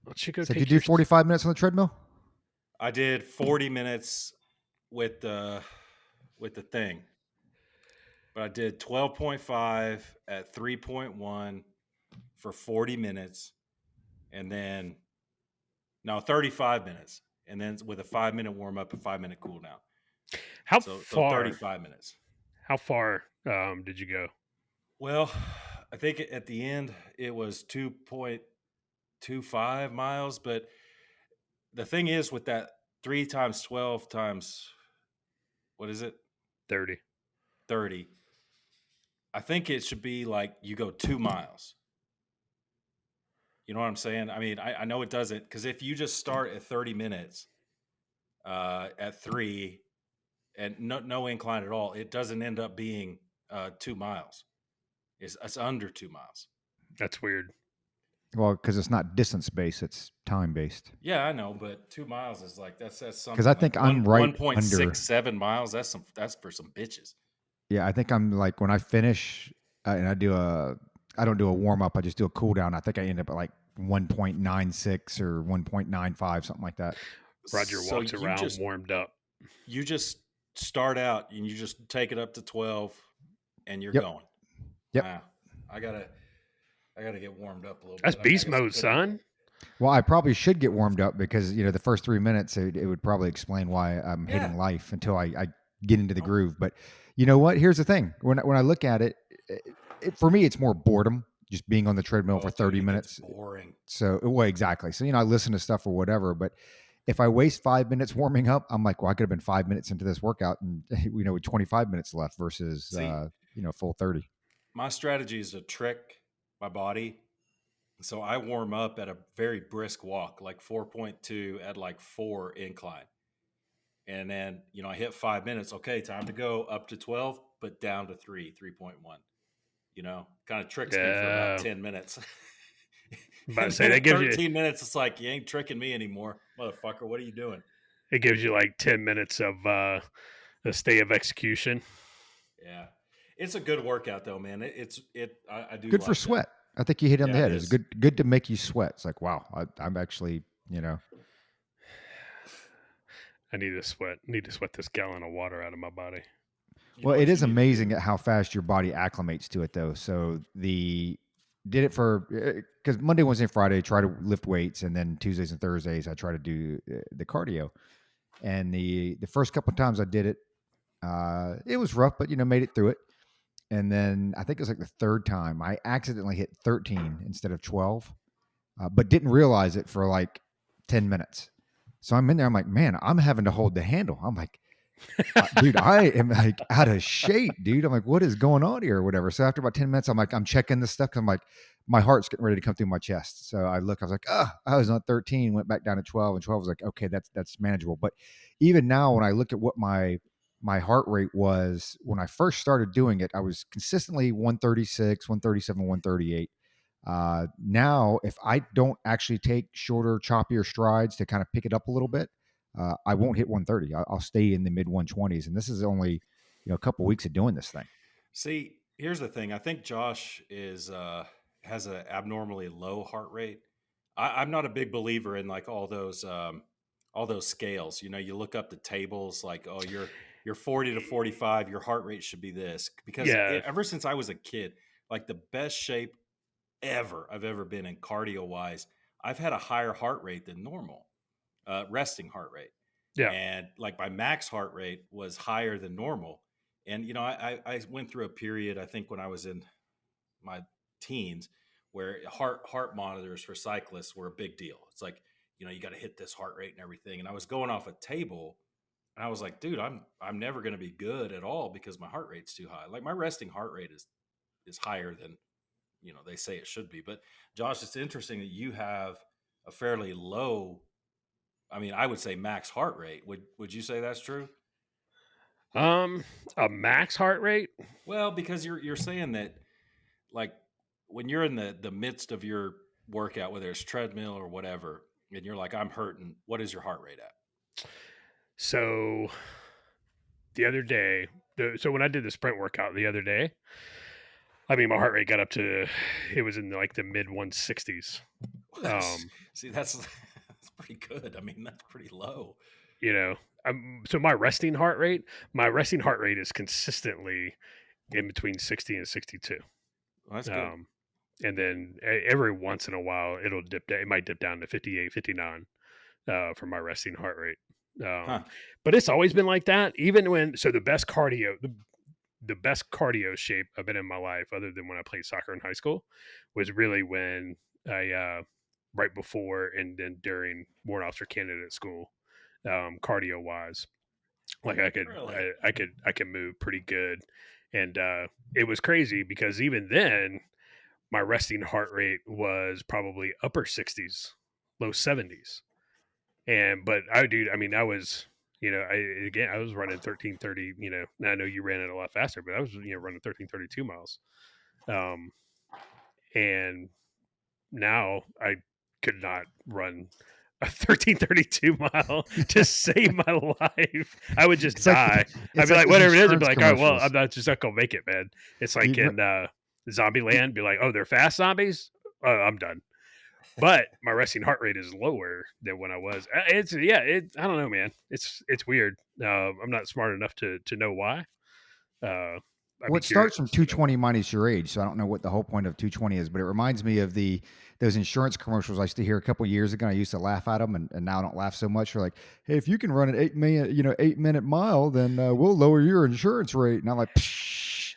don't you go So did take you your do 45 minutes on the treadmill? I did 40 minutes with the thing, but I did 12.5 at 3.1 for 40 minutes, and then 35 minutes, and then with a 5-minute warm up, a 5-minute cool down. How So far? 35 minutes. How far did you go? Well, I think at the end it was 2.25 miles, but the thing is with that 3 times 12 times, what is it? 30. 30. I think it should be like you go 2 miles. You know what I'm saying? I mean, I know it doesn't, because if you just start at 30 minutes at 3 and no incline at all, it doesn't end up being 2 miles. It's under 2 miles. That's weird. Well, because it's not distance based, it's time based. Yeah, I know, but 2 miles is like that's Because something I like think I'm right under. 1.67 miles. That's for some bitches. Yeah, I think I'm like when I finish and I don't do a warm up. I just do a cool down. I think I end up at like 1.96 or 1.95, something like that. Roger So walks around warmed up. you just start out and you just take it up to 12 and you're Yep. going. Yep. Wow. I gotta get warmed up a little That's bit. beast mode, son. Well, I probably should get warmed up because the first 3 minutes it would probably explain why I'm hating life until I get into the groove. But you know what? Here's the thing: when I look at it, for me, it's more boredom. Just being on the treadmill for 30 minutes. Boring. So, well, exactly. So, I listen to stuff or whatever, but if I waste 5 minutes warming up, I'm like, well, I could have been 5 minutes into this workout and, with 25 minutes left versus, full 30. My strategy is to trick my body. So I warm up at a very brisk walk, like 4.2 at like 4 incline. And then, I hit 5 minutes. Okay, time to go up to 12, but down to 3.1. Kind of tricks me for about 10 minutes. About to And say, then that at gives 13 minutes, it's like, you ain't tricking me anymore, motherfucker. What are you doing? It gives you like 10 minutes of a stay of execution. Yeah. It's a good workout though, man. I do good like for sweat. That. I think you hit on the head. It's good to make you sweat. It's like, wow, I'm actually, I need to sweat this gallon of water out of my body. Well, it is amazing at how fast your body acclimates to it, though. So did it for because Monday, Wednesday, Friday, try to lift weights, and then Tuesdays and Thursdays I try to do the cardio. And the first couple of times I did it, it was rough, but made it through it. And then I think it was like the third time I accidentally hit 13 instead of 12, but didn't realize it for like 10 minutes. So I'm in there. I'm like, man, I'm having to hold the handle. I'm like, dude, I am like out of shape, dude. I'm like, what is going on here or whatever. So after about 10 minutes, I'm like, I'm checking this stuff. I'm like, my heart's getting ready to come through my chest. So I was like, I was on 13, went back down to 12, and 12 was like, okay, that's manageable. But even now, when I look at what my heart rate was when I first started doing it, I was consistently 136, 137, 138. Now, if I don't actually take shorter, choppier strides to kind of pick it up a little bit, I won't hit 130. I'll stay in the mid 120s. And this is only, a couple weeks of doing this thing. See, here's the thing. I think Josh has an abnormally low heart rate. I'm not a big believer in like all those scales. You look up the tables like, oh, you're 40 to 45, your heart rate should be this. Because ever since I was a kid, like the best shape I've ever been in cardio wise, I've had a higher heart rate than normal, resting heart rate. Yeah. And like my max heart rate was higher than normal. And, I went through a period, I think when I was in my teens, where heart monitors for cyclists were a big deal. It's like, you got to hit this heart rate and everything. And I was going off a table and I was like, dude, I'm never going to be good at all because my heart rate's too high. Like my resting heart rate is higher than, they say it should be. But Josh, it's interesting that you have a fairly low, I mean, I would say max heart rate. Would you say that's true? A max heart rate? Well, because you're saying that like when you're in the midst of your workout, whether it's treadmill or whatever, and you're like, I'm hurting, what is your heart rate at? So the other day, so when I did the sprint workout the other day, I mean, my heart rate got up to, it was in like the mid 160s. Um, See, that's pretty good. I mean, that's pretty low. you know, so my resting heart rate is consistently in between 60 and 62. Well, that's good. Um, and then every once in a while it'll dip down. It might dip down to 58, 59 for my resting heart rate. Huh. But it's always been like that. Even when, so the best cardio shape I've been in my life, other than when I played soccer in high school, was really when right before and then during warrant officer candidate school, cardio wise. Like Really? I could move pretty good, and it was crazy because even then my resting heart rate was probably upper 60s, low 70s, and but I mean I was I was running 13:30. Now I know you ran it a lot faster, but I was running 13:32 miles, um, and now I could not run a 13:32 mile to save my life. I would just It's like die. I'd it's be like like, those whatever it is. I'd be insurance like, all right, well, commercials. just not gonna make it, man. It's like You, in Zombie Land, be like, oh, they're fast zombies. I'm done. But my resting heart rate is lower than when I was. I don't know, man. It's weird. I'm not smart enough to know why. I'd well, be it starts curious from to know why. 220 minus your age, so I don't know what the whole point of 220 is, but it reminds me of those insurance commercials I used to hear a couple years ago. I used to laugh at them, and now I don't laugh so much. They're like, "Hey, if you can run an 8 minute mile, then we'll lower your insurance rate." And I'm like, Psh.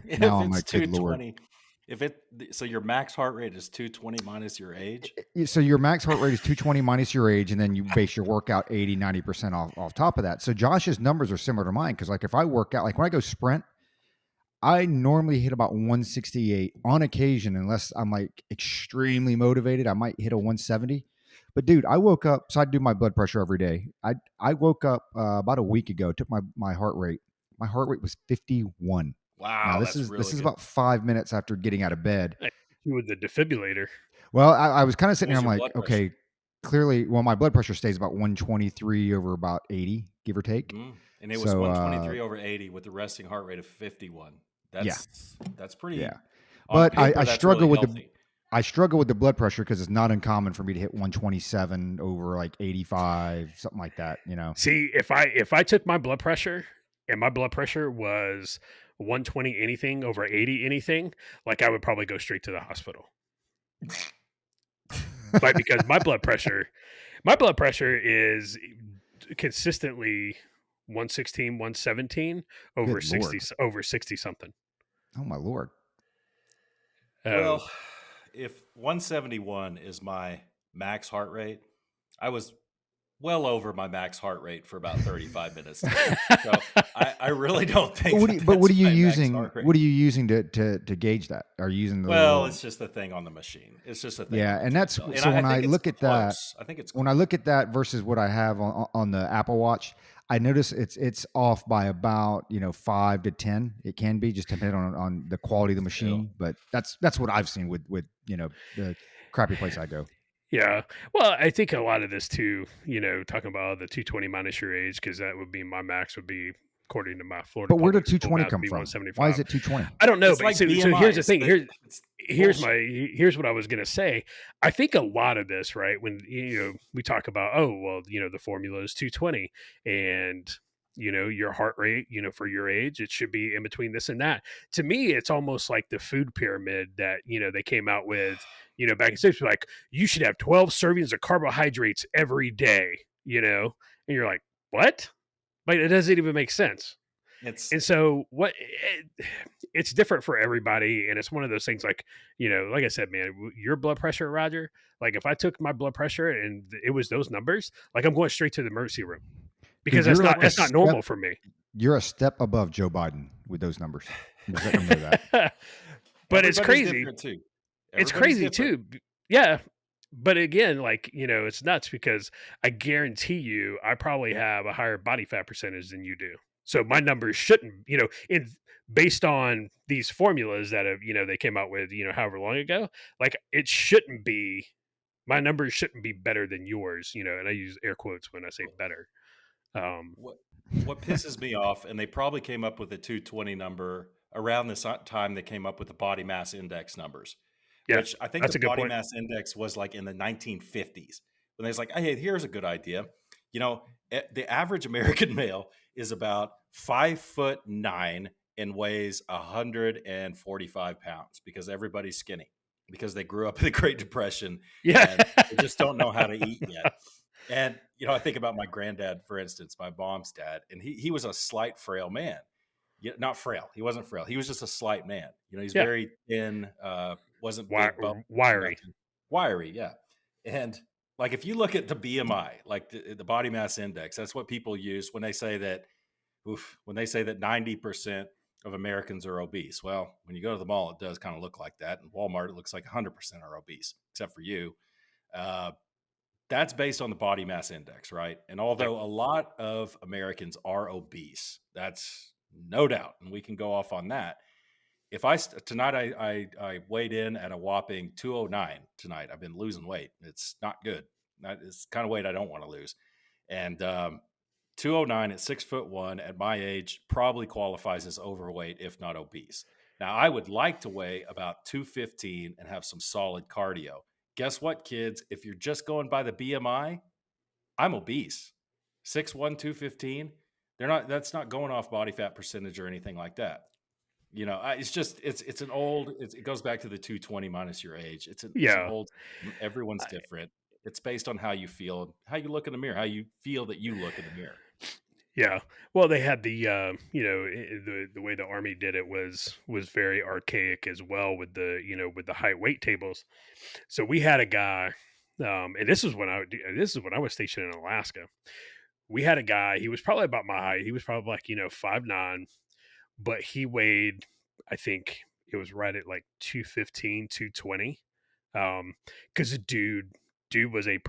If Now I'm it's like, "Good lord!" 220, so your max heart rate is 220 minus your age. So your max heart rate is 220 minus your age, and then you base your workout 80-90% off top of that. So Josh's numbers are similar to mine because like if I work out, like when I go sprint, I normally hit about 168 on occasion, unless I'm like extremely motivated. I might hit a 170. But dude, I woke up. So I do my blood pressure every day. I woke up about a week ago. Took my heart rate. My heart rate was 51. Now Wow, this that's is really this is good. about 5 minutes after getting out of bed. Hey, you with the defibrillator. Well, I was kind of What sitting there. was I'm your like, blood pressure? okay, clearly, well, my blood pressure stays about 123 over about 80, give or take. And it was So 123 over 80 with a resting heart rate of 51. yeah, That's pretty. yeah. On But paper, that's really healthy. I struggle with the blood pressure because it's not uncommon for me to hit 127 over like 85, something like that. See, if I took my blood pressure and my blood pressure was 120 anything over 80 anything, like I would probably go straight to the hospital. Right, because my blood pressure is consistently 116, 117 Good lord. over 60 something. Oh my lord. Oh, Well, if 171 is my max heart rate, I was well over my max heart rate for about 35 minutes today. So I really don't think that But what that's are you my max using? heart rate. What are you using to gauge that? Are you using the Well, little? it's just a thing on the machine. It's just a thing on Yeah, the and that's treadmill. And so I when I think it's look at that, close. I think it's when I close. look at that versus what I have on the Apple Watch, I notice it's off by about 5 to 10. It can be just depending on the quality of the Still. machine, but that's what I've seen with the crappy place I go. yeah. Well, I think a lot of this too, talking about the 220 minus your age, because that would be my max would be, according to my Florida But where did public school 220 math, would come be from? Why is 175. it 220? I don't know, It's but like so BMI. here's the thing. It's Here's bullshit. here's what I was gonna say. I think a lot of this, right, when we talk about, oh well, the formula is 220, and your heart rate, for your age, it should be in between this and that. To me, it's almost like the food pyramid that they came out with, back in the 60s, like you should have 12 servings of carbohydrates every day, and you're like, what? Like it doesn't even make sense. It's And so it's different for everybody, and it's one of those things like, like I said, man, your blood pressure, Roger, like if I took my blood pressure and it was those numbers, like I'm going straight to the emergency room because Dude, you're like a that's not normal step for me. you're a step above Joe Biden with those numbers. I'm just letting you know that. But it's everybody's crazy. different too. It's Everybody's crazy different. too. Yeah. But again, like, it's nuts because I guarantee you I probably have a higher body fat percentage than you do. So my numbers shouldn't, in based on these formulas that have, they came out with, however long ago, like it shouldn't be, my numbers shouldn't be better than yours, and I use air quotes when I say better. What what pisses me off, and they probably came up with the 220 number around this time they came up with the body mass index numbers. Yeah, which I think that's the a good body point. mass index was like in the 1950s when they was like, hey, here's a good idea. You know, the average American male is about 5'9" and weighs 145 pounds because everybody's skinny because they grew up in the Great Depression Yeah. and they just don't know how to eat yet. And you know, I think about my granddad, for instance, my mom's dad, and he was a slight, frail man. Yeah, not frail. He wasn't frail. He was just a slight man. You know, he's Yeah. very thin, wasn't Wi- big bone, wiry. nothing. Wiry, yeah. And like if you look at the BMI, like the body mass index, that's what people use when they say that when they say that 90% of Americans are obese. Well, when you go to the mall, it does kind of look like that. In Walmart, it looks like 100% are obese, except for you. Uh, that's based on the body mass index, right? And Yep. although a lot of Americans are obese, that's no doubt, and we can go off on that. If tonight I weighed in at a whopping 209 tonight. I've been losing weight. It's not good. It's the kind of weight I don't want to lose. And 209 at 6'1" at my age probably qualifies as overweight, if not obese. Now, I would like to weigh about 215 and have some solid cardio. Guess what, kids? If you're just going by the BMI, I'm obese. 6'1", 215. That's not going off body fat percentage or anything like that. You know, it's just it's an old. It goes back to the 220 minus your age. It's an Yeah. old. Everyone's different. It's based on how you feel, how you look in the mirror, how you feel that you look in the mirror. Yeah. Well, they had the the way the army did it was very archaic as well with with the height weight tables. So we had a guy, and this is when I was stationed in Alaska. We had a guy. He was probably about my height. He was probably like 5'9", but he weighed, I think it was right at like 215, 220. Because dude was a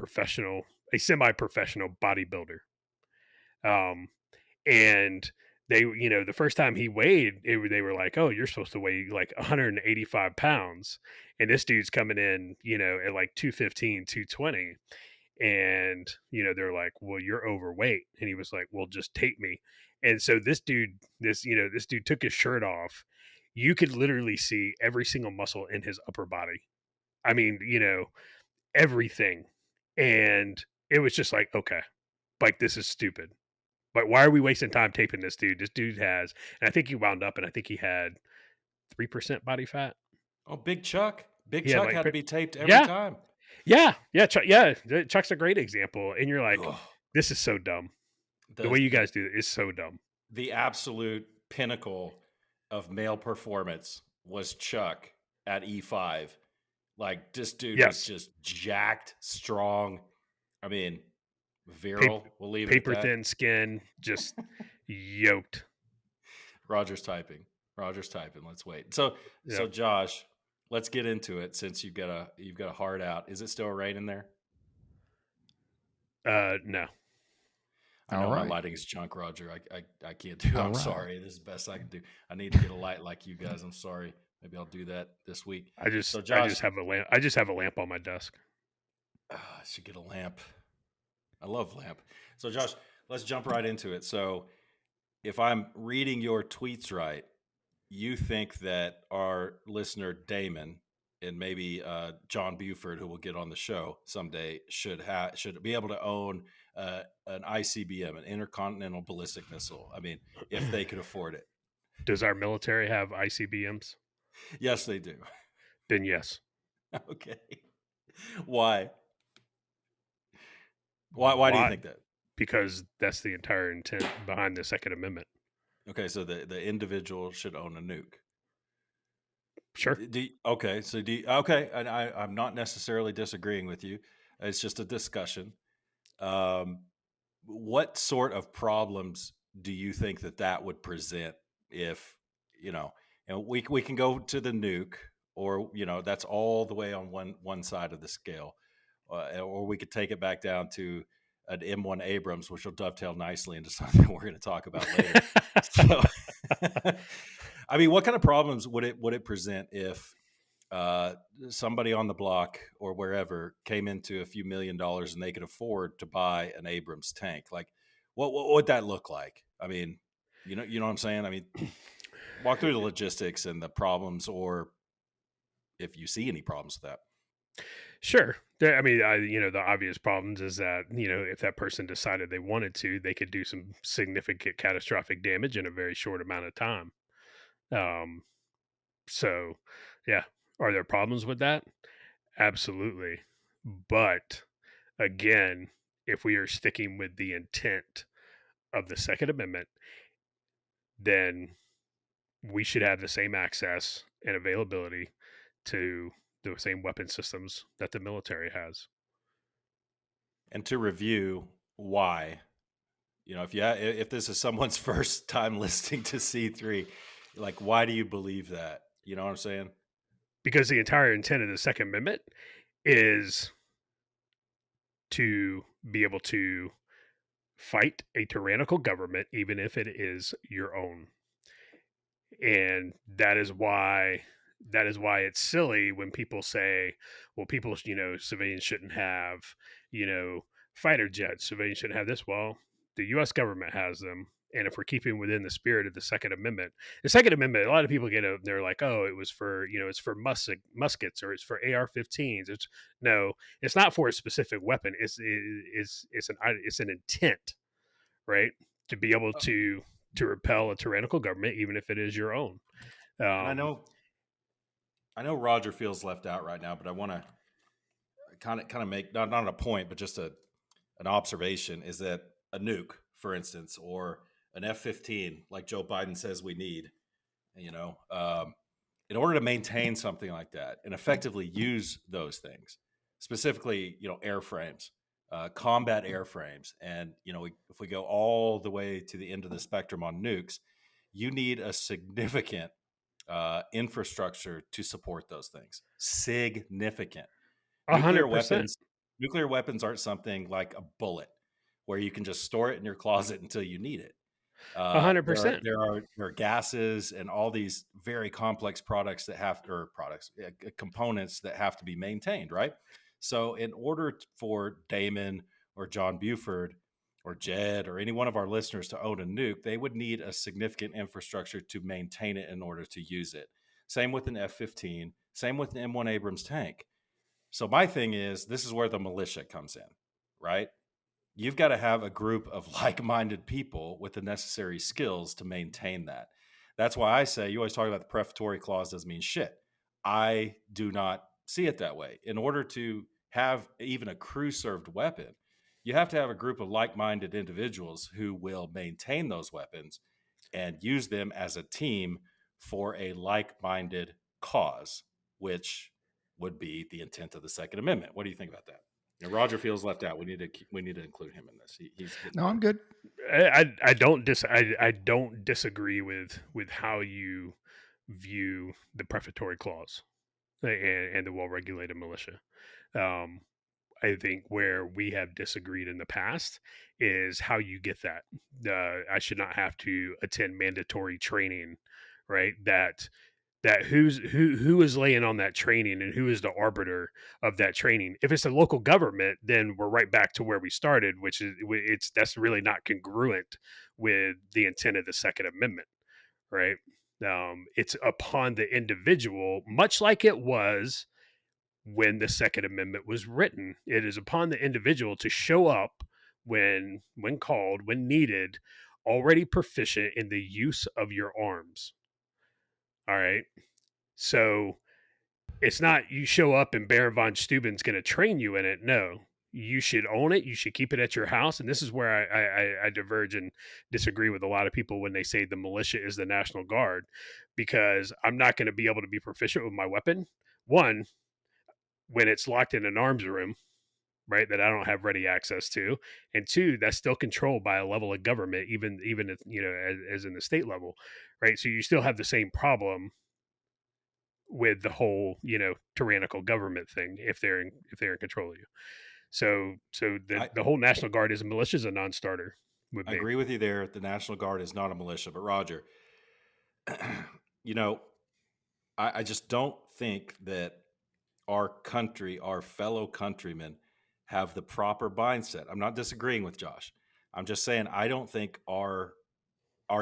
semi-professional bodybuilder. Um, and the first time he weighed, they were like, "Oh, you're supposed to weigh like 185 pounds," and this dude's coming in, at like 215, 220, and they're like, "Well, you're overweight," and he was like, "Well, just take me." And so this dude took his shirt off. You could literally see every single muscle in his upper body. I mean, everything, and it was just like, okay, like this is stupid. But why are we wasting time taping this dude? This dude has, and I think he wound up, and I think he had 3% body fat. Oh, Big Chuck. Big He had Chuck like, had to be taped every yeah, time. yeah, yeah. Chuck's a great example, and you're like, Ugh. this is so dumb. The The way you the guys do it is so dumb. the absolute pinnacle of male performance was Chuck at E5. Like this dude was Yes, just jacked, strong. I mean, paper, virile. We'll leave it at paper that. thin skin, just yoked. Roger's typing. Roger's typing. Let's wait. So Yeah. Josh, let's get into it since you've got a hard out. Is it still raining there? No. I All know my right. lighting is junk, Roger. I can't do. All I'm right. sorry. This is the best I can do. I need to get a light like you guys. I'm sorry. Maybe I'll do that this week. So I Josh, just have a lamp. I just have a lamp on my desk. I should get a lamp. I love lamp. So Josh, let's jump right into it. So if I'm reading your tweets right, you think that our listener Damon and maybe John Buford, who will get on the show someday, should be able to own an ICBM, an intercontinental ballistic missile. I mean, if they could afford it. Does our military have ICBMs? Yes, they do. Then yes. Okay. Why? Why do you Why? think that? Because that's the entire intent behind the Second Amendment. Okay, so the individual should own a nuke. Sure. Okay, so okay, and I'm not necessarily disagreeing with you. It's just a discussion. Um, what sort of problems do you think that would present if and we can go to the nuke, or that's all the way on one side of the scale, or we could take it back down to an M1 Abrams, which will dovetail nicely into something we're going to talk about later. So, I mean, what kind of problems would it present if somebody on the block or wherever came into a few $1,000,000 and they could afford to buy an Abrams tank? Like, what would that look like? I mean, you know what I'm saying? I mean, walk through the logistics and the problems, or if you see any problems with that. Sure. I mean, the obvious problems is that, if that person decided they wanted to, they could do some significant catastrophic damage in a very short amount of time. Um, so, yeah. Are there problems with that? Absolutely. But again, if we are sticking with the intent of the Second Amendment, then we should have the same access and availability to the same weapon systems that the military has. And to review why, if this is someone's first time listening to C3, like, why do you believe that? You know what I'm saying? Because the entire intent of the Second Amendment is to be able to fight a tyrannical government, even if it is your own. And that is why it's silly when people say, well, people, civilians shouldn't have, you know, fighter jets, civilians shouldn't have this. Well, the US government has them. And if we're keeping within the spirit of the Second Amendment, a lot of people they're like, oh, it was for, it's for muskets, or it's for AR-15s. No, it's not for a specific weapon. It's an intent, right? To be able to repel a tyrannical government, even if it is your own. And I know Roger feels left out right now, but I want to kind of make not a point, but just an observation is that a nuke, for instance, or an F-15, like Joe Biden says we need, you know, um, in order to maintain something like that and effectively use those things, specifically, airframes, combat airframes, and if we go all the way to the end of the spectrum on nukes, you need a significant infrastructure to support those things. Significant. A Nuclear hundred percent. weapons, nuclear weapons aren't something like a bullet where you can just store it in your closet until you need it. A hundred There are percent. gases and all these very complex components that have to be maintained, right? So, in order for Damon or John Buford or Jed or any one of our listeners to own a nuke, they would need a significant infrastructure to maintain it in order to use it. Same with an F-15. Same with an M1 Abrams tank. So my thing is, this is where the militia comes in, right? You've got to have a group of like-minded people with the necessary skills to maintain that. That's why I say, you always talk about the prefatory clause doesn't mean shit. I do not see it that way. In order to have even a crew-served weapon, you have to have a group of like-minded individuals who will maintain those weapons and use them as a team for a like-minded cause, which would be the intent of the Second Amendment. What do you think about that? Roger feels left out. We need to include him in this. He's getting No, I'm quiet. good. I don't disagree with how you view the prefatory clause and the well-regulated militia. Um, I think where we have disagreed in the past is how you get that. I should not have to attend mandatory training, right? That who is laying on that training, and who is the arbiter of that training. If it's a local government, then we're right back to where we started, which is that's really not congruent with the intent of the Second Amendment, right? It's upon the individual, much like it was when the Second Amendment was written. It is upon the individual to show up when called, when needed, already proficient in the use of your arms. All right. So it's not you show up and Baron von Steuben's going to train you in it. No, you should own it. You should keep it at your house. And this is where I diverge and disagree with a lot of people when they say the militia is the National Guard, because I'm not going to be able to be proficient with my weapon. One, when it's locked in an arms room, right, that I don't have ready access to, and two, that's still controlled by a level of government, even if, as in the state level, right? So you still have the same problem with the whole tyrannical government thing if they're in control of you. So the I, the whole National Guard is a militia is a non-starter with I me. agree with you there. The National Guard is not a militia, but Roger, you know, I just don't think that our country, our fellow countrymen, have the proper mindset. I'm not disagreeing with Josh. I'm just saying I don't think our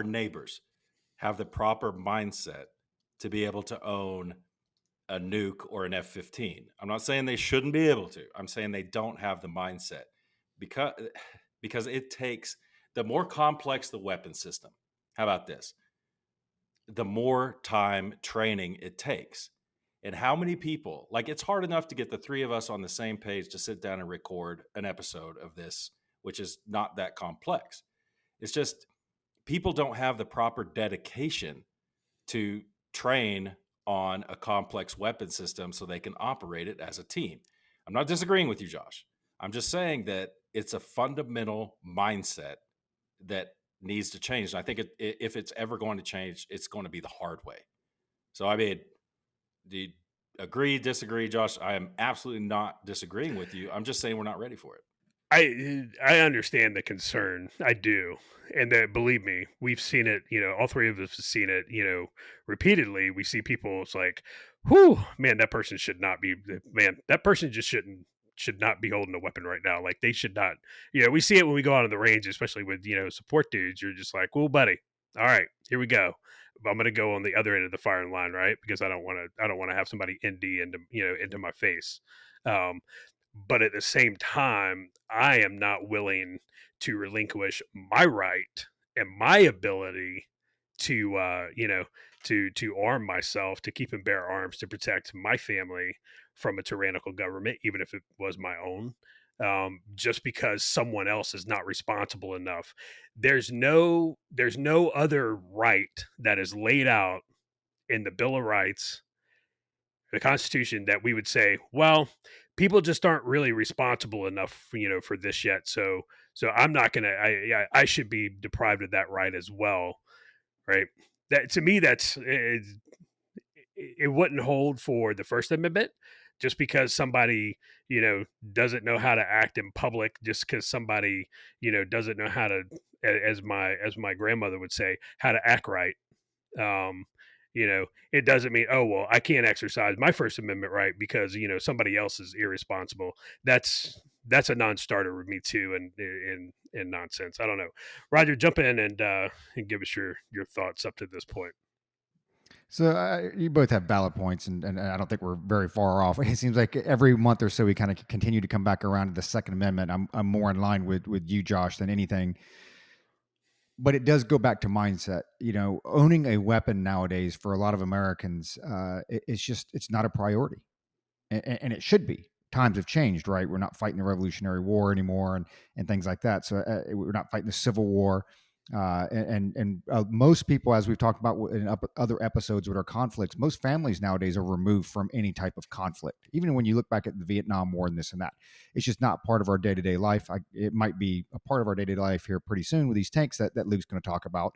neighbors have the proper mindset to be able to own a nuke or an F-15. I'm not saying they shouldn't be able to. I'm saying they don't have the mindset because it takes, the more complex the weapon system. How about this? The more time training it takes. And how many people, like, it's hard enough to get the three of us on the same page to sit down and record an episode of this, which is not that complex. It's just people don't have the proper dedication to train on a complex weapon system so they can operate it as a team. I'm not disagreeing with you, Josh. I'm just saying that it's a fundamental mindset that needs to change. And I think if it's ever going to change, it's going to be the hard way. So, I mean, do you agree, disagree, Josh? I am absolutely not disagreeing with you. I'm just saying we're not ready for it. I understand the concern. I do. And that, believe me, we've seen it, all three of us have seen it, repeatedly. We see people, it's like, whew, man, that person should not be, man, that person just should not be holding a weapon right now. Like, they should not, we see it when we go out on the range, especially with, support dudes. You're just like, well, buddy, all right, here we go. I'm going to go on the other end of the firing line, right? Because I don't want to have somebody ND into my face. But at the same time, I am not willing to relinquish my right and my ability to, to arm myself, to keep and bear arms, to protect my family from a tyrannical government, even if it was my own. Just because someone else is not responsible enough. There's no other right that is laid out in the Bill of Rights, the Constitution, that we would say, well, people just aren't really responsible enough, for this yet. So I'm not gonna. I should be deprived of that right as well, right? That, to me, it wouldn't hold for the First Amendment. Just because somebody, doesn't know how to act in public, just because somebody, doesn't know how to, as my grandmother would say, how to act right. Um, it doesn't mean, oh, well, I can't exercise my First Amendment right because, somebody else is irresponsible. That's a non-starter with me too, and nonsense. I don't know. Roger, jump in and give us your thoughts up to this point. So you both have valid points, and I don't think we're very far off. It seems like every month or so we kind of continue to come back around to the Second Amendment. I'm more in line with you, Josh, than anything. But it does go back to mindset. Owning a weapon nowadays for a lot of Americans, it's not a priority, and it should be. Times have changed, right? We're not fighting the Revolutionary War anymore, and things like that. So we're not fighting the Civil War. Most people, as we've talked about in other episodes with our conflicts, most families nowadays are removed from any type of conflict. Even when you look back at the Vietnam War and this and that, it's just not part of our day-to-day life. It might be a part of our day-to-day life here pretty soon with these tanks that Luke's going to talk about.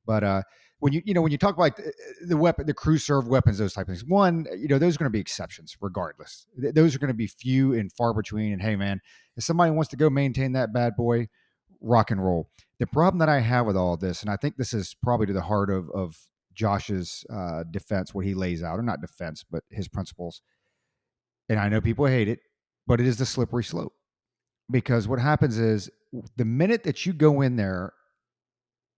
But when you talk about like the weapon, the crew served weapons, those type of things, those are going to be exceptions regardless. Those are going to be few and far between. And hey, man, if somebody wants to go maintain that bad boy, rock and roll. The problem that I have with all of this, and I think this is probably to the heart of Josh's defense, what he lays out, or not defense, but his principles. And I know people hate it, but it is the slippery slope. Because what happens is the minute that you go in there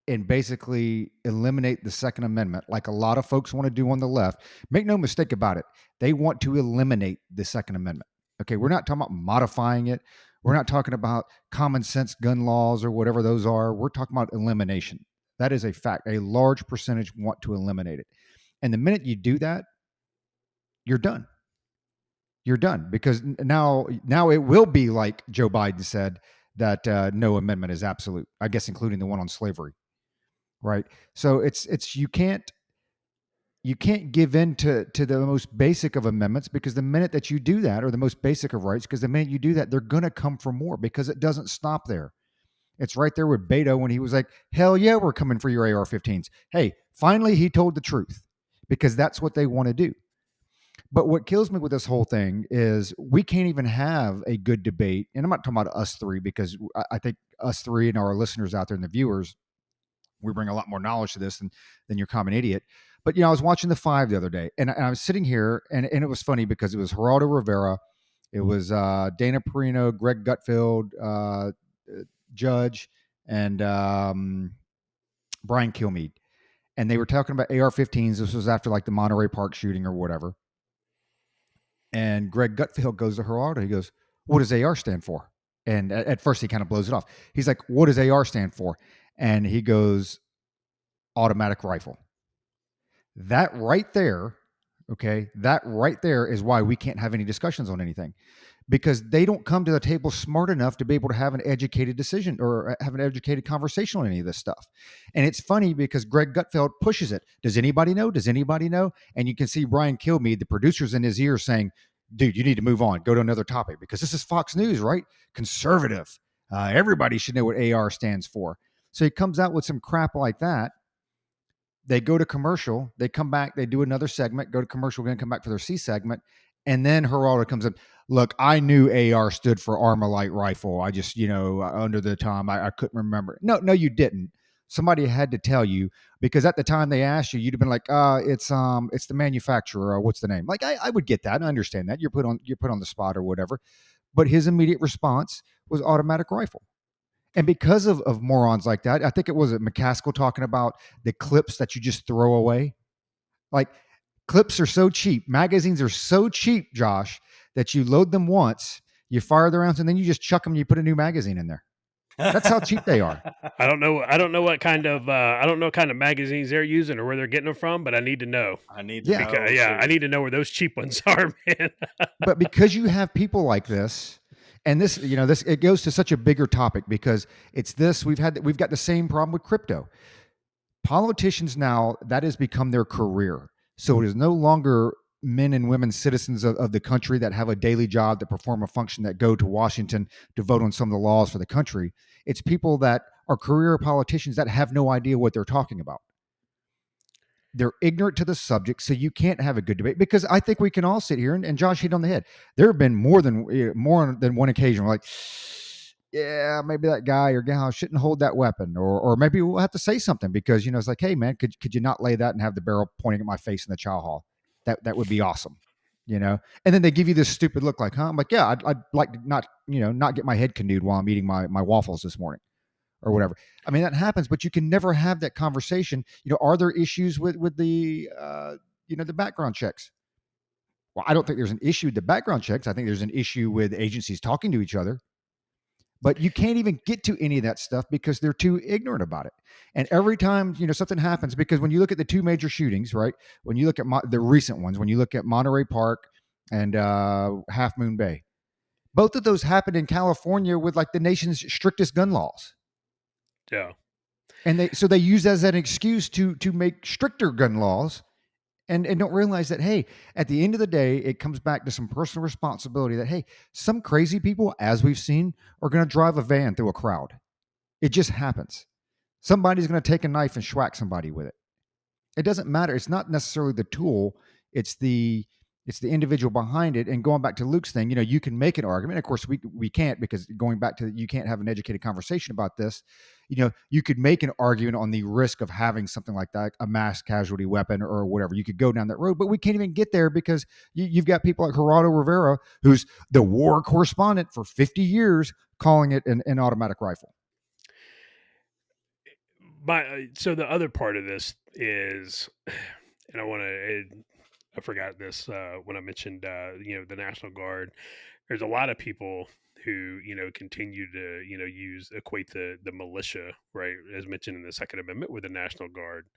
and basically eliminate the Second Amendment, like a lot of folks want to do on the left, make no mistake about it, they want to eliminate the Second Amendment. Okay, we're not talking about modifying it. We're not talking about common sense gun laws or whatever those are. We're talking about elimination. That is a fact. A large percentage want to eliminate it. And the minute you do that, you're done. You're done, because now it will be like Joe Biden said, that no amendment is absolute, I guess, including the one on slavery. Right. So it's you can't give in to the most basic of amendments, because the minute that you do that, or the most basic of rights, because the minute you do that, they're going to come for more, because it doesn't stop there. It's right there with Beto when he was like, hell yeah, we're coming for your AR-15s. Hey, finally he told the truth, because that's what they want to do. But what kills me with this whole thing is we can't even have a good debate. And I'm not talking about us three, because I think us three and our listeners out there and the viewers, we bring a lot more knowledge to this than your common idiot. But, I was watching The Five the other day, and I was sitting here, and it was funny because it was Geraldo Rivera, it was Dana Perino, Greg Gutfeld, Judge, and Brian Kilmeade. And they were talking about AR-15s. This was after like the Monterey Park shooting or whatever. And Greg Gutfeld goes to Geraldo. He goes, "What does AR stand for?" And at first he kind of blows it off. He's like, "What does AR stand for?" And he goes, "Automatic rifle." That right there, okay, that right there is why we can't have any discussions on anything, because they don't come to the table smart enough to be able to have an educated decision or have an educated conversation on any of this stuff. And it's funny because Greg Gutfeld pushes it. Does anybody know? Does anybody know? And you can see Brian Kilmeade, the producer's in his ear saying, "Dude, you need to move on, go to another topic because this is Fox News, right? Conservative. Everybody should know what AR stands for." So he comes out with some crap like that. They go to commercial, they come back, they do another segment, go to commercial, again, come back for their C segment, and then Geraldo comes in. "Look, I knew AR stood for Armalite rifle. I just, under the time, I couldn't remember." No, you didn't. Somebody had to tell you, because at the time they asked you, you'd have been like, it's the manufacturer. Or what's the name?" Like I would get that. I understand that. You're put on the spot or whatever. But his immediate response was automatic rifle. And because of morons like that, I think it was McCaskill talking about the clips that you just throw away. Like, clips are so cheap, magazines are so cheap, Josh, that you load them once, you fire the rounds, and then you just chuck them and you put a new magazine in there. That's how cheap they are. I don't know. I don't know what kind of I don't know what kind of magazines they're using or where they're getting them from, but I need to know I need to Yeah. because know. I So need to know where those cheap ones are, man. But because you have people like this, and this it goes to such a bigger topic, because it's this we've got the same problem with crypto. Politicians now, that has become their career. So it is no longer men and women, citizens of the country that have a daily job, that perform a function, that go to Washington to vote on some of the laws for the country. It's people that are career politicians that have no idea what they're talking about. They're ignorant to the subject, so you can't have a good debate. Because I think we can all sit here, and Josh hit on the head. There have been more than one occasion where, like, yeah, maybe that guy or gal shouldn't hold that weapon, or maybe we'll have to say something, because it's like, "Hey man, could you not lay that and have the barrel pointing at my face in the chow hall? That would be awesome." And then they give you this stupid look, like, "Huh?" I'm like, "Yeah, I'd like to not get my head canoed while I'm eating my waffles this morning," or whatever. I mean, that happens, but you can never have that conversation. Are there issues with the the background checks? Well, I don't think there's an issue with the background checks. I think there's an issue with agencies talking to each other. But you can't even get to any of that stuff because they're too ignorant about it. And every time something happens, because when you look at the two major shootings, right? When you look at the recent ones, when you look at Monterey Park and Half Moon Bay, both of those happened in California with like the nation's strictest gun laws. Yeah. And they use that as an excuse to make stricter gun laws, and don't realize that, hey, at the end of the day, it comes back to some personal responsibility, that, hey, some crazy people, as we've seen, are going to drive a van through a crowd. It just happens. Somebody's going to take a knife and schwack somebody with it. It doesn't matter. It's not necessarily the tool. It's the individual behind it. And going back to Luke's thing, you can make an argument. Of course, we can't, because going back to, you can't have an educated conversation about this. You could make an argument on the risk of having something like that, a mass casualty weapon or whatever. You could go down that road, but we can't even get there, because you've got people like Geraldo Rivera, who's the war correspondent for 50 years, calling it an automatic rifle. So the other part of this is, and I forgot this when I mentioned the National Guard. There's a lot of people who continue to equate the militia, right, as mentioned in the Second Amendment, with the National Guard.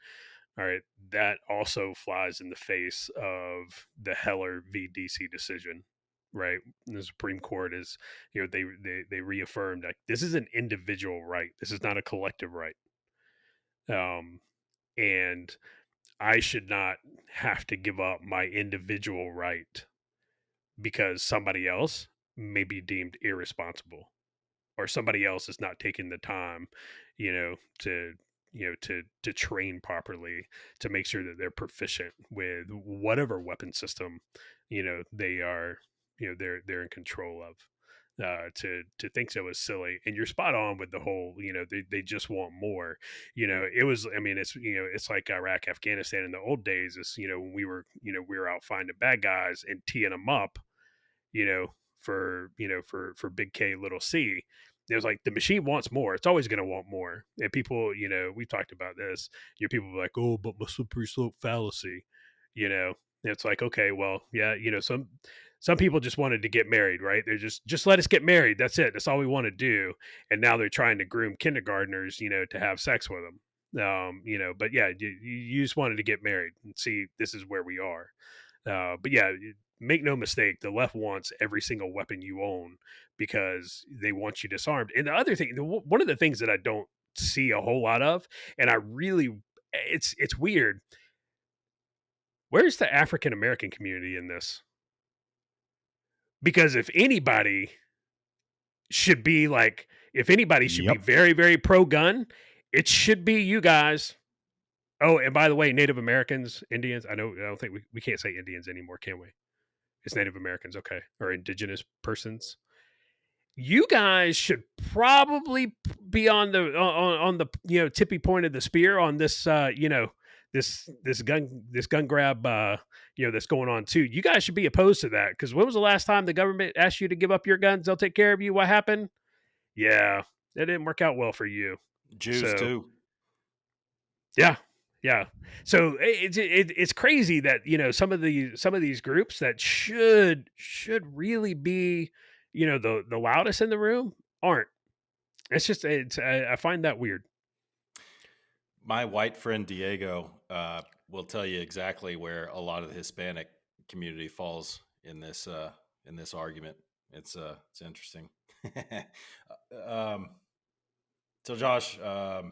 All right, that also flies in the face of the Heller v. DC decision, right? And the Supreme Court is, they reaffirmed that this is an individual right. This is not a collective right. And I should not have to give up my individual right because somebody else may be deemed irresponsible, or somebody else is not taking the time, to to train properly, to make sure that they're proficient with whatever weapon system, they are, they're in control of. To think so is silly, and you're spot on with the whole, they just want more. It was, I mean, it's like Iraq, Afghanistan in the old days. Is, when we were out finding bad guys and teeing them up, for big K little C. It was like the machine wants more. It's always going to want more. And people, we talked about this. People are like, "Oh, but my slippery slope fallacy." It's like, okay, well, yeah, Some people just wanted to get married, right? They're just let us get married. That's it. That's all we want to do. And now they're trying to groom kindergartners, to have sex with them. But yeah, you just wanted to get married and see this is where we are. But yeah, make no mistake, the left wants every single weapon you own because they want you disarmed. And the other thing, one of the things that I don't see a whole lot of, and I really, it's weird. Where's the African American community in this? Because if anybody should be like, if anybody should be Yep. very, very pro gun, it should be you guys. Oh, and by the way, Native Americans, Indians, I don't think we can't say Indians anymore, can we? It's Native Americans, okay, or indigenous persons. You guys should probably be on the tippy point of the spear on this this gun grab that's going on too. You guys should be opposed to that because when was the last time the government asked you to give up your guns? They'll take care of you. What happened? Yeah, that didn't work out well for you. Jews So too. yeah, yeah. So it's crazy that some of these groups that should really be the loudest in the room aren't. It's just I find that weird. My white friend Diego will tell you exactly where a lot of the Hispanic community falls in this argument. It's interesting. um, so Josh, I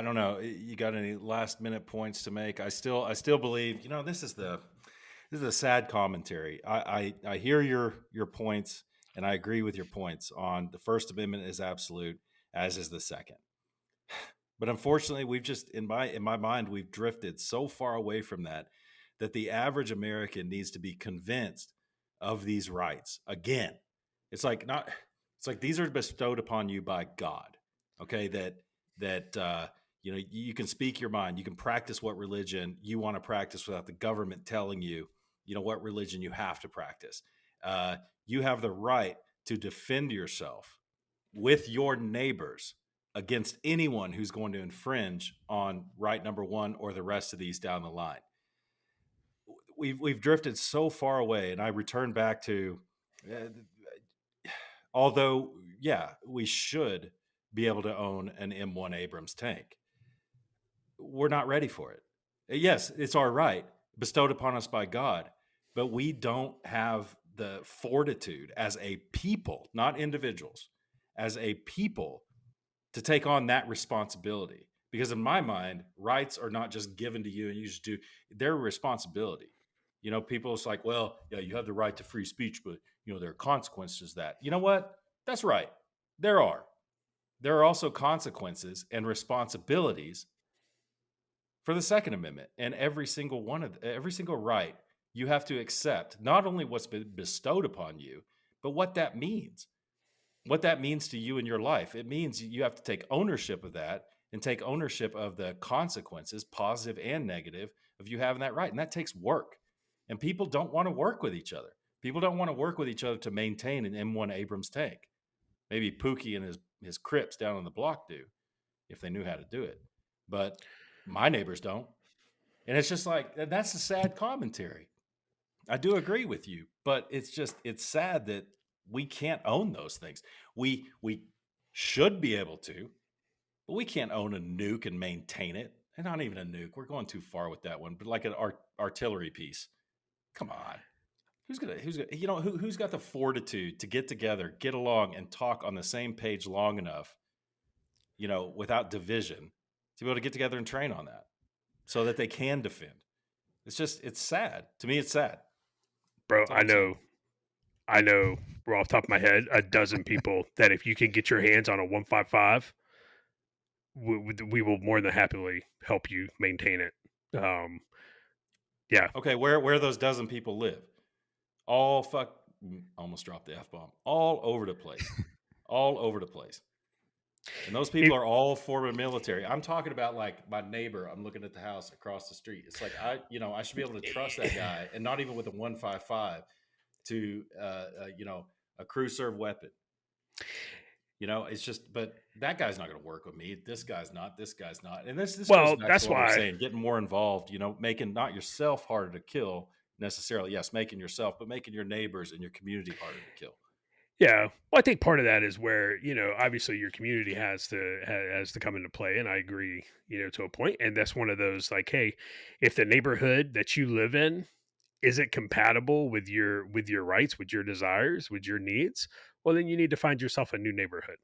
don't know. You got any last minute points to make? I still believe. This is a sad commentary. I hear your points, and I agree with your points on the First Amendment is absolute, as is the Second. But unfortunately, we've just in my mind we've drifted so far away from that the average American needs to be convinced of these rights again. It's like these are bestowed upon you by God. Okay, that you can speak your mind, you can practice what religion you want to practice without the government telling you what religion you have to practice. You have the right to defend yourself with your neighbors against anyone who's going to infringe on right number one or the rest of these down the line. We've drifted so far away, and I return back to, although, yeah, we should be able to own an M1 Abrams tank. We're not ready for it. Yes, it's our right, bestowed upon us by God, but we don't have the fortitude as a people, not individuals, as a people to take on that responsibility. Because in my mind, rights are not just given to you and you just do, they're a responsibility. People, it's like, well, yeah, you have the right to free speech, but there are consequences to that. You know what? That's right. There are. There are also consequences and responsibilities for the Second Amendment, and every single right you have to accept not only what's been bestowed upon you, but what that means to you in your life. It means you have to take ownership of that and take ownership of the consequences, positive and negative, of you having that right. And that takes work. And people don't want to work with each other. People don't want to work with each other to maintain an M1 Abrams tank. Maybe Pookie and his Crips down on the block do, if they knew how to do it. But my neighbors don't. And it's just like, that's a sad commentary. I do agree with you, but it's sad that we can't own those things. We should be able to, but we can't own a nuke and maintain it. And not even a nuke. We're going too far with that one, but like an artillery piece. Come on. Who's got the fortitude to get together, get along, and talk on the same page long enough, without division, to be able to get together and train on that so that they can defend? It's sad. To me, it's sad. Bro, I know we're off the top of my head, a dozen people that if you can get your hands on a 155, we will more than happily help you maintain it. Yeah. Okay, where those dozen people live? Almost dropped the F-bomb. All over the place. All over the place. And those people are all former military. I'm talking about like my neighbor. I'm looking at the house across the street. It's like I should be able to trust that guy, and not even with a 155 to a crew serve weapon. It's just, but that guy's not going to work with me. This guy's not. And this goes back that's to what why we're saying, getting more involved. Making not yourself harder to kill, necessarily. Yes, making yourself, but making your neighbors and your community harder to kill. Yeah. Well, I think part of that is where, obviously your community has to come into play. And I agree, to a point. And that's one of those like, hey, if the neighborhood that you live in isn't compatible with your rights, with your desires, with your needs, well, then you need to find yourself a new neighborhood,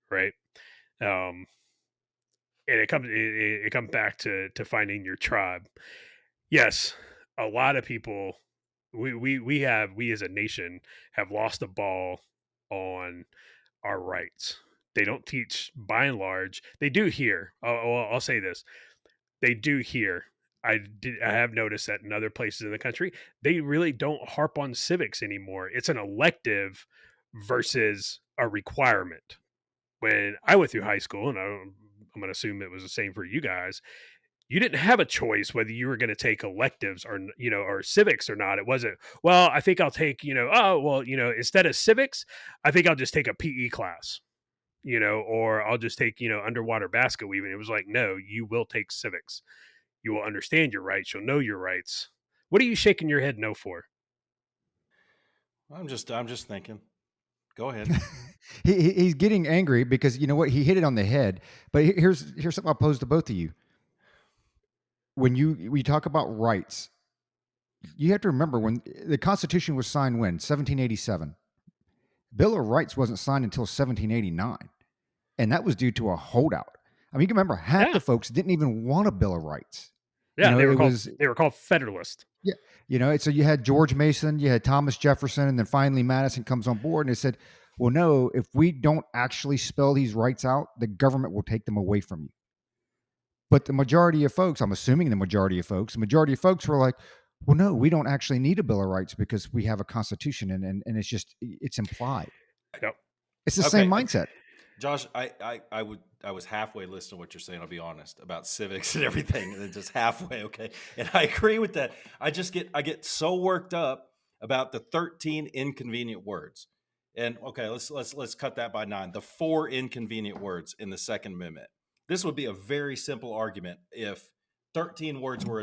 right? Um, and it comes back to finding your tribe. Yes, a lot of people we as a nation have lost the ball on our rights. They don't teach, by and large. They do here. I'll say this: they do here. I have noticed that in other places in the country, they really don't harp on civics anymore. It's an elective versus a requirement. When I went through high school, and I'm going to assume it was the same for you guys, you didn't have a choice whether you were going to take electives or civics or not. It wasn't, well, I think I'll take, oh, well, instead of civics, I think I'll just take a PE class, or I'll just take, underwater basket weaving. It was like, no, you will take civics. You will understand your rights. You'll know your rights. What are you shaking your head no for? I'm just thinking. Go ahead. He's getting angry because you know what? He hit it on the head. But here's something I'll pose to both of you. When we talk about rights, you have to remember when the Constitution was signed when 1787. Bill of Rights wasn't signed until 1789, and that was due to a holdout. I mean, you can remember half Yeah, the folks didn't even want a Bill of Rights. You yeah. know, They were it called was they were called Federalist. yeah. So you had George Mason, you had Thomas Jefferson, and then finally Madison comes on board, and they said, "Well, no, if we don't actually spell these rights out, the government will take them away from you." But the majority of folks, I'm assuming the majority of folks were like, well, no, we don't actually need a Bill of Rights because we have a constitution and it's implied. Yep. It's the same Okay, mindset. Josh, I was halfway listening to what you're saying. I'll be honest about civics and everything, and then just halfway. Okay, and I agree with that. I get so worked up about the 13 inconvenient words, and okay, let's cut that by 9. The 4 inconvenient words in the Second Amendment. This would be a very simple argument if 13 words were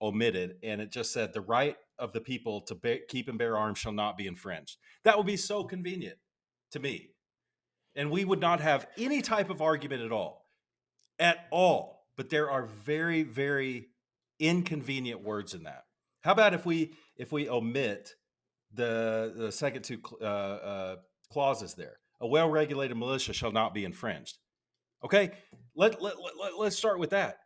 omitted, and it just said the right of the people to keep and bear arms shall not be infringed. That would be so convenient to me, and we would not have any type of argument at all. But there are very, very inconvenient words in that. How about if we omit the second 2 clauses there? A well-regulated militia shall not be infringed. Okay, let's start with that.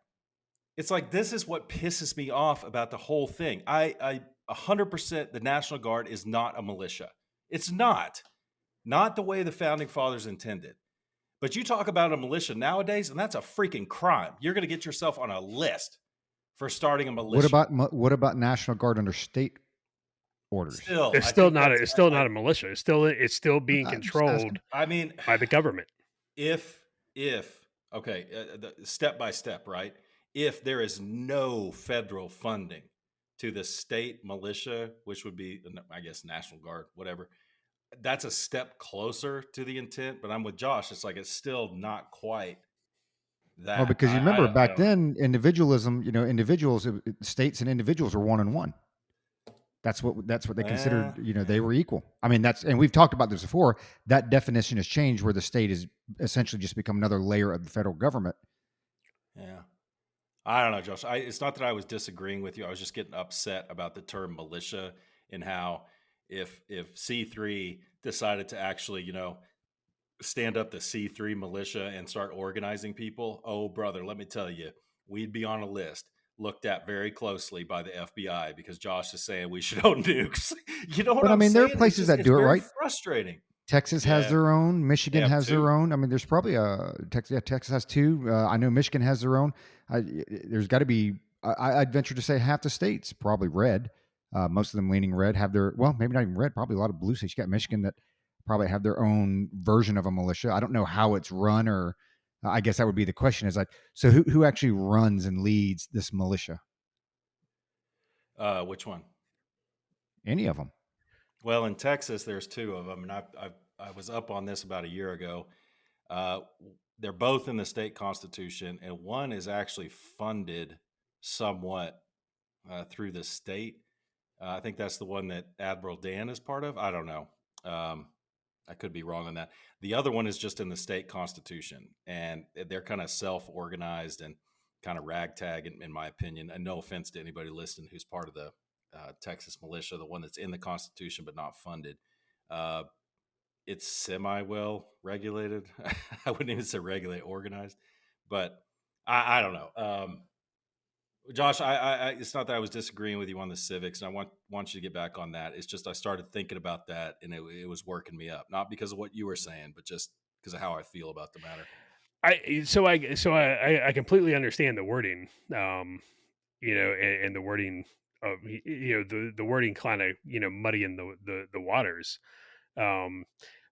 It's like, this is what pisses me off about the whole thing. I 100%, the National Guard is not a militia. It's not the way the founding fathers intended. But you talk about a militia nowadays, and that's a freaking crime. You're going to get yourself on a list for starting a militia. What about National Guard under state orders? Still, It's I still think not. that's. It's still not a militia. It's still being I'm just controlled asking. I mean, by the government. if okay, step by step, right? If there is no federal funding to the state militia, which would be, I guess, National Guard, whatever, that's a step closer to the intent. But I'm with Josh. It's like, it's still not quite Well, that. because you remember I back don't know. then, individualism, states and individuals were 1 and 1. That's what they Yeah, considered. They were equal. I mean, and we've talked about this before. That definition has changed, where the state is essentially just become another layer of the federal government. yeah. I don't know, Josh. It's not that I was disagreeing with you. I was just getting upset about the term militia, and how if C3 decided to actually, stand up the C3 militia and start organizing people, oh brother, let me tell you, we'd be on a list looked at very closely by the FBI, because Josh is saying we should own nukes. You know what But I I'm mean, there are saying? places that It's do it very right. frustrating. Texas has Yeah, their own. they Michigan have has their 2. own. I mean, there's probably Texas. Yeah, Texas has 2. I know Michigan has their own. There's got to be. I'd venture to say half the states, probably red. Most of them leaning red, have their, well, maybe not even red. Probably a lot of blue states. You got Michigan that probably have their own version of a militia. I don't know how it's run, or I guess that would be the question. Is like, so who actually runs and leads this militia? Which one? Any of them? Well, in Texas, there's 2 of them, and I was up on this about a year ago. Uh, they're both in the state constitution, and one is actually funded somewhat through the state. I think that's the one that Admiral Dan is part of. I don't know. I could be wrong on that. The other one is just in the state constitution, and they're kind of self-organized and kind of ragtag, in my opinion. And no offense to anybody listening who's part of the Texas militia, the one that's in the Constitution but not funded. Uh, it's semi-well regulated. I wouldn't even say regulate, organized, but I don't know. Josh, it's not that I was disagreeing with you on the civics, and I want you to get back on that. It's just I started thinking about that, and it was working me up, not because of what you were saying, but just because of how I feel about the matter. I completely understand the wording, and the wording of the wording kind of muddying the waters. Um,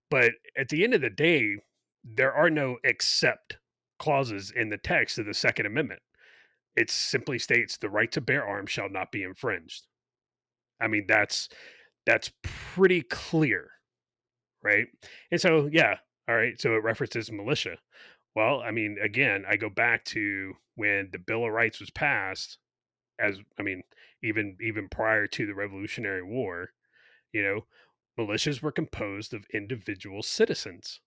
but at the end of the day, there are no except clauses in the text of the Second Amendment. It simply states the right to bear arms shall not be infringed. I mean, that's pretty clear, right? And so, yeah, all right. So it references militia. Well, I mean, again, I go back to when the Bill of Rights was passed, as I mean, even prior to the Revolutionary War, you know, militias were composed of individual citizens.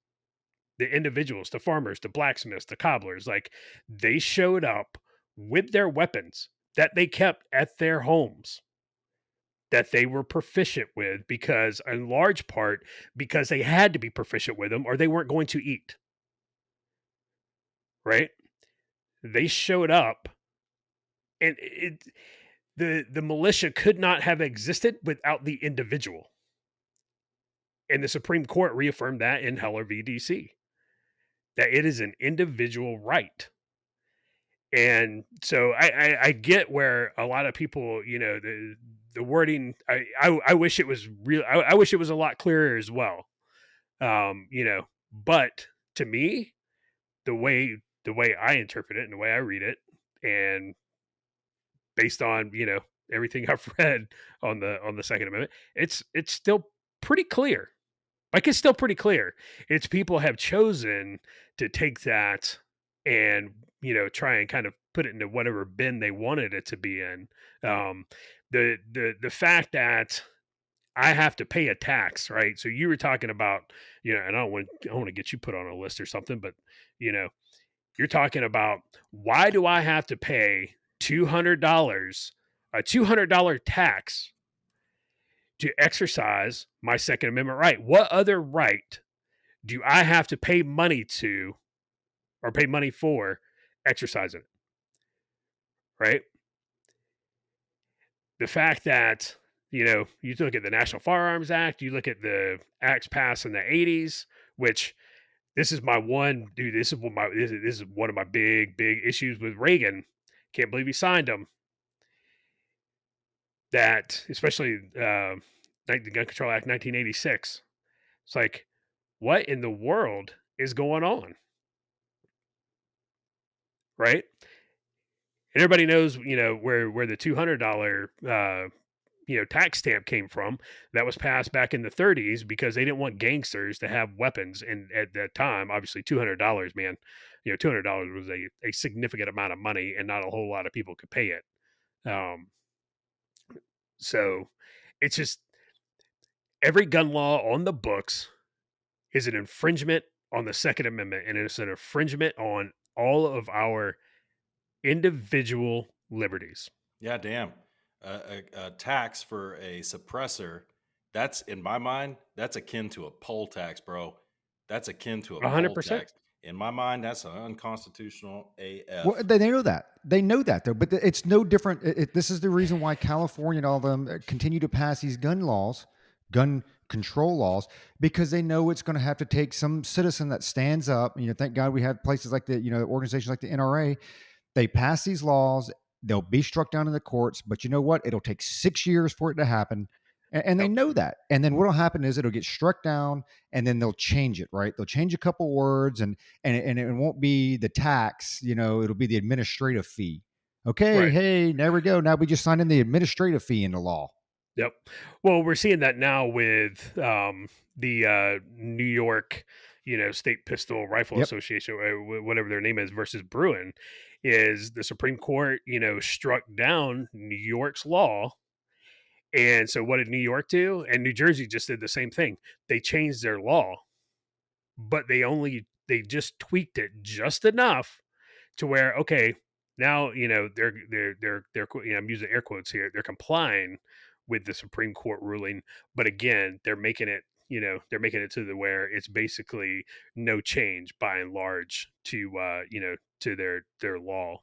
The individuals, the farmers, the blacksmiths, the cobblers, like they showed up with their weapons that they kept at their homes that they were proficient with because in large part because they had to be proficient with them or they weren't going to eat, right? They showed up and the militia could not have existed without the individual. And the Supreme Court reaffirmed that in Heller v. DC, that it is an individual right. And so I get where a lot of people, the wording, I wish it was real. I wish it was a lot clearer as well. But to me, the way I interpret it and the way I read it, and based on everything I've read on the Second Amendment, it's still pretty clear. Like it's still pretty clear. It's people have chosen to take that and try and kind of put it into whatever bin they wanted it to be in. Um, the fact that I have to pay a tax, right? So you were talking about, and I don't want to get you put on a list or something, but you know, you're talking about why do I have to pay $200, a $200 tax to exercise my Second Amendment right? What other right do I have to pay money to or pay money for exercising it? Right? The fact that, you look at the National Firearms Act, you look at the acts passed in the 80s, which this is my one, dude, this is one of my big issues with Reagan. Can't believe he signed them. That, especially the Gun Control Act 1986. It's like, what in the world is going on? Right? And everybody knows, where the $200 tax stamp came from. That was passed back in the 30s because they didn't want gangsters to have weapons. And at that time, obviously, $200, man, $200 was a significant amount of money, and not a whole lot of people could pay it. So it's just every gun law on the books is an infringement on the Second Amendment, and it's an infringement on all of our individual liberties. Yeah, damn. A tax for a suppressor, that's in my mind, that's akin to a poll tax, bro. That's akin to a poll 100%. tax. In my mind, that's unconstitutional AF. Well, they know that. They know that, though. But it's no different. This is the reason why California and all of them continue to pass these gun laws, gun control laws, because they know it's going to have to take some citizen that stands up. Thank God we have places like organizations like the NRA. They pass these laws. They'll be struck down in the courts. But you know what? It'll take 6 years for it to happen. And they know that. And then what'll happen is it'll get struck down, and then they'll change it, right? They'll change a couple words, and it won't be the tax, it'll be the administrative fee. Okay, Right. hey, there we go. Now we just signed in the administrative fee into law. Yep. Well, we're seeing that now with the New York, State Pistol Rifle Yep. Association, whatever their name is, versus Bruin. is the Supreme Court, struck down New York's law. And so what did New York do? And New Jersey just did the same thing. They changed their law, but they just tweaked it just enough to where, okay, now they're I'm using air quotes here, they're complying with the Supreme Court ruling, but again, they're making it to the where it's basically no change by and large to to their law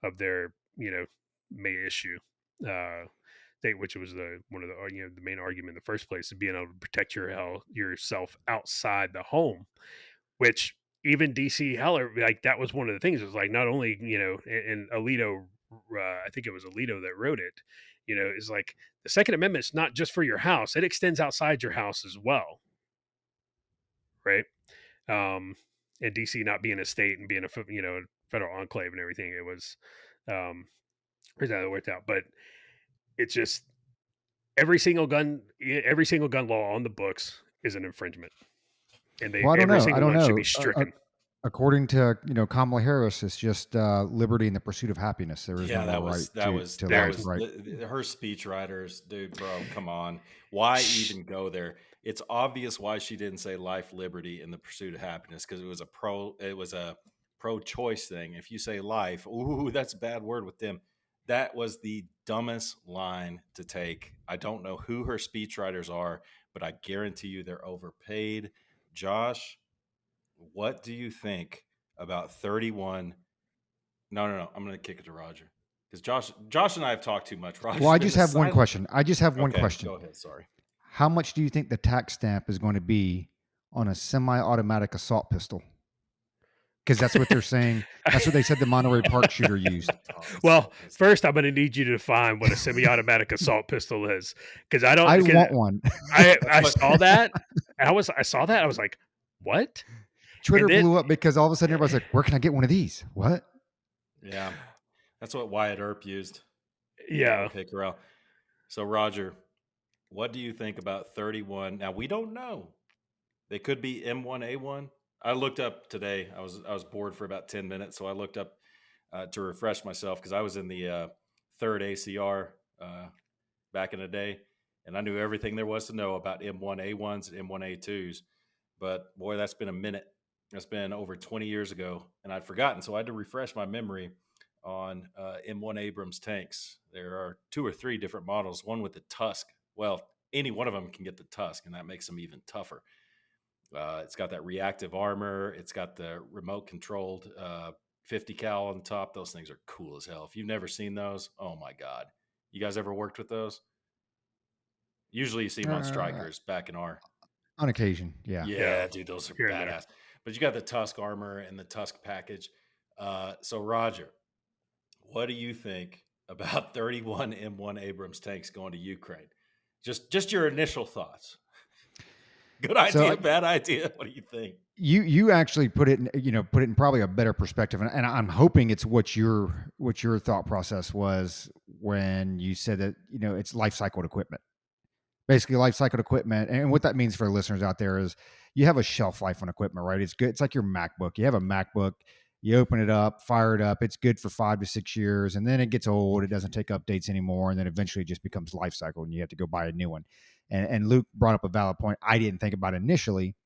of their May issue thing, which was one of the the main argument in the first place, is being able to protect yourself outside the home, which even DC Heller, like, that was one of the things. It was like, not only, and Alito, I think it was Alito that wrote it, is like, the Second Amendment's not just for your house, it extends outside your house as well. Right. And DC not being a state and being a, federal enclave and everything, it was, here's how it worked out. But it's just, every single gun law on the books is an infringement. And Well, I don't every know. I single don't one should know. be stricken. According to Kamala Harris, it's just liberty in the pursuit of happiness. There is Yeah, no right to life, right? Her speech writers, dude, bro, come on. Why even go there? It's obvious why she didn't say life, liberty, and the pursuit of happiness, because it was a pro-choice thing. If you say life, ooh, that's a bad word with them. That was the dumbest line to take. I don't know who her speech writers are, but I guarantee you they're overpaid. Josh, what do you think about 31? No. I'm going to kick it to Roger, because Josh and I have talked too much. Roger's Well, I been just the have one silent- question. Okay, go ahead. Sorry. How much do you think the tax stamp is going to be on a semi-automatic assault pistol? Because that's what they're saying. That's what they said the Monterey Park shooter used. Well, first I'm going to need you to define what a semi-automatic assault pistol is, because I want one. I saw that. I saw that. I was like, what? Twitter blew up because all of a sudden everybody's like, where can I get one of these? What? Yeah, that's what Wyatt Earp used. Yeah. Okay, Corral. So, Roger, what do you think about 31? Now, we don't know. They could be M1A1. I looked up today. I was bored for about 10 minutes, so I looked up to refresh myself, because I was in the third ACR back in the day, and I knew everything there was to know about M1A1s and M1A2s. But boy, that's been a minute. That's been over 20 years ago, and I'd forgotten. So I had to refresh my memory on M1 Abrams tanks. There are 2 or 3 different models, one with the tusk. Well, any one of them can get the tusk, and that makes them even tougher. It's got that reactive armor. It's got the remote controlled 50 cal on top. Those things are cool as hell. If you've never seen those, oh my God. You guys ever worked with those? Usually you see them on strikers back in our... On occasion, yeah. Yeah, dude, those are badass. But you got the tusk armor and the tusk package. So, Roger, what do you think about 31 M1 Abrams tanks going to Ukraine? Just your initial thoughts. Good idea, bad idea. What do you think? You actually put it in probably a better perspective, and I'm hoping it's what your thought process was when you said that it's life cycle equipment. Basically, life cycle equipment, and what that means for listeners out there is you have a shelf life on equipment, right? It's good. It's like your MacBook. You have a MacBook, you open it up, fire it up. It's good for 5 to 6 years, and then it gets old. It doesn't take updates anymore, and then eventually it just becomes life cycle, and you have to go buy a new one. And Luke brought up a valid point I didn't think about initially,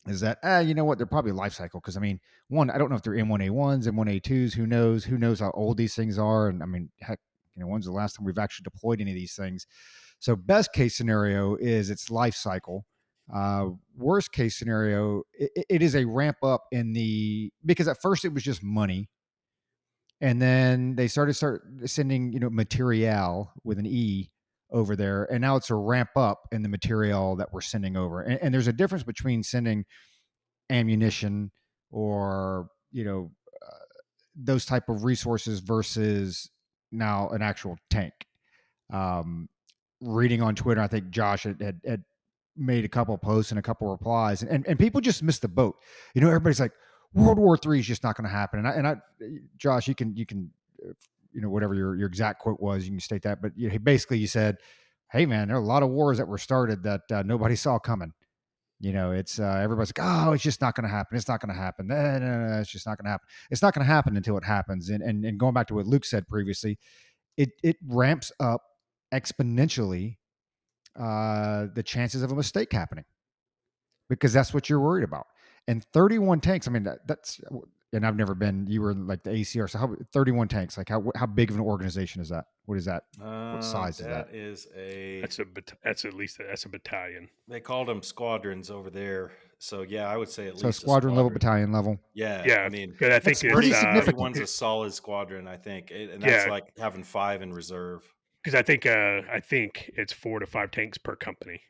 is that you know what, they're probably life cycle, because I mean, one, I don't know if they're M1A1s, M1A2s. Who knows how old these things are? And I mean, heck, when's the last time we've actually deployed any of these things? So best case scenario is its life cycle. Worst case scenario, it is a ramp up because at first it was just money, and then they started sending material with an E over there, and now it's a ramp up in the material that we're sending over. And there's a difference between sending ammunition or those type of resources versus now an actual tank. Reading on Twitter, I think Josh had made a couple of posts and a couple of replies, and people just missed the boat. Everybody's like, World War III is just not going to happen. And I, Josh, you can whatever your exact quote was, you can state that. But basically you said, hey man, there are a lot of wars that were started that nobody saw coming. It's everybody's like, oh, it's just not going to happen. It's not going to happen. No, it's just not going to happen. It's not going to happen until it happens. And going back to what Luke said previously, it ramps up exponentially the chances of a mistake happening, because that's what you're worried about. And 31 tanks, I mean, that's, and I've never been, you were like the ACR. So 31 tanks, like how big of an organization is that? What is that? What size is that? That is that's a battalion. they called them squadrons over there. So yeah, I would say at So least a squadron level, squadron. battalion level. Yeah, Yeah, I mean, 'cause I think That's it's pretty significant. 31's a solid squadron, I think, and that's yeah, like having 5 in reserve. because I think it's 4 to 5 tanks per company.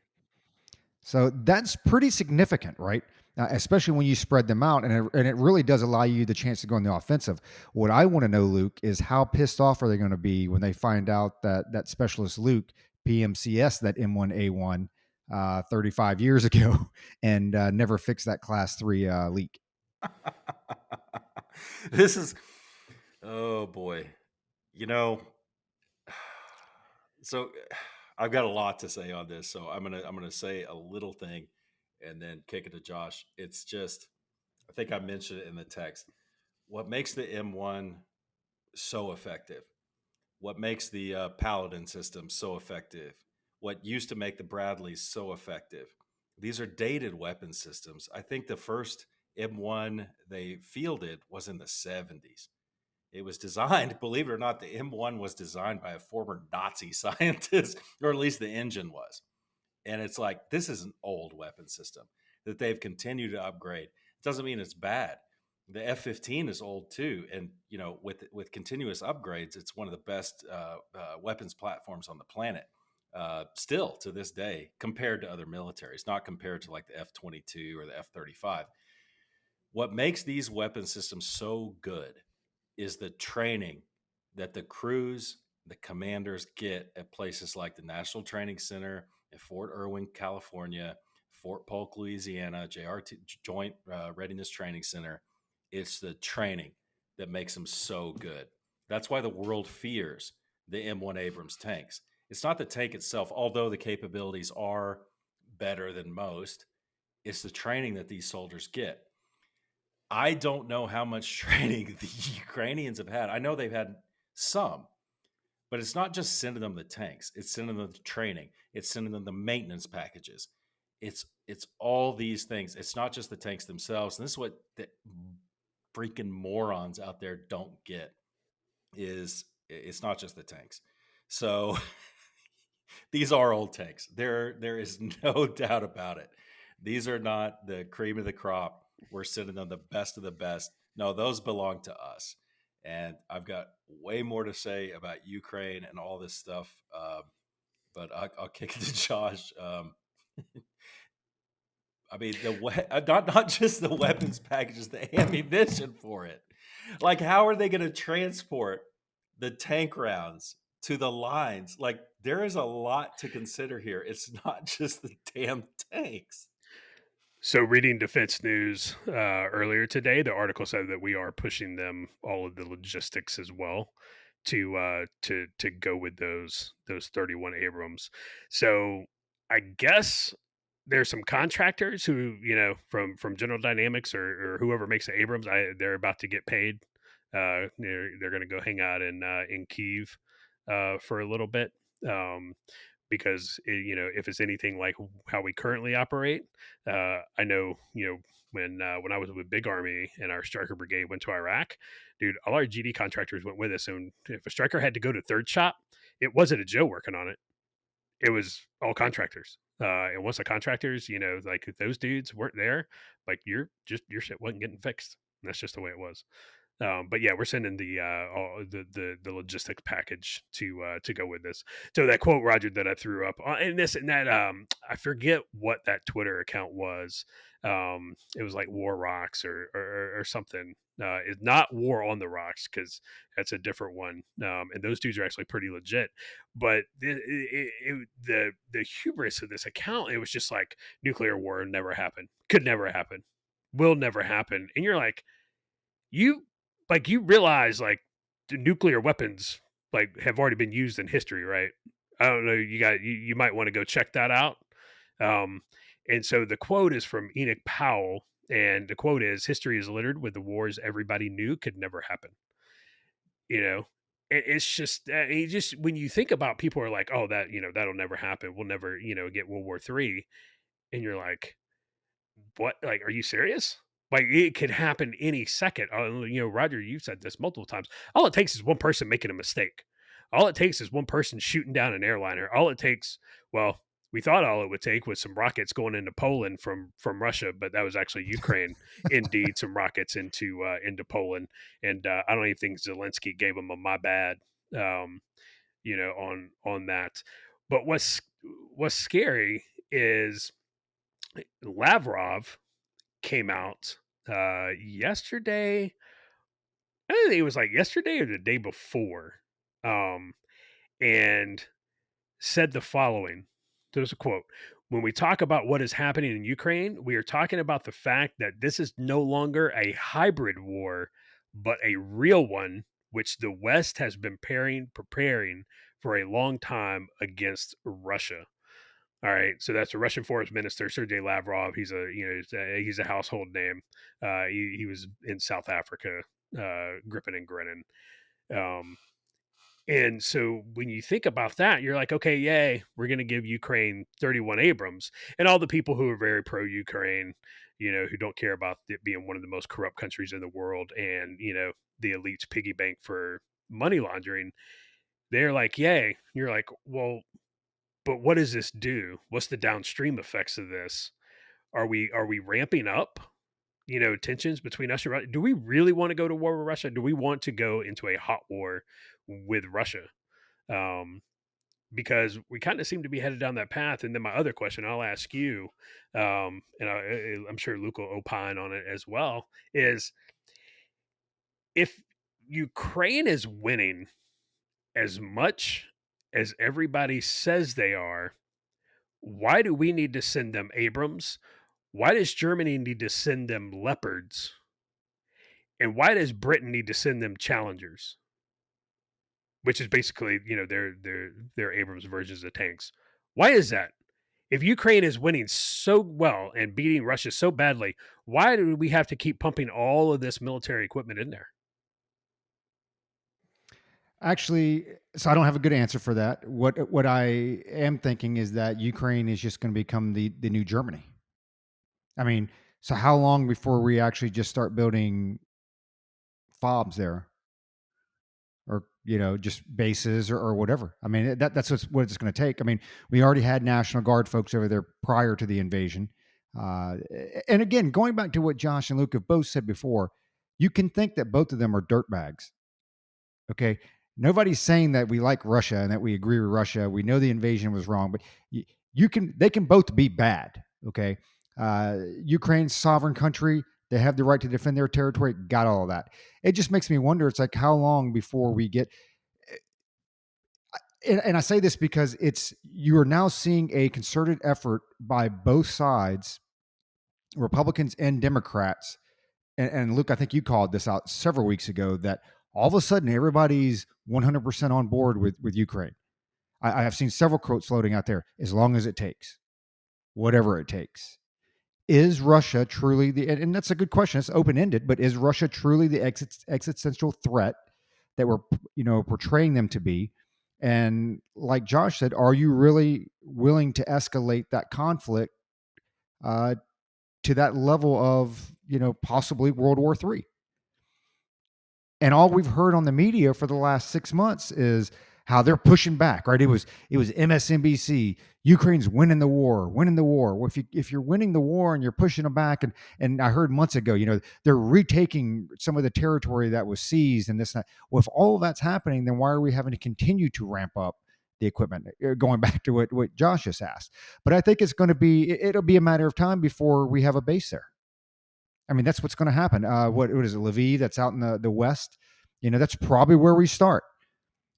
So that's pretty significant, right? Especially when you spread them out, and it really does allow you the chance to go in the offensive. What I want to know, Luke, is how pissed off are they going to be when they find out that Specialist Luke PMCS that M1A1 35 years ago and never fixed that Class 3 leak? This is, oh boy, you know. So I've got a lot to say on this, so I'm gonna say a little thing, and then kick it to Josh. It's just, I think I mentioned it in the text. What makes the M1 so effective? What makes the Paladin system so effective? What used to make the Bradleys so effective? These are dated weapon systems. I think the first M1 they fielded was in the 70s. It was designed, believe it or not, the M1 was designed by a former Nazi scientist, or at least the engine was. And it's like, this is an old weapon system that they've continued to upgrade. It doesn't mean it's bad. The F-15 is old too, and with continuous upgrades, it's one of the best weapons platforms on the planet. Still to this day, compared to other militaries, not compared to like the F-22 or the F-35. What makes these weapon systems so good is the training that the crews, the commanders get at places like the National Training Center in Fort Irwin, California, Fort Polk, Louisiana, JRT Joint Readiness Training Center. It's the training that makes them so good. That's why the world fears the M1 Abrams tanks. It's not the tank itself, although the capabilities are better than most. It's the training that these soldiers get. I don't know how much training the Ukrainians have had. I know they've had some, but it's not just sending them the tanks. It's sending them the training. It's sending them the maintenance packages. It's all these things. It's not just the tanks themselves. And this is what the freaking morons out there don't get, is it's not just the tanks. So these are old tanks. There is no doubt about it. These are not the cream of the crop. We're sending them the best of the best. No, those belong to us. And I've got way more to say about Ukraine and all this stuff, but I'll kick it to Josh. I mean, not just the weapons packages, the ammunition for it. Like, how are they going to transport the tank rounds to the lines? Like, there is a lot to consider here. It's not just the damn tanks. So, reading Defense News earlier today, the article said that we are pushing them all of the logistics as well to go with those 31 Abrams. So, I guess there's some contractors who from General Dynamics or whoever makes the Abrams. They're about to get paid. They're going to go hang out in Kyiv for a little bit. Because if it's anything like how we currently operate, I know when I was with Big Army and our Striker Brigade went to Iraq, dude, all our GD contractors went with us, and if a Striker had to go to third shop, it wasn't a Joe working on it; it was all contractors. And once the contractors, like if those dudes weren't there, like your shit wasn't getting fixed. And that's just the way it was. But yeah, we're sending the logistics package to go with this. So that quote, Roger, that I threw up and this and that, I forget what that Twitter account was. It was like War Rocks or something. It's not War on the Rocks, because that's a different one. And those dudes are actually pretty legit. But the hubris of this account, it was just like nuclear war never happened, could never happen, will never happen, and you're like, you realize like the nuclear weapons like have already been used in history, right? I don't know. You might want to go check that out. And so the quote is from Enoch Powell, and the quote is, "History is littered with the wars everybody knew could never happen." You know, it's just when you think about, people are like, "Oh, that, that'll never happen. We'll never, get World War III," and you're like, "What? Like, are you serious?" Like, it could happen any second. Roger, you've said this multiple times. All it takes is one person making a mistake. All it takes is one person shooting down an airliner. All it takes, well, we thought all it would take was some rockets going into Poland from Russia, but that was actually Ukraine. Indeed, some rockets into Poland, and I don't even think Zelensky gave them a my bad, um, on that. But what's scary is Lavrov came out yesterday. I think it was like yesterday or the day before, um, and said the following. There's a quote: "When we talk about what is happening in Ukraine, we are talking about the fact that this is no longer a hybrid war, but a real one, which the West has been preparing for a long time against Russia." All right, so that's the Russian Foreign Minister Sergei Lavrov. He's he's a household name. He was in South Africa, gripping and grinning. Um, and so when you think about that, you're like, okay, yay, we're going to give Ukraine 31 Abrams. And all the people who are very pro Ukraine, who don't care about it being one of the most corrupt countries in the world, and the elite's piggy bank for money laundering, they're like, yay. You're like, well, but what does this do? What's the downstream effects of this? Are we ramping up, tensions between us and Russia? Do we really want to go to war with Russia? Do we want to go into a hot war with Russia? Um, because we kind of seem to be headed down that path. And then my other question, I'll ask you, and I'm sure Luke will opine on it as well, is if Ukraine is winning as much as everybody says they are, why do we need to send them Abrams? Why does Germany need to send them Leopards? And why does Britain need to send them Challengers? Which is basically, their Abrams versions of tanks. Why is that? If Ukraine is winning so well and beating Russia so badly, why do we have to keep pumping all of this military equipment in there? Actually, so I don't have a good answer for that. What I am thinking is that Ukraine is just going to become the new Germany. I mean, so how long before we actually just start building fobs there, or just bases, or whatever? I mean, that's what it's going to take. I mean, we already had National Guard folks over there prior to the invasion. Uh, and again, going back to what Josh and Luke have both said before, you can think that both of them are dirtbags. Okay. Nobody's saying that we like Russia and that we agree with Russia. We know the invasion was wrong, but they can both be bad. Okay. Ukraine's sovereign country. They have the right to defend their territory. Got all of that. It just makes me wonder. It's like, how long before we get, and I say this because you are now seeing a concerted effort by both sides, Republicans and Democrats. And Luke, I think you called this out several weeks ago, that all of a sudden everybody's 100% on board with Ukraine. I have seen several quotes floating out there: as long as it takes, whatever it takes. Is Russia truly and that's a good question. It's open ended, but is Russia truly the existential threat that we're portraying them to be? And like Josh said, are you really willing to escalate that conflict uh, to that level of possibly World War III? And all we've heard on the media for the last 6 months is how they're pushing back, right? It was MSNBC, Ukraine's winning the war. Well, if you're winning the war and you're pushing them back, and I heard months ago, they're retaking some of the territory that was seized and this and that. Well, if all of that's happening, then why are we having to continue to ramp up the equipment? Going back to what Josh just asked. But I think it'll be a matter of time before we have a base there. I mean, that's what's going to happen. What is it, Lviv? That's out in the west. That's probably where we start.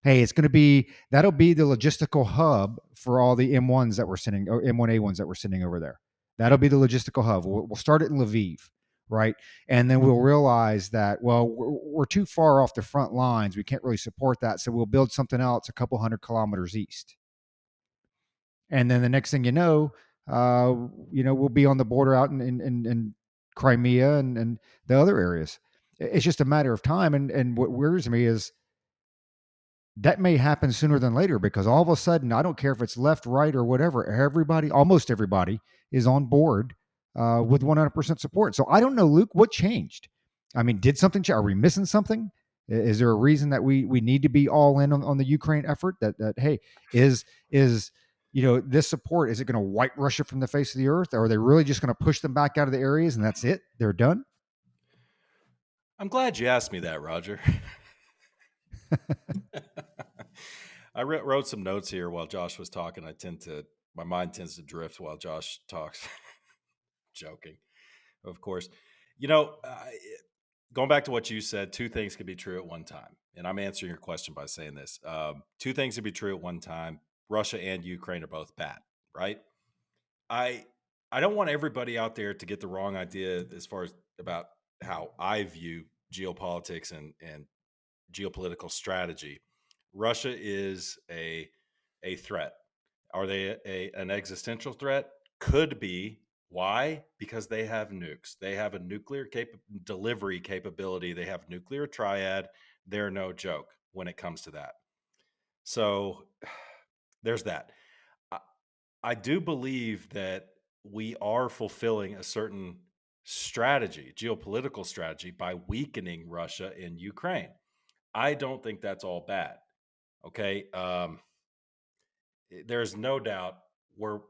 Hey, that'll be the logistical hub for all the M1s that we're sending, or M1A1s that we're sending over there. That'll be the logistical hub. We'll start it in Lviv, right? And then we'll realize that, well, we're too far off the front lines. We can't really support that. So we'll build something else a couple 100 kilometers east. And then the next thing you know, we'll be on the border out in Crimea and the other areas. It's just a matter of time. And what worries me is that may happen sooner than later, because all of a sudden, I don't care if it's left, right, or whatever, almost everybody is on board with 100% support. So I don't know, Luke, what changed? I mean, did something change? Are we missing something? Is there a reason that we need to be all in on the Ukraine effort? That hey, is this support, is it going to wipe Russia from the face of the earth? Or are they really just going to push them back out of the areas and that's it? They're done? I'm glad you asked me that, Roger. I wrote some notes here while Josh was talking. My mind tends to drift while Josh talks. Joking, of course. Going back to what you said, two things can be true at one time. And I'm answering your question by saying this. Two things can be true at one time. Russia and Ukraine are both bad, right? I don't want everybody out there to get the wrong idea as far as about how I view geopolitics and geopolitical strategy. Russia is a threat. Are they an existential threat? Could be. Why? Because they have nukes. They have a nuclear delivery capability. They have nuclear triad. They're no joke when it comes to that. So there's that. I do believe that we are fulfilling a certain strategy, geopolitical strategy, by weakening Russia in Ukraine. I don't think that's all bad. Okay. There's no doubt we're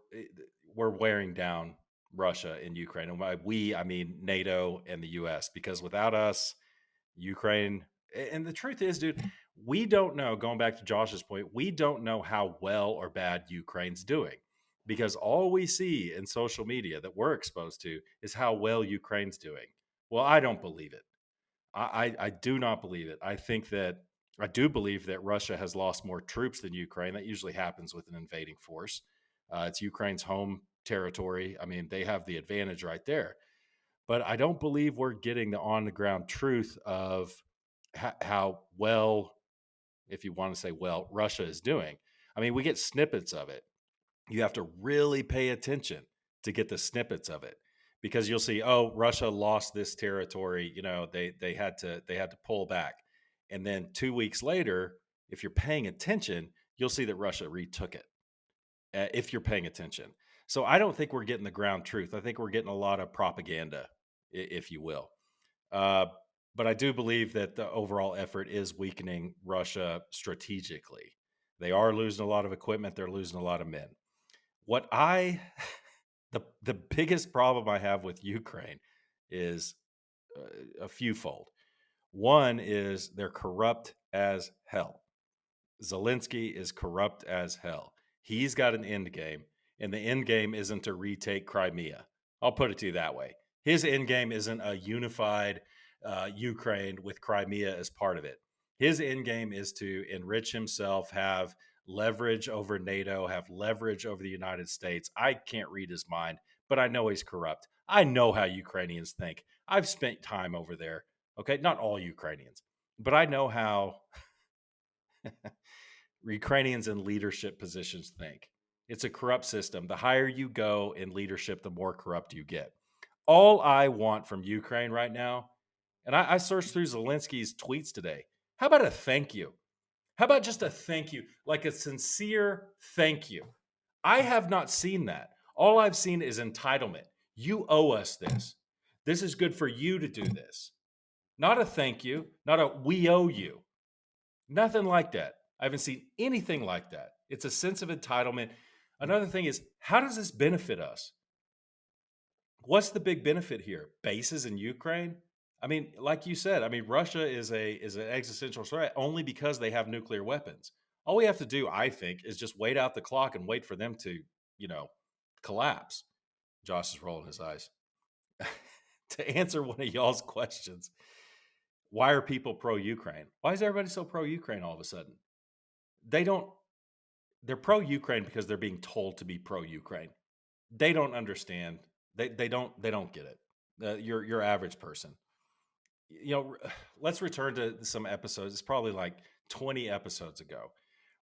wearing down Russia in Ukraine. And by we, I mean NATO and the US, because without us, Ukraine, and the truth is, dude, we don't know, going back to Josh's point, we don't know how well or bad Ukraine's doing, because all we see in social media that we're exposed to is how well Ukraine's doing. Well, I don't believe it. I do not believe it. I do believe that Russia has lost more troops than Ukraine. That usually happens with an invading force. It's Ukraine's home territory. I mean, they have the advantage right there. But I don't believe we're getting the on the ground truth of how well, if you want to say well, Russia is doing. I mean, we get snippets of it. You have to really pay attention to get the snippets of it, because you'll see, oh, Russia lost this territory. They had to pull back, and then 2 weeks later, if you're paying attention, you'll see that Russia retook it. If you're paying attention, so I don't think we're getting the ground truth. I think we're getting a lot of propaganda, if you will. But I do believe that the overall effort is weakening Russia strategically. They are losing a lot of equipment. They're losing a lot of men. The biggest problem I have with Ukraine is a fewfold. One is they're corrupt as hell. Zelensky is corrupt as hell. He's got an end game, and the end game isn't to retake Crimea. I'll put it to you that way. His end game isn't a unified Ukraine with Crimea as part of it. His end game is to enrich himself, have leverage over NATO, have leverage over the United States. I can't read his mind, but I know he's corrupt. I know how Ukrainians think. I've spent time over there. Okay, not all Ukrainians, but I know how Ukrainians in leadership positions think. It's a corrupt system. The higher you go in leadership, the more corrupt you get. All I want from Ukraine right now, and I searched through Zelensky's tweets today. How about a thank you? How about just a thank you, like a sincere thank you? I have not seen that. All I've seen is entitlement. You owe us this. This is good for you to do this. Not a thank you, not a we owe you. Nothing like that. I haven't seen anything like that. It's a sense of entitlement. Another thing is, how does this benefit us? What's the big benefit here? Bases in Ukraine? I mean, like you said, I mean, Russia is an existential threat only because they have nuclear weapons. All we have to do, I think, is just wait out the clock and wait for them to, collapse. Josh is rolling his eyes. To answer one of y'all's questions, why are people pro-Ukraine? Why is everybody so pro-Ukraine all of a sudden? They're pro-Ukraine because they're being told to be pro-Ukraine. They don't understand. They don't get it. Your average person. Let's return to some episodes. It's probably like 20 episodes ago.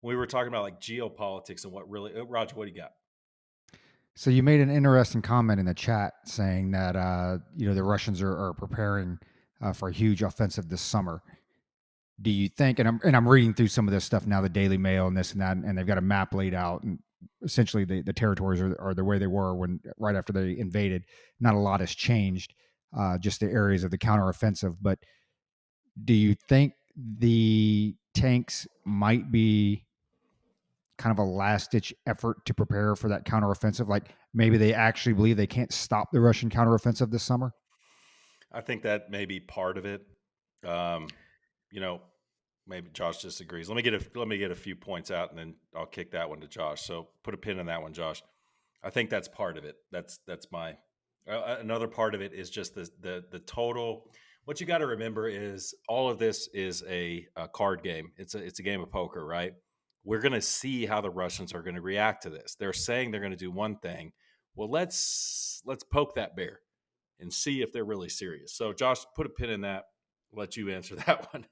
We were talking about like geopolitics and what really, Roger, what do you got? So you made an interesting comment in the chat saying that the Russians are preparing for a huge offensive this summer. Do you think? And I'm reading through some of this stuff now, the Daily Mail and this and that, and they've got a map laid out, and essentially the territories are the way they were when right after they invaded. Not a lot has changed, just the areas of the counteroffensive. But do you think the tanks might be kind of a last ditch effort to prepare for that counteroffensive? Like maybe they actually believe they can't stop the Russian counteroffensive this summer? I think that may be part of it. You know, maybe Josh disagrees. Let me get a few points out, and then I'll kick that one to Josh. So put a pin in that one, Josh. I think that's part of it. That's my another part of it is just the total. What you got to remember is all of this is a card game. It's a game of poker, right? We're going to see how the Russians are going to react to this. They're saying they're going to do one thing. Well, let's poke that bear and see if they're really serious. So, Josh, put a pin in that. I'll let you answer that one.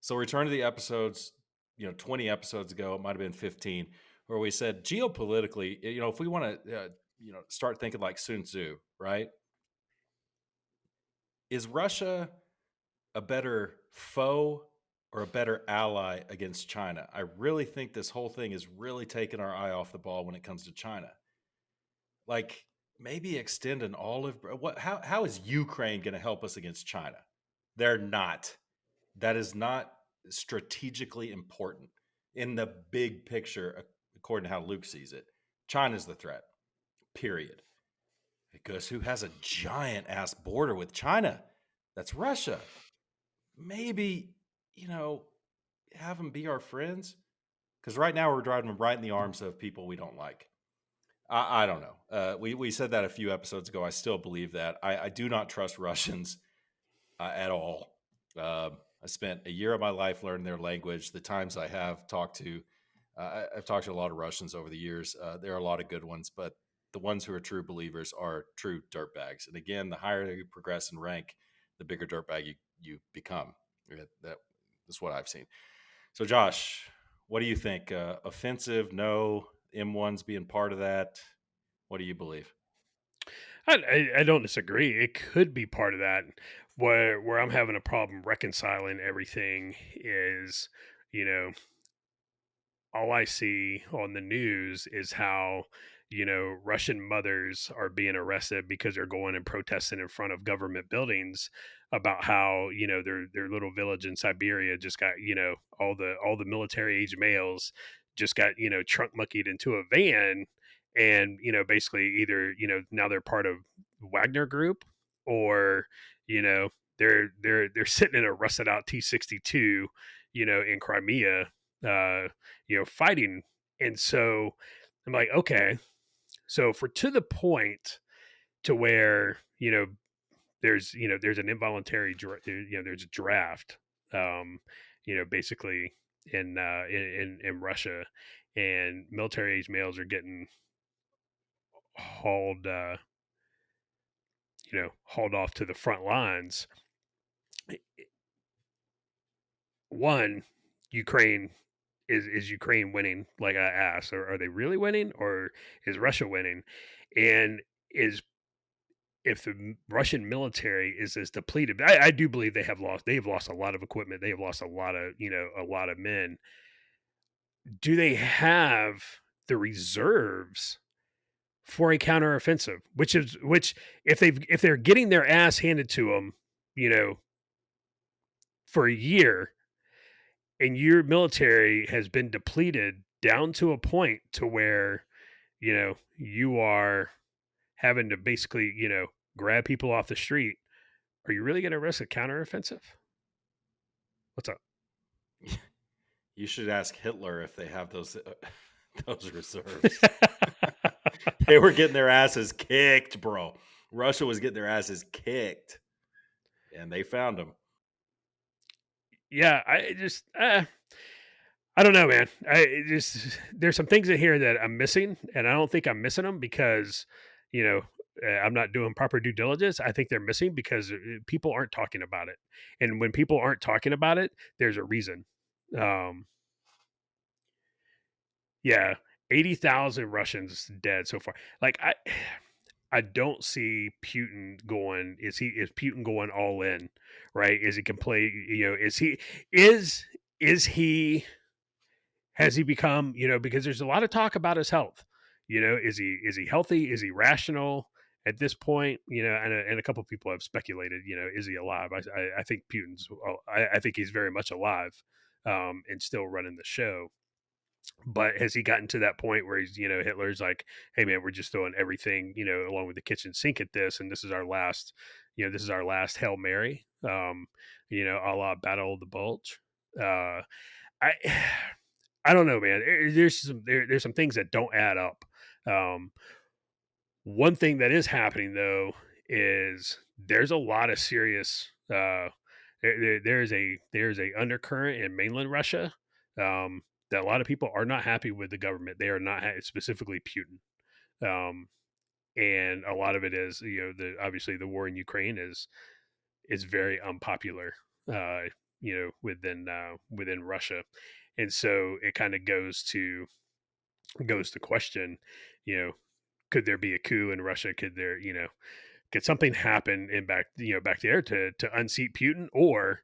So return to the episodes, 20 episodes ago, it might have been 15, where we said geopolitically, if we want to, start thinking like Sun Tzu, right? Is Russia a better foe or a better ally against China? I really think this whole thing is really taking our eye off the ball when it comes to China. Like maybe extend an olive. How is Ukraine going to help us against China? They're not. That is not strategically important in the big picture, according to how Luke sees it. China's the threat, period. Because who has a giant ass border with China? That's Russia. Maybe, have them be our friends. Because right now we're driving them right in the arms of people we don't like. I don't know. We said that a few episodes ago. I still believe that. I do not trust Russians at all. I spent a year of my life learning their language. The times I have talked to, I've talked to a lot of Russians over the years. There are a lot of good ones, but the ones who are true believers are true dirtbags. And again, the higher you progress in rank, the bigger dirtbag you become. That's what I've seen. So, Josh, what do you think? Offensive? No. M1's being part of that. What do you believe? I don't disagree. It could be part of that. Where I'm having a problem reconciling everything is, you know, all I see on the news is how, Russian mothers are being arrested because they're going and protesting in front of government buildings about how, their little village in Siberia just got, all the military age males just got, trunk monkeyed into a van, and, basically either, now they're part of Wagner group, or, they're sitting in a rusted out T-62, in Crimea, fighting. And so I'm like, okay, so for to the point to where, there's an involuntary, there's a draft, basically in Russia, and military age males are getting hauled, hauled off to the front lines. One, Ukraine is Ukraine winning, like I asked, or are they really winning, or is Russia winning? And is if the Russian military is as depleted, I do believe they have lost a lot of equipment, they have lost a lot of, a lot of men. Do they have the reserves for a counteroffensive? Which if they're getting their ass handed to them, for a year, and your military has been depleted down to a point to where, you are having to basically, grab people off the street, are you really going to risk a counteroffensive? What's up? You should ask Hitler if they have those those reserves. They were getting their asses kicked, bro. Russia was getting their asses kicked, and they found them. Yeah, I don't know, man. There's some things in here that I'm missing, and I don't think I'm missing them because, I'm not doing proper due diligence. I think they're missing because people aren't talking about it, and when people aren't talking about it, there's a reason. Yeah, 80,000 Russians dead so far. Like I don't see Putin going. Is Putin going all in? Right? Is he can play? Is is he has he become? Because there's a lot of talk about his health. Is he healthy? Is he rational at this point? And a couple of people have speculated. Is he alive? I think Putin's. I think he's very much alive, and still running the show. But has he gotten to that point where Hitler's like, hey man, we're just throwing everything, along with the kitchen sink at this, and this is our last Hail Mary, a la Battle of the Bulge. I I don't know, man. There's some things that don't add up. Um, One thing that is happening though is there's a lot of serious there's a undercurrent in mainland Russia, that a lot of people are not happy with the government. They are not specifically Putin, um, and a lot of it is the obviously the war in Ukraine is very unpopular, within Russia, and so it kind of goes to question, you know, could there be a coup in Russia? Could something happen in back there to unseat Putin, or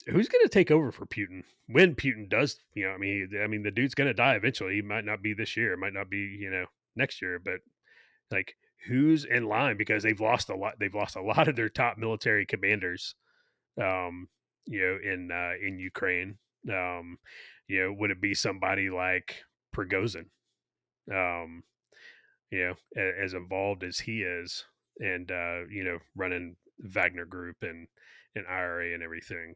who's going to take over for Putin when Putin does? I mean, the dude's going to die eventually. He might not be this year, it might not be next year, but like who's in line because they've lost a lot. They've lost a lot of their top military commanders, um, in Ukraine. Would it be somebody like Prigozhin? Um, as involved as he is, and running Wagner Group and IRA and everything.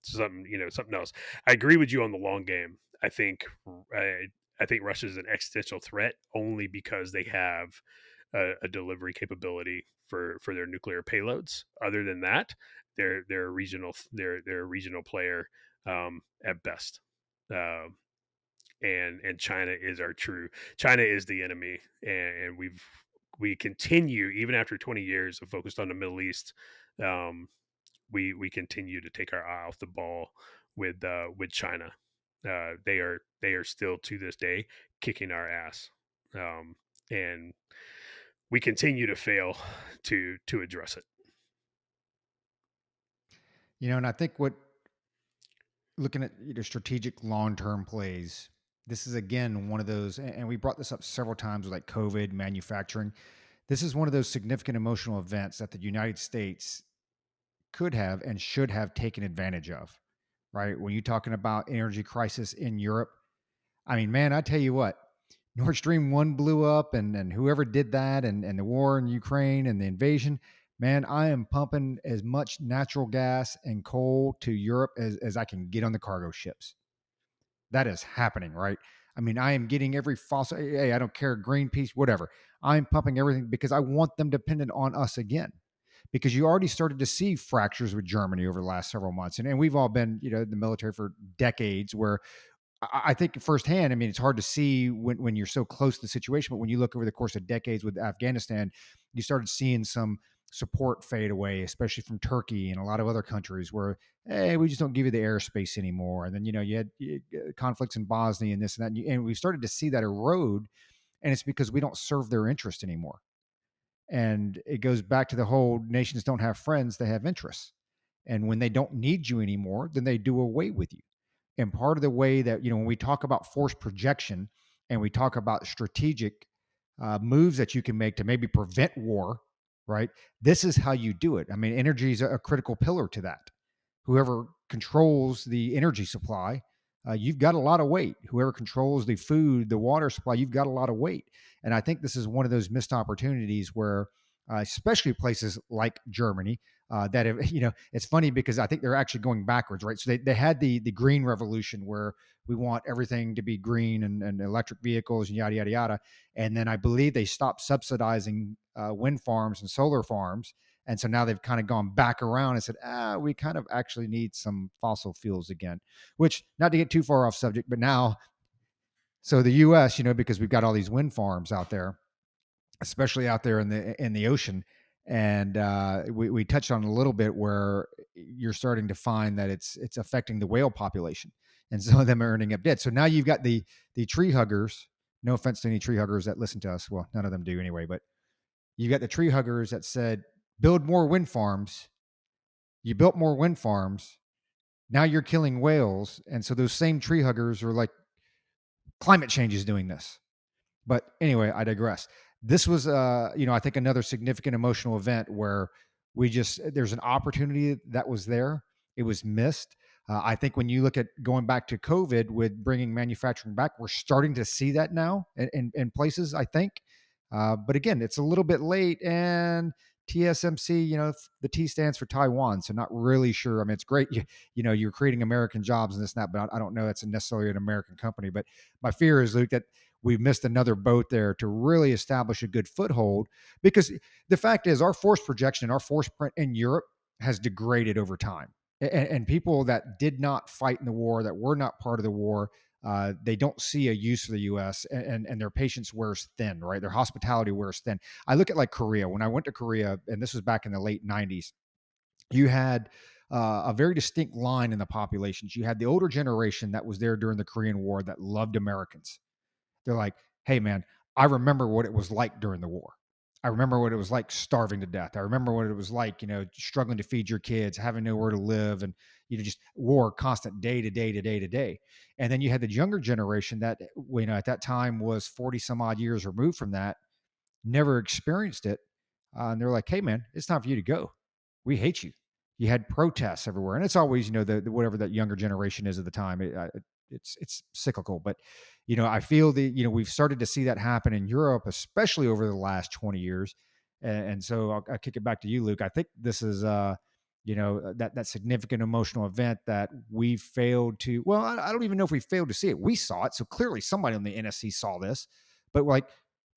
Something else. I agree with you on the long game. I think Russia is an existential threat only because they have a delivery capability for their nuclear payloads. Other than that, they're a regional they're a regional player, at best. Um, and China is the enemy, and we continue even after 20 years of focused on the Middle East. um we continue to take our eye off the ball with China. They are still to this day kicking our ass, and we continue to fail to address it. And I think looking at strategic long-term plays, this is again one of those, and we brought this up several times with like COVID, manufacturing. This is one of those significant emotional events that the United States could have and should have taken advantage of, right? When you're talking about energy crisis in Europe, I mean, man, I tell you what, Nord Stream 1 blew up, and whoever did that, and the war in Ukraine and the invasion, man, I am pumping as much natural gas and coal to Europe as I can get on the cargo ships. That is happening, right? I mean, I am getting every fossil. Hey, I don't care, Greenpeace, whatever. I'm pumping everything because I want them dependent on us again. Because you already started to see fractures with Germany over the last several months, and we've all been, in the military for decades, where I think firsthand. I mean, it's hard to see when you're so close to the situation, but when you look over the course of decades with Afghanistan, you started seeing some support fade away, especially from Turkey and a lot of other countries where, hey, we just don't give you the airspace anymore. And then you had conflicts in Bosnia and this and that, and we started to see that erode, and it's because we don't serve their interest anymore. And it goes back to the whole nations don't have friends, they have interests. And when they don't need you anymore, then they do away with you. And part of the way that, when we talk about force projection and we talk about strategic moves that you can make to maybe prevent war, right? This is how you do it. I mean, energy is a critical pillar to that. Whoever controls the energy supply, you've got a lot of weight. Whoever controls the food, the water supply, you've got a lot of weight. And I think this is one of those missed opportunities where, especially places like Germany, that have, it's funny because I think they're actually going backwards, right? So they had the green revolution where we want everything to be green and electric vehicles and yada, yada, yada. And then I believe they stopped subsidizing wind farms and solar farms. And so now they've kind of gone back around and said, we kind of actually need some fossil fuels again, which, not to get too far off subject, but now, so the US, because we've got all these wind farms out there, especially out there in the ocean. And we touched on a little bit where you're starting to find that it's affecting the whale population. and some of them are ending up dead. So now you've got the tree huggers. No offense to any tree huggers that listen to us. Well, none of them do anyway, but you got the tree huggers that said, build more wind farms. You built more wind farms. Now you're killing whales. And so those same tree huggers are like, climate change is doing this. But anyway, I digress. This was, I think another significant emotional event where there's an opportunity that was there. It was missed. I think when you look at going back to COVID with bringing manufacturing back, we're starting to see that now in places, I think. But again, it's a little bit late, and TSMC, the T stands for Taiwan. So not really sure. I mean, it's great. You're creating American jobs and this and that, but I don't know that's necessarily an American company. But my fear is, Luke, that we've missed another boat there to really establish a good foothold, because the fact is our force projection and our force print in Europe has degraded over time. And people that did not fight in the war, that were not part of the war, they don't see a use for the U.S. and their patience wears thin, right? Their hospitality wears thin. I look at like Korea. When I went to Korea, and this was back in the late 90s, you had a very distinct line in the populations. You had the older generation that was there during the Korean War that loved Americans. They're like, hey, man, I remember what it was like during the war. I remember what it was like starving to death. I remember what it was like, struggling to feed your kids, having nowhere to live, and, just war constant day to day to day to day. And then you had the younger generation that, at that time was 40 some odd years removed from that, never experienced it. And they're like, hey, man, it's time for you to go. We hate you. You had protests everywhere. And it's always, the whatever that younger generation is at the time. It's cyclical, but I feel we've started to see that happen in Europe, especially over the last 20 years. And so I'll kick it back to you, Luke. I think this is that significant emotional event that we failed to, well, I don't even know if we failed to see it. We saw it. So clearly somebody on the NSC saw this, but like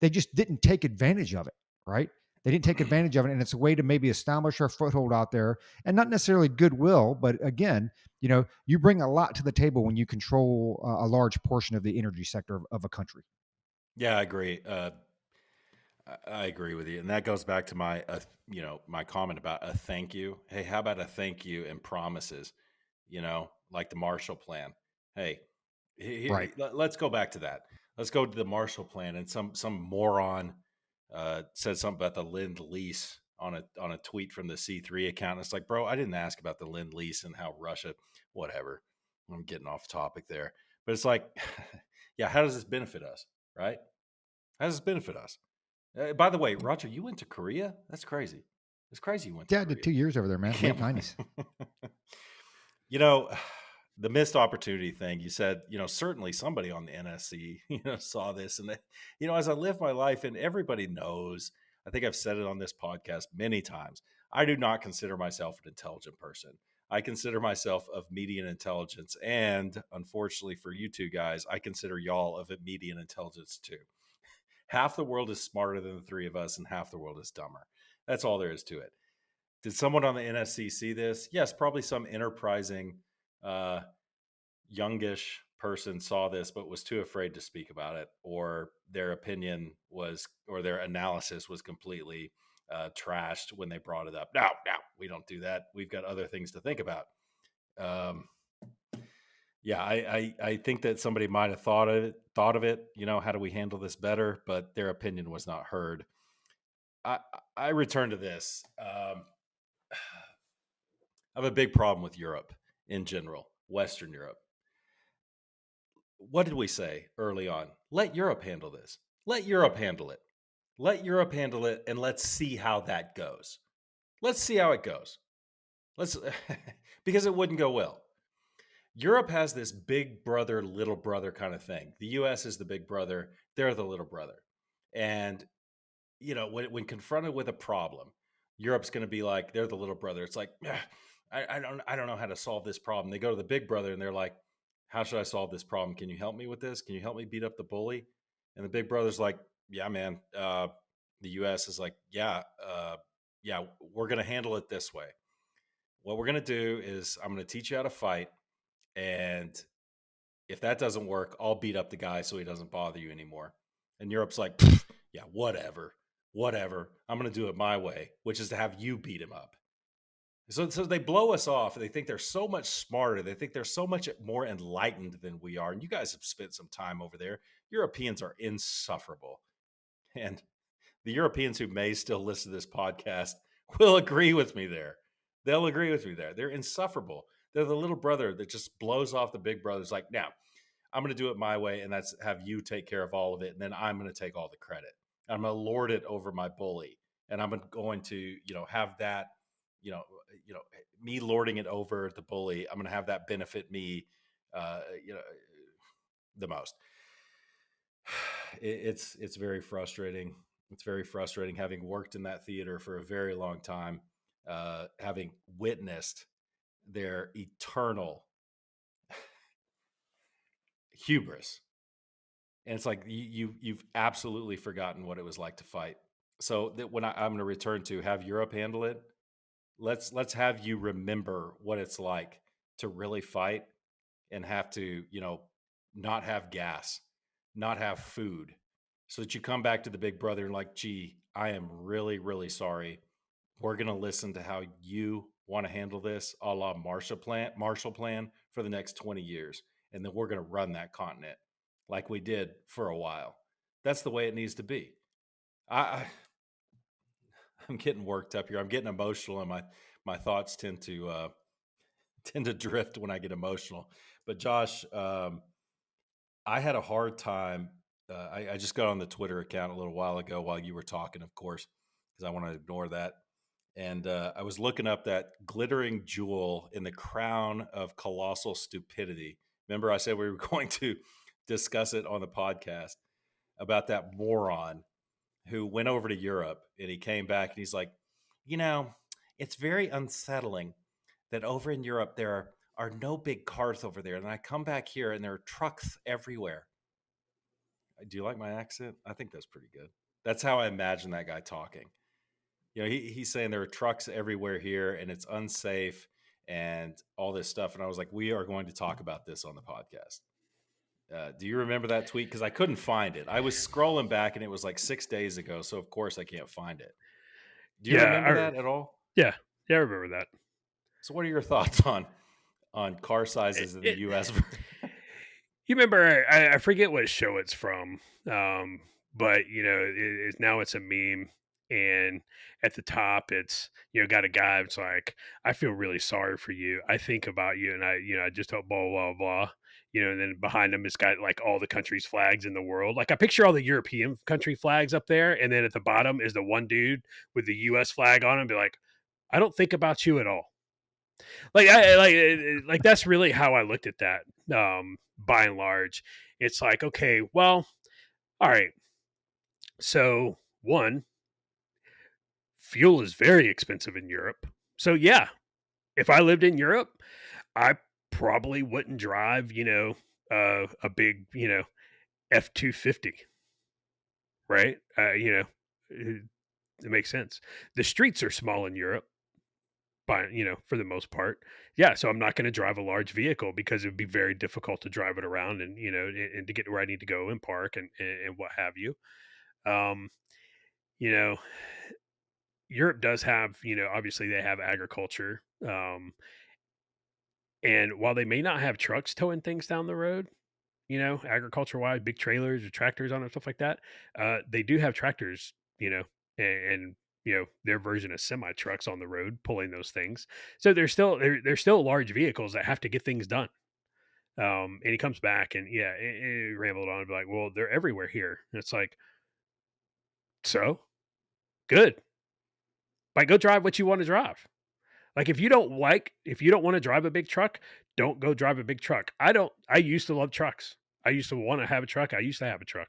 they just didn't take advantage of it, right? They didn't take advantage of it. And it's a way to maybe establish our foothold out there, and not necessarily goodwill, but again, you bring a lot to the table when you control a large portion of the energy sector of a country. Yeah, I agree. I agree with you, and that goes back to my, my comment about a thank you. Hey, how about a thank you and promises? Like the Marshall Plan. Hey, Right. let's go back to that. Let's go to the Marshall Plan, and some moron said something about the Lend Lease on a tweet from the C3 account. It's like, bro, I didn't ask about the Lend Lease and how Russia, whatever. I'm getting off topic there, but it's like, yeah, how does this benefit us, right? How does this benefit us? By the way, Roger, you went to Korea? That's crazy. It's crazy you went to Yeah, I Korea. did 2 years over there, man. Late 90s. You know, the missed opportunity thing, you said, certainly somebody on the NSC, saw this. And, as I live my life, and everybody knows, I think I've said it on this podcast many times, I do not consider myself an intelligent person. I consider myself of median intelligence. And unfortunately for you two guys, I consider y'all of median intelligence too. Half the world is smarter than the three of us, and half the world is dumber. That's all there is to it. Did someone on the NSC see this? Yes, probably some enterprising, youngish person saw this, but was too afraid to speak about it, or their opinion was, or their analysis was completely trashed when they brought it up. No, we don't do that. We've got other things to think about. Yeah, I think that somebody might have thought of it. How do we handle this better? But their opinion was not heard. I return to this. I have a big problem with Europe in general, Western Europe. What did we say early on? Let Europe handle this. Let Europe handle it. Let Europe handle it, and let's see how that goes. Let's see how it goes. Because it wouldn't go well. Europe has this big brother, little brother kind of thing. The US is the big brother. They're the little brother. And, when confronted with a problem, Europe's going to be like, they're the little brother. It's like, I don't know how to solve this problem. They go to the big brother and they're like, how should I solve this problem? Can you help me with this? Can you help me beat up the bully? And the big brother's like, yeah, man. The US is like, yeah, we're going to handle it this way. What we're going to do is I'm going to teach you how to fight. And if that doesn't work, I'll beat up the guy so he doesn't bother you anymore. And Europe's like, yeah, whatever. I'm going to do it my way, which is to have you beat him up. So they blow us off. They think they're so much smarter. They think they're so much more enlightened than we are. And you guys have spent some time over there. Europeans are insufferable. And the Europeans who may still listen to this podcast will agree with me there. They'll agree with me there. They're insufferable. They're the little brother that just blows off the big brother's like, now, I'm going to do it my way, and that's have you take care of all of it, and then I'm going to take all the credit. I'm going to lord it over my bully, and I'm going to, have that, you know, me lording it over the bully. I'm going to have that benefit me, you know, the most. It's very frustrating. It's very frustrating having worked in that theater for a very long time, having witnessed their eternal hubris. And it's like you've absolutely forgotten what it was like to fight. So that when I'm going to return to have Europe handle it, let's have you remember what it's like to really fight and have to, not have gas, not have food, so that you come back to the big brother and like, gee, I am really, really sorry. We're going to listen to how you want to handle this, a la Marshall Plan for the next 20 years. And then we're going to run that continent like we did for a while. That's the way it needs to be. I I'm getting worked up here. I'm getting emotional, and my thoughts tend to drift when I get emotional. But Josh, I had a hard time. I just got on the Twitter account a little while ago while you were talking, of course, because I want to ignore that. And I was looking up that glittering jewel in the crown of colossal stupidity. Remember, I said we were going to discuss it on the podcast about that moron who went over to Europe, and he came back and he's like, it's very unsettling that over in Europe there are no big cars over there. And I come back here and there are trucks everywhere. Do you like my accent? I think that's pretty good. That's how I imagine that guy talking. He's saying there are trucks everywhere here and it's unsafe and all this stuff. And I was like, we are going to talk about this on the podcast. Do you remember that tweet? Because I couldn't find it. I was scrolling back and it was like 6 days ago. So of course I can't find it. Do you remember that at all? Yeah, I remember that. So what are your thoughts on car sizes in the U.S.? You remember, I forget what show it's from, but now it's a meme, and at the top it's got a guy. It's like, I feel really sorry for you. I think about you, and I just hope blah blah blah. And then behind him it's got like all the countries' flags in the world. Like I picture all the European country flags up there, and then at the bottom is the one dude with the U.S. flag on him. Be like, I don't think about you at all. Like that's really how I looked at that. By and large, it's like, okay, well, all right. So one, fuel is very expensive in Europe. So yeah, if I lived in Europe, I probably wouldn't drive, a big, F-250, right? It makes sense. The streets are small in Europe, for the most part. Yeah, so I'm not going to drive a large vehicle because it would be very difficult to drive it around and, and to get where I need to go and park and what have you. Um, you know, Europe does have, obviously they have agriculture. And while they may not have trucks towing things down the road, agriculture wise, big trailers or tractors on it, stuff like that, they do have tractors, and their version of semi trucks on the road pulling those things. So they're still large vehicles that have to get things done. And he comes back and it rambled on and be like, well, they're everywhere here. And it's like, so good. Like, go drive what you want to drive. Like, if you don't want to drive a big truck, don't go drive a big truck. I used to love trucks. I used to want to have a truck. I used to have a truck.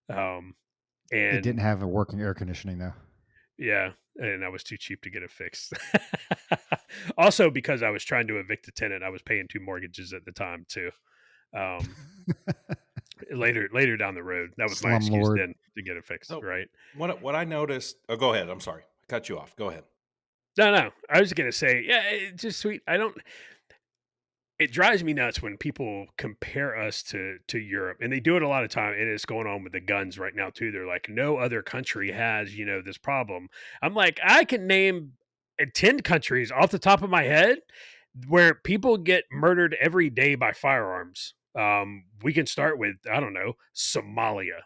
It And didn't have a working air conditioning though. yeah, and I was too cheap to get it fixed. Also, because I was trying to evict a tenant, I was paying 2 mortgages at the time too. Um, later down the road, that was my excuse Slumlord. then to get it fixed, So right? what I noticed. Oh, go ahead. I'm sorry, I cut you off. Go ahead. No, I was gonna say, yeah, it's just sweet. It drives me nuts when people compare us to Europe, and they do it a lot of time, and it's going on with the guns right now too. They're like, no other country has, this problem. I'm like, I can name 10 countries off the top of my head where people get murdered every day by firearms. We can start with, I don't know, Somalia,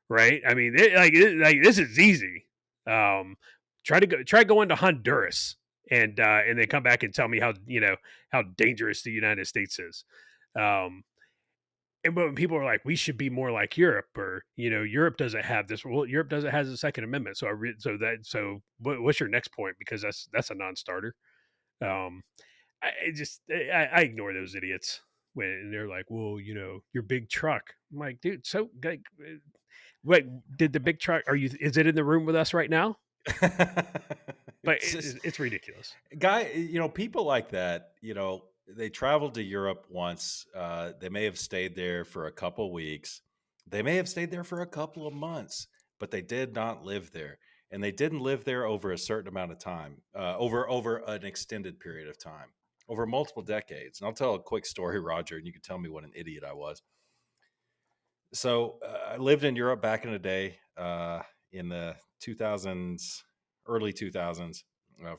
right? I mean, like this is easy. Um, try going to Honduras and then come back and tell me how dangerous the United States is. Um, and when people are like, we should be more like Europe, or Europe doesn't have this. Well, Europe doesn't has a Second Amendment. What's your next point? Because that's a non-starter. Um, I ignore those idiots when they're like, well, your big truck. I'm like, dude, so like, wait, did the big truck? Is it in the room with us right now? But it's ridiculous. Guy, people like that, they traveled to Europe once. They may have stayed there for a couple of weeks. They may have stayed there for a couple of months, but they did not live there. And they didn't live there over a certain amount of time, over an extended period of time, over multiple decades. And I'll tell a quick story, Roger, and you can tell me what an idiot I was. So I lived in Europe back in the day, in the 2000s, early 2000s,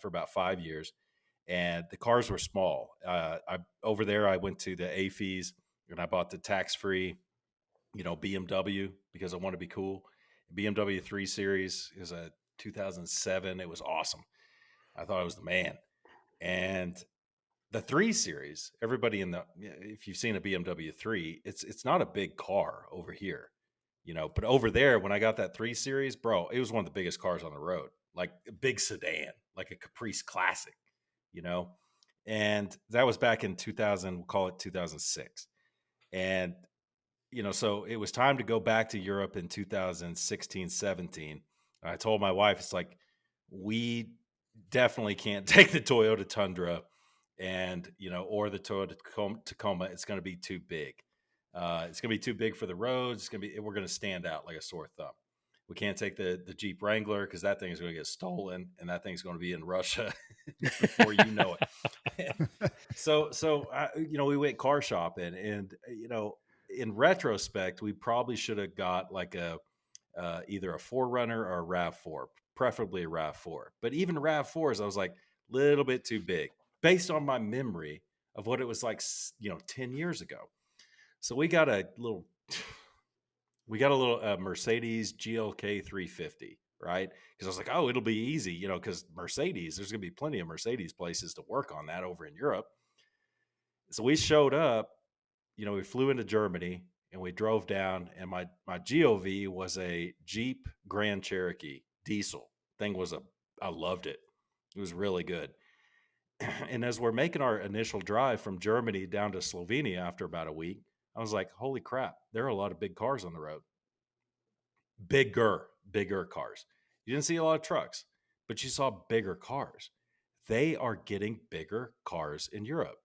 for about 5 years, and the cars were small. Over there, I went to the AFES and I bought the tax-free, BMW because I want to be cool. BMW 3 Series is a 2007. It was awesome. I thought I was the man. And the 3 Series, if you've seen a BMW 3, it's not a big car over here, but over there, when I got that 3 Series, bro, it was one of the biggest cars on the road, like a big sedan, like a Caprice Classic, and that was back in 2000, we'll call it 2006. And, so it was time to go back to Europe in 2016, 17. I told my wife, it's like, we definitely can't take the Toyota Tundra and or the Toyota Tacoma. It's going to be too big. It's going to be too big for the roads. We're going to stand out like a sore thumb. We can't take the Jeep Wrangler because that thing is going to get stolen, and that thing's going to be in Russia before you know it. So we went car shopping, and in retrospect, we probably should have got like either a 4Runner or a RAV4, preferably a RAV4. But even RAV4s, I was like, little bit too big based on my memory of what it was like, 10 years ago. So we got a little Mercedes GLK 350, right? Because I was like, oh, it'll be easy, because Mercedes, there's going to be plenty of Mercedes places to work on that over in Europe. So we showed up, we flew into Germany and we drove down, and my GOV was a Jeep Grand Cherokee diesel. I loved it. It was really good. And as we're making our initial drive from Germany down to Slovenia after about a week, I was like, holy crap, there are a lot of big cars on the road. Bigger cars. You didn't see a lot of trucks, but you saw bigger cars. They are getting bigger cars in Europe.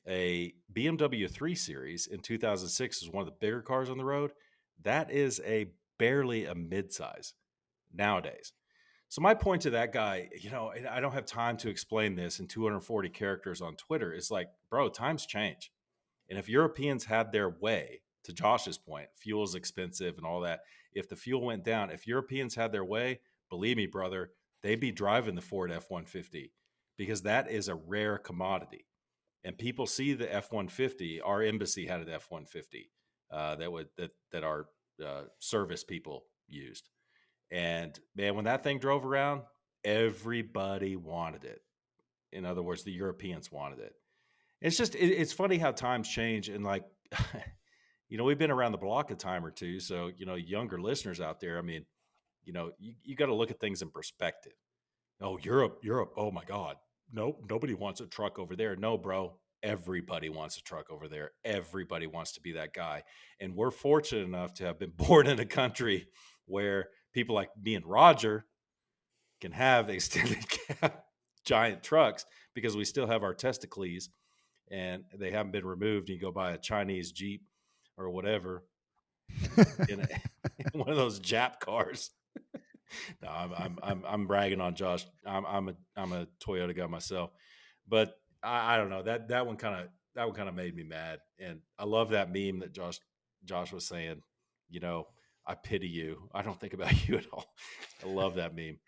A BMW 3 Series in 2006 is one of the bigger cars on the road. That is barely a midsize nowadays. So my point to that guy, and I don't have time to explain this in 240 characters on Twitter. It's like, bro, times change. And if Europeans had their way, to Josh's point, fuel is expensive and all that. If the fuel went down, if Europeans had their way, believe me, brother, they'd be driving the Ford F-150 because that is a rare commodity. And people see the F-150. Our embassy had an F-150 that our service people used. And man, when that thing drove around, everybody wanted it. In other words, the Europeans wanted it. It's just, it's funny how times change. And like, we've been around the block a time or two. So, younger listeners out there, I mean, you got to look at things in perspective. Oh, Europe. Oh my God. Nope. Nobody wants a truck over there. No, bro. Everybody wants a truck over there. Everybody wants to be that guy. And we're fortunate enough to have been born in a country where people like me and Roger can have extended cab giant trucks because we still have our testicles and they haven't been removed. You go buy a Chinese Jeep or whatever in one of those Jap cars. No, I'm bragging on Josh. I'm a Toyota guy myself, but I don't know, that one kind of made me mad. And I love that meme that Josh was saying, I pity you. I don't think about you at all. I love that meme.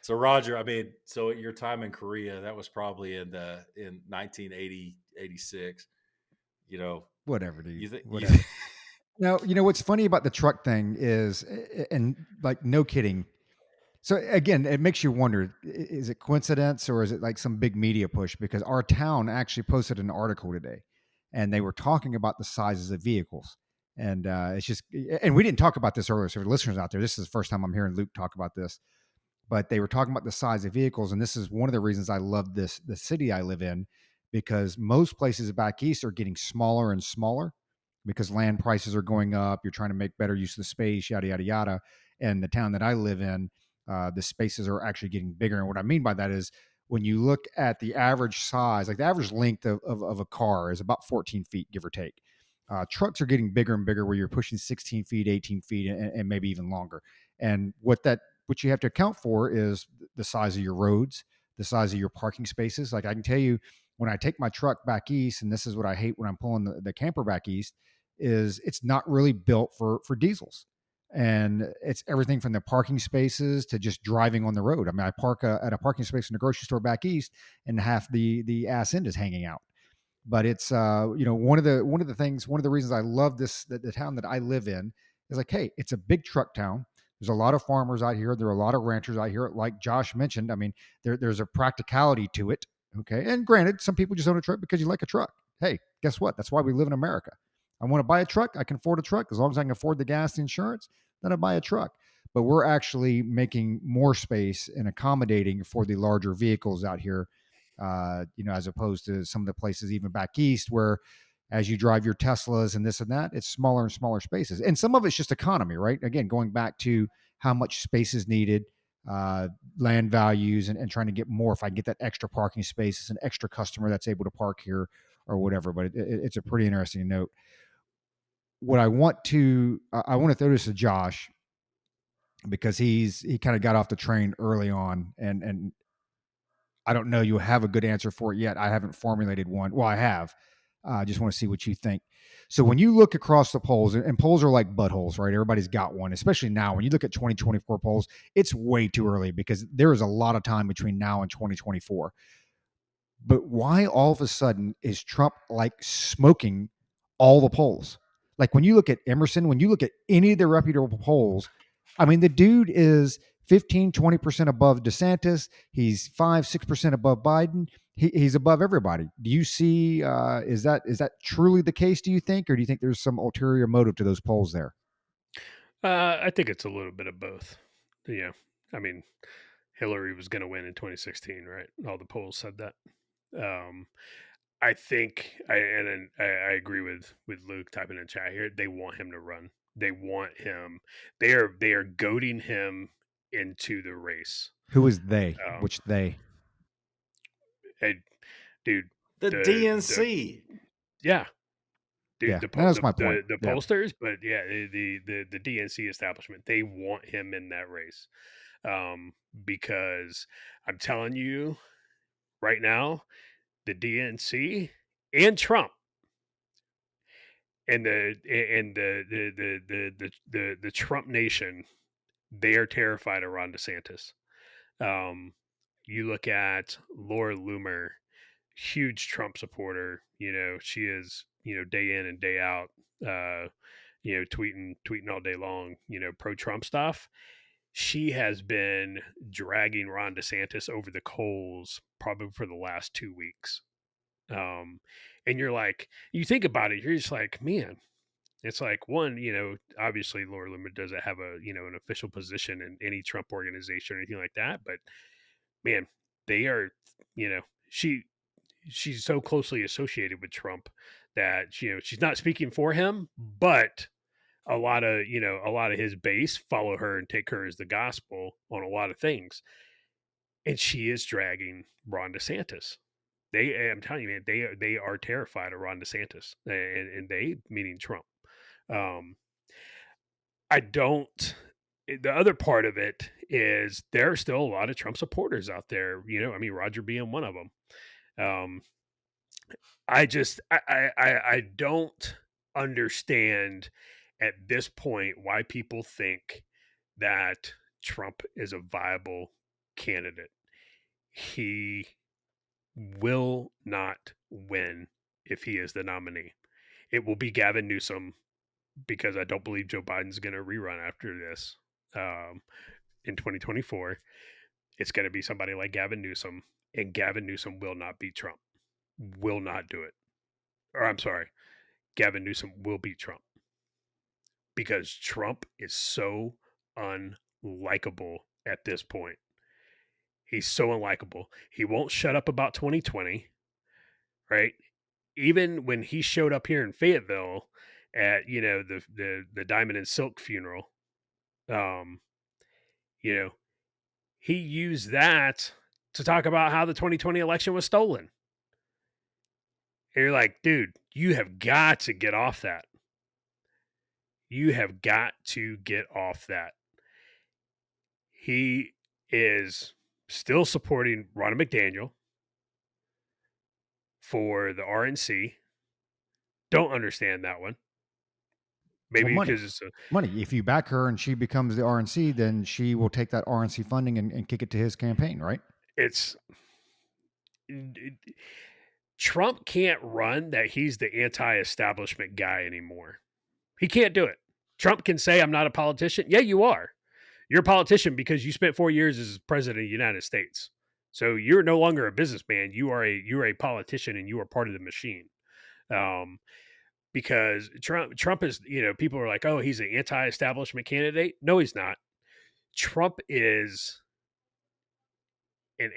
So Roger, I mean, so your time in Korea, that was probably in 1980, 86. You know, Whatever, dude. you think you Whatever. Now, what's funny about the truck thing is, and like, no kidding. So again, it makes you wonder: is it coincidence or is it like some big media push? Because our town actually posted an article today, and they were talking about the sizes of vehicles, and it's just, and we didn't talk about this earlier. So for listeners out there, this is the first time I'm hearing Luke talk about this. But they were talking about the size of vehicles, and this is one of the reasons I love the city I live in, because most places back east are getting smaller and smaller because land prices are going up. You're trying to make better use of the space, yada yada yada. And the town that I live in, the spaces are actually getting bigger. And what I mean by that is, when you look at the average size, like the average length of a car is about 14 feet, give or take. Trucks are getting bigger and bigger, where you're pushing 16 feet, 18 feet, and maybe even longer. And what you have to account for is the size of your roads, the size of your parking spaces. Like, I can tell you, when I take my truck back east, and this is what I hate when I'm pulling the camper back east, is it's not really built for diesels. And it's everything from the parking spaces to just driving on the road. I mean, I park at a parking space in the grocery store back east, and half the ass end is hanging out. But it's one of the things, one of the reasons I love the town that I live in is, like, hey, it's a big truck town. There's a lot of farmers out here. There are a lot of ranchers out here. Like Josh mentioned, I mean, there's a practicality to it. Okay. And granted, some people just own a truck because you like a truck. Hey, guess what? That's why we live in America. I want to buy a truck. I can afford a truck. As long as I can afford the gas, the insurance, then I buy a truck. But we're actually making more space and accommodating for the larger vehicles out here, as opposed to some of the places even back east, where as you drive your Teslas and this and that, it's smaller and smaller spaces. And some of it's just economy, right? Again, going back to how much space is needed, uh, land values, and trying to get more. If I can get that extra parking space, it's an extra customer that's able to park here or whatever. But it's a pretty interesting note. What I want to throw this to Josh, because he kind of got off the train early on, and I don't know you have a good answer for it yet. I haven't formulated one. Well, I have. I just want to see what you think. So when you look across the polls, and polls are like buttholes, right? Everybody's got one, especially now. When you look at 2024 polls, it's way too early because there is a lot of time between now and 2024. But why all of a sudden is Trump like smoking all the polls? Like, when you look at Emerson, when you look at any of the reputable polls, I mean, the dude is 15, 20% above DeSantis. He's 5, 6% above Biden. He's above everybody. Do you see, is that truly the case, do you think? Or do you think there's some ulterior motive to those polls there? I think it's a little bit of both. Yeah. I mean, Hillary was going to win in 2016, right? All the polls said that. Um, I think I agree with Luke typing in chat here. They want him to run. They want him. They are goading him into the race. Who is they? Um, Which they? and dude, the the DNC. yeah, dude, Yeah, that's my point. the Yeah. pollsters, but yeah, the DNC establishment. They want him in that race, because I'm telling you right now, the DNC and Trump and the Trump nation, they are terrified of Ron DeSantis. Um, you look at Laura Loomer, huge Trump supporter. She is, day in and day out, tweeting all day long, pro Trump stuff. She has been dragging Ron DeSantis over the coals probably for the last 2 weeks. Um, and you think about it, you're just like, man, it's like, one, obviously Laura Loomer doesn't have an official position in any Trump organization or anything like that, but man, they are, you know, she she's so closely associated with Trump that she's not speaking for him, but a lot of his base follow her and take her as the gospel on a lot of things, and she is dragging Ron DeSantis. I'm telling you, man, they are terrified of Ron DeSantis, and they meaning Trump. Um, I don't. The other part of it is there are still a lot of Trump supporters out there. I mean, Roger being one of them. Um, I don't understand at this point why people think that Trump is a viable candidate. He will not win if he is the nominee. It will be Gavin Newsom because I don't believe Joe Biden's going to rerun after this in 2024. It's going to be somebody like Gavin Newsom, and Gavin Newsom will not beat Trump. Will not do it. Or I'm sorry, Gavin Newsom will beat Trump because Trump is so unlikable at this point. He's so unlikable. He won't shut up about 2020, right? Even when he showed up here in Fayetteville at the Diamond and Silk funeral, um, you know, he used that to talk about how the 2020 election was stolen. And you're like, dude, you have got to get off that. You have got to get off that. He is still supporting Ronna McDaniel for the RNC. Don't understand that one. Well, Maybe money. because it's Money. If you back her and she becomes the RNC, then she will take that RNC funding and kick it to his campaign, right? it's Trump can't run that he's the anti-establishment guy anymore. He can't do it. Trump can say, I'm not a politician. Yeah, you are. You're a politician because you spent 4 years as president of the United States. So you're no longer a businessman. You're a politician and you are part of the machine. Because Trump is, people are like, oh, he's an anti-establishment candidate. No, he's not. Trump is an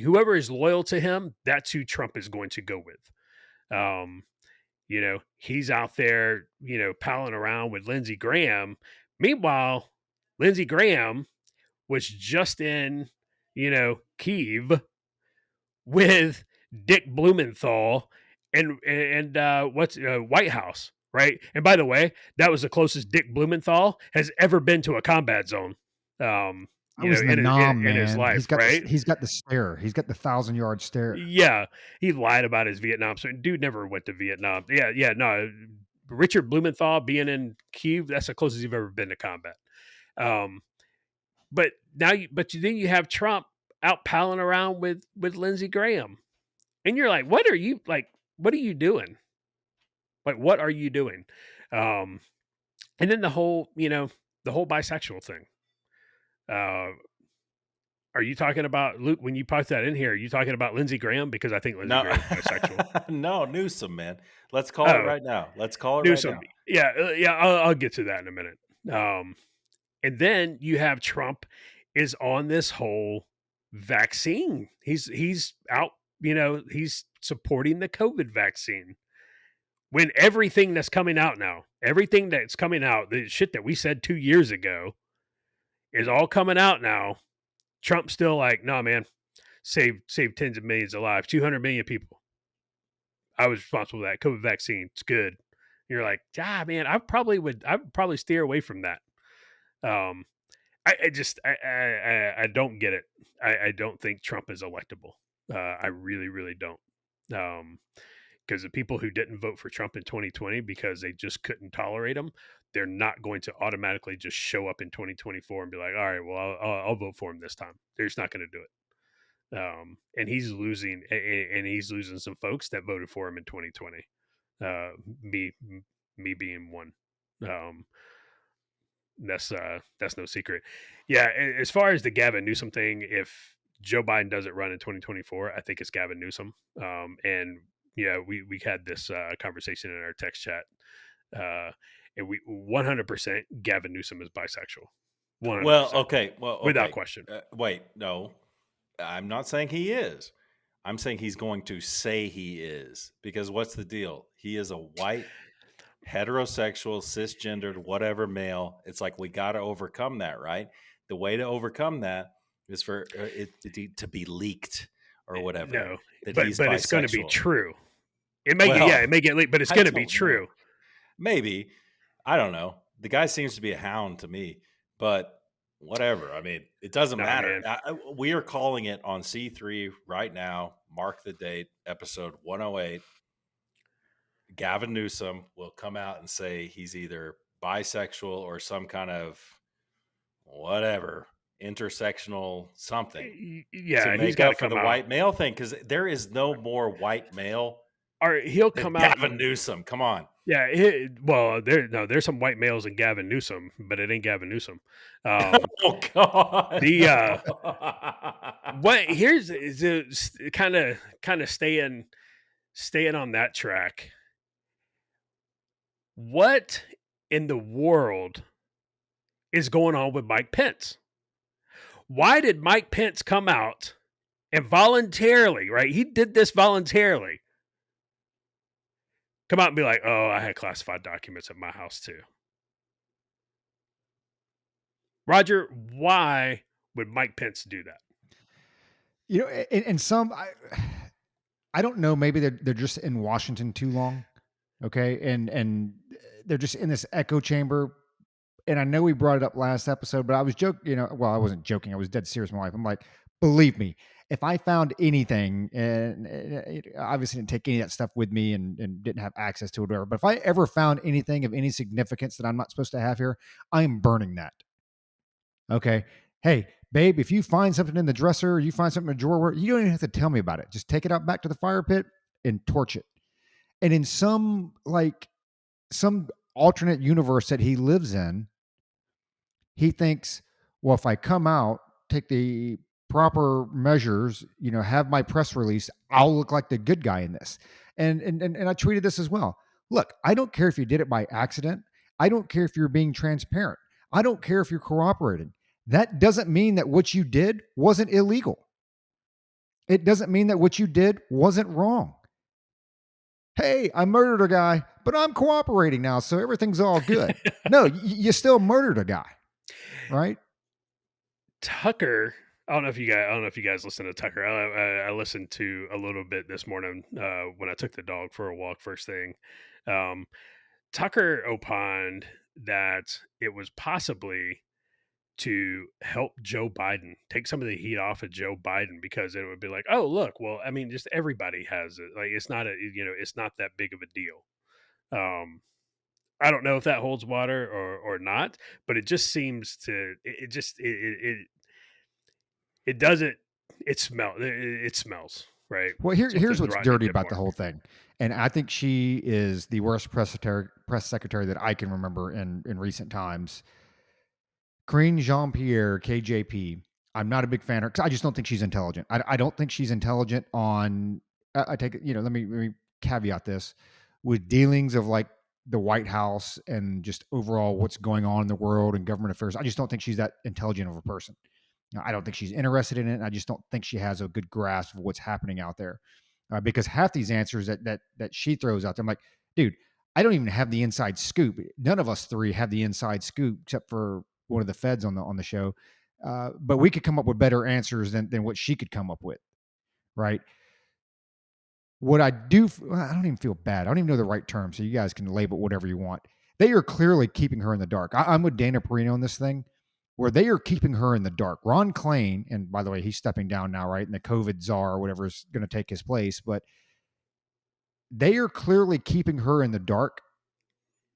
whoever is loyal to him, that's who Trump is going to go with. He's out there, palling around with Lindsey Graham. Meanwhile, Lindsey Graham was just in, Kyiv with Dick Blumenthal and what's White House, right? And by the way, that was the closest Dick Blumenthal has ever been to a combat zone. I was in the Nam, in his man. life, right? He's got the stare. He's got the 1,000-yard stare. Yeah, he lied about his Vietnam. So dude never went to Vietnam. Yeah, no. Richard Blumenthal being in Kyiv, that's the closest you've ever been to combat. But then you have Trump out palling around with Lindsey Graham, and you're like, what are you doing? Like, what are you doing? And then the whole bisexual thing. Are you talking about, Luke, when you put that in here, are you talking about Lindsey Graham? Because I think Lindsey Graham is bisexual. No, Newsom, man. Let's call it right now. Newsom. Yeah, I'll get to that in a minute. And then you have Trump is on this whole vaccine. He's out, he's supporting the COVID vaccine. When everything that's coming out now, the shit that we said 2 years ago is all coming out now. Trump's still like, no, man, save tens of millions of lives, 200 million people. I was responsible for that COVID vaccine. It's good. You're like, man, I would probably steer away from that. I don't get it. I don't think Trump is electable. I really, really don't. Because the people who didn't vote for Trump in 2020 because they just couldn't tolerate him, they're not going to automatically just show up in 2024 and be like, all right, well, I'll vote for him this time. They're just not going to do it. And he's losing some folks that voted for him in 2020. Me being one. That's no secret. Yeah, as far as the Gavin Newsom thing, if Joe Biden doesn't run in 2024, I think it's Gavin Newsom. And yeah, we had this conversation in our text chat. And we 100% Gavin Newsom is bisexual. 100%. Well, okay. Without question. Wait, no, I'm not saying he is. I'm saying he's going to say he is, because what's the deal? He is a white, heterosexual, cisgendered, whatever male. It's like, we got to overcome that, right? The way to overcome that is for it to be leaked or whatever. No, but it's going to be true. It may get leaked, but it's going to be true. Maybe. I don't know. The guy seems to be a hound to me, but whatever. I mean, it doesn't matter. We are calling it on C3 right now. Mark the date, episode 108. Gavin Newsom will come out and say he's either bisexual or some kind of whatever intersectional something to Yeah, he's make got to up for come the out. white male thing, because there is no more white male Or he'll than come out. Gavin Newsom. Come on. Yeah, there's some white males in Gavin Newsom, but it ain't Gavin Newsom. Oh God. The No. what here's kind of staying on that track. What in the world is going on with Mike Pence? Why did Mike Pence come out and voluntarily, right? He did this voluntarily. Come out and be like, "Oh, I had classified documents at my house too." Roger, why would Mike Pence do that? You know, and some I don't know. Maybe they're just in Washington too long, okay, and they're just in this echo chamber. And I know we brought it up last episode, but I was joking. You know, well, I wasn't joking. I was dead serious with my wife. I'm like, believe me, if I found anything, and obviously didn't take any of that stuff with me, and didn't have access to it, or whatever. But if I ever found anything of any significance that I'm not supposed to have here, I am burning that. Okay. Hey, babe, if you find something in the dresser, or you find something in the drawer, you don't even have to tell me about it. Just take it out back to the fire pit and torch it. And in some alternate universe that he lives in, he thinks, well, if I come out, take the proper measures, have my press release, I'll look like the good guy in this. And I tweeted this as well. Look, I don't care if you did it by accident. I don't care if you're being transparent. I don't care if you're cooperating. That doesn't mean that what you did wasn't illegal. It doesn't mean that what you did wasn't wrong. Hey, I murdered a guy, but I'm cooperating now, so everything's all good. No, you still murdered a guy, right? Tucker, I don't know if you guys listen to Tucker. I listened to a little bit this morning when I took the dog for a walk first thing. Tucker opined that it was possibly to help Joe Biden take some of the heat off of Joe Biden, because it would be like, oh, look, well, I mean, just everybody has it. Like, it's not it's not that big of a deal. I don't know if that holds water or not, but it just seems to it doesn't it smells, right? Well, here's Something's what's rotten in dirty about the Denmark. whole thing. And I think she is the worst press secretary that I can remember in recent times. Karine Jean-Pierre, KJP. I'm not a big fan of her because I just don't think she's intelligent. I don't think she's intelligent on. I take it. Let me caveat this with dealings of like the White House and just overall what's going on in the world and government affairs. I just don't think she's that intelligent of a person. I don't think she's interested in it. And I just don't think she has a good grasp of what's happening out there, because half these answers that she throws out there, I'm like, dude, I don't even have the inside scoop. None of us three have the inside scoop except for one of the feds on the show. But we could come up with better answers than what she could come up with, right? What I do, I don't even feel bad. I don't even know the right term, so you guys can label whatever you want. They are clearly keeping her in the dark. I'm with Dana Perino on this thing, where they are keeping her in the dark. Ron Klain, and by the way, he's stepping down now, right? And the COVID czar or whatever is going to take his place, but they are clearly keeping her in the dark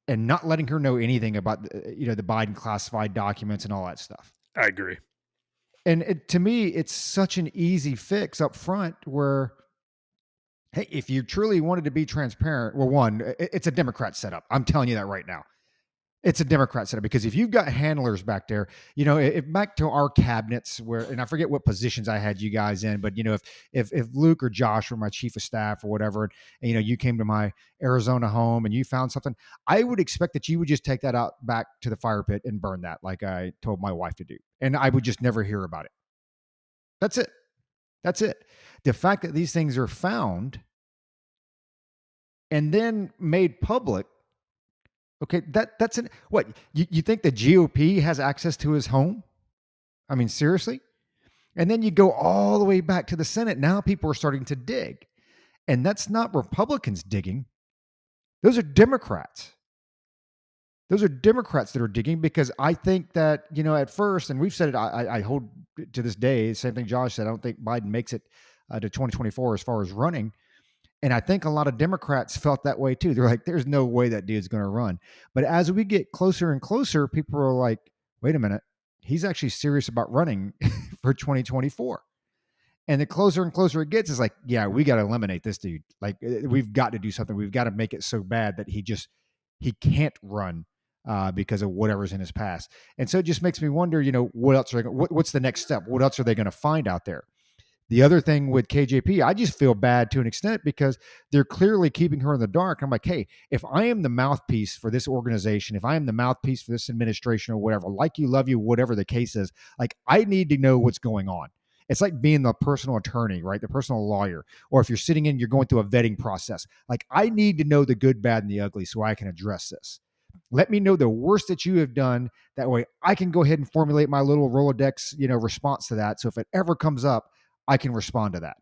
and not letting her know anything about the Biden classified documents and all that stuff. I agree. And to me, it's such an easy fix up front where, hey, if you truly wanted to be transparent, well, one, it's a Democrat setup. I'm telling you that right now. It's a Democrat setup, because if you've got handlers back there, if back to our cabinets where, and I forget what positions I had you guys in, but if Luke or Josh were my chief of staff or whatever, and you came to my Arizona home and you found something, I would expect that you would just take that out back to the fire pit and burn that, like I told my wife to do, and I would just never hear about it. That's it. That's it. The fact that these things are found and then made public. Okay, that's an what you think the GOP has access to his home? I mean, seriously? And then you go all the way back to the Senate. Now people are starting to dig. And that's not Republicans digging. Those are Democrats. Those are Democrats that are digging, because I think that, at first, and we've said it, I hold to this day, same thing Josh said, I don't think Biden makes it to 2024 as far as running. And I think a lot of Democrats felt that way too. They're like, there's no way that dude's going to run. But as we get closer and closer, people are like, wait a minute, he's actually serious about running for 2024. And the closer and closer it gets, is like, yeah, we got to eliminate this dude. Like, we've got to do something. We've got to make it so bad that he can't run because of whatever's in his past. And so it just makes me wonder, what else are they, what's the next step? What else are they going to find out there? The other thing with KJP, I just feel bad to an extent because they're clearly keeping her in the dark. I'm like, hey, if I am the mouthpiece for this organization, if I am the mouthpiece for this administration or whatever, like you, love you, whatever the case is, like, I need to know what's going on. It's like being the personal attorney, right? The personal lawyer. Or if you're sitting in, you're going through a vetting process. Like, I need to know the good, bad, and the ugly so I can address this. Let me know the worst that you have done. That way I can go ahead and formulate my little Rolodex, response to that. So if it ever comes up, I can respond to that.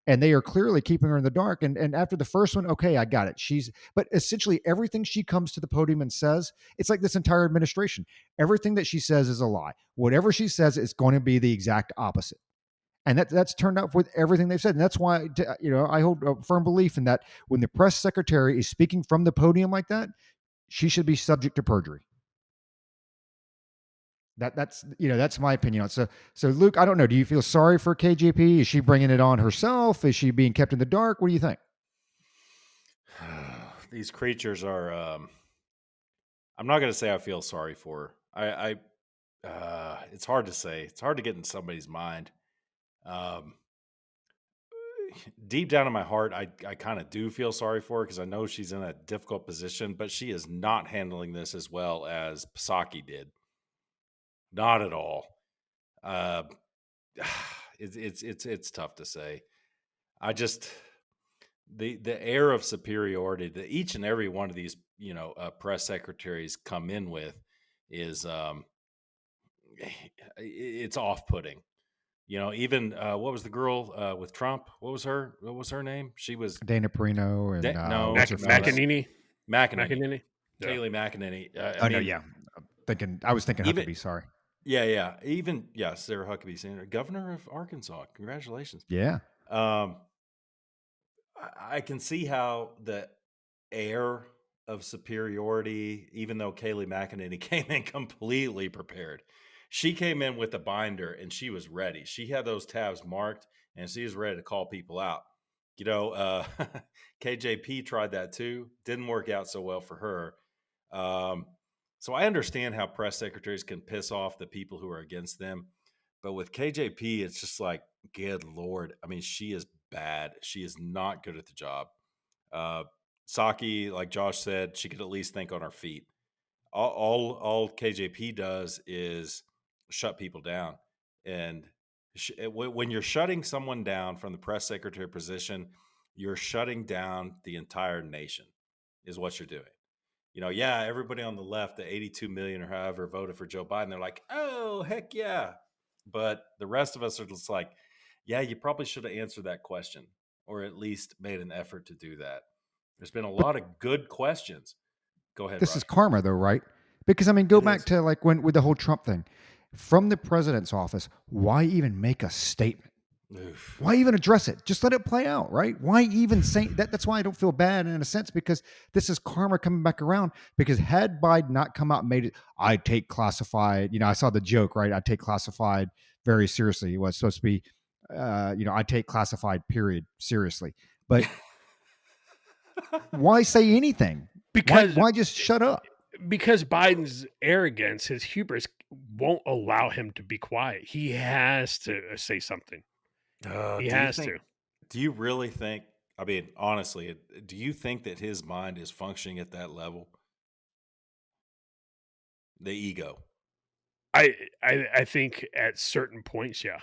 And they are clearly keeping her in the dark. And after the first one, okay, I got it. But essentially everything she comes to the podium and says, it's like this entire administration. Everything that she says is a lie. Whatever she says is going to be the exact opposite. And that's turned out with everything they've said. And that's why, I hold a firm belief in that when the press secretary is speaking from the podium like that, she should be subject to perjury. That's my opinion on it. So Luke, I don't know. Do you feel sorry for KJP? Is she bringing it on herself? Is she being kept in the dark? What do you think? These creatures are. I'm not going to say I feel sorry for her. It's hard to say. It's hard to get in somebody's mind. Deep down in my heart, I kind of do feel sorry for her because I know she's in a difficult position, but she is not handling this as well as Psaki did. Not at all. It's tough to say. I just the air of superiority that each and every one of these press secretaries come in with is it's off-putting. Even what was the girl with Trump? What was her name? She was Dana Perino and McEnany. McEnany. Kayleigh McEnany. No, yeah. I was thinking Huckabee. Sorry. Yeah. Even Sarah Huckabee Sanders, governor of Arkansas. Congratulations. Yeah. I can see how the air of superiority, even though Kayleigh McEnany came in completely prepared. She came in with a binder and she was ready. She had those tabs marked and she was ready to call people out. KJP tried that too. Didn't work out so well for her. So I understand how press secretaries can piss off the people who are against them. But with KJP, it's just like, good Lord. I mean, she is bad. She is not good at the job. Psaki, like Josh said, she could at least think on her feet. All KJP does is shut people down. And when you're shutting someone down from the press secretary position, you're shutting down the entire nation is what you're doing. Everybody on the left, the 82 million or however voted for Joe Biden, they're like, oh, heck yeah. But the rest of us are just like, yeah, you probably should have answered that question or at least made an effort to do that. There's been a lot of good questions. Go ahead. This is karma, though, right? Because go back to like with the whole Trump thing, from the president's office. Why even make a statement? Oof. Why even address it? Just let it play out, right? Why even say that? That's why I don't feel bad in a sense, because this is karma coming back around. Because had Biden not come out and made it, I take classified. I saw the joke, right? I take classified very seriously. It was supposed to be, I take classified period seriously. But why say anything? Because why just shut up? Because Biden's arrogance, his hubris, won't allow him to be quiet. He has to say something. He has to. Do you really think? I mean, honestly, do you think that his mind is functioning at that level? The ego. I think at certain points, yeah.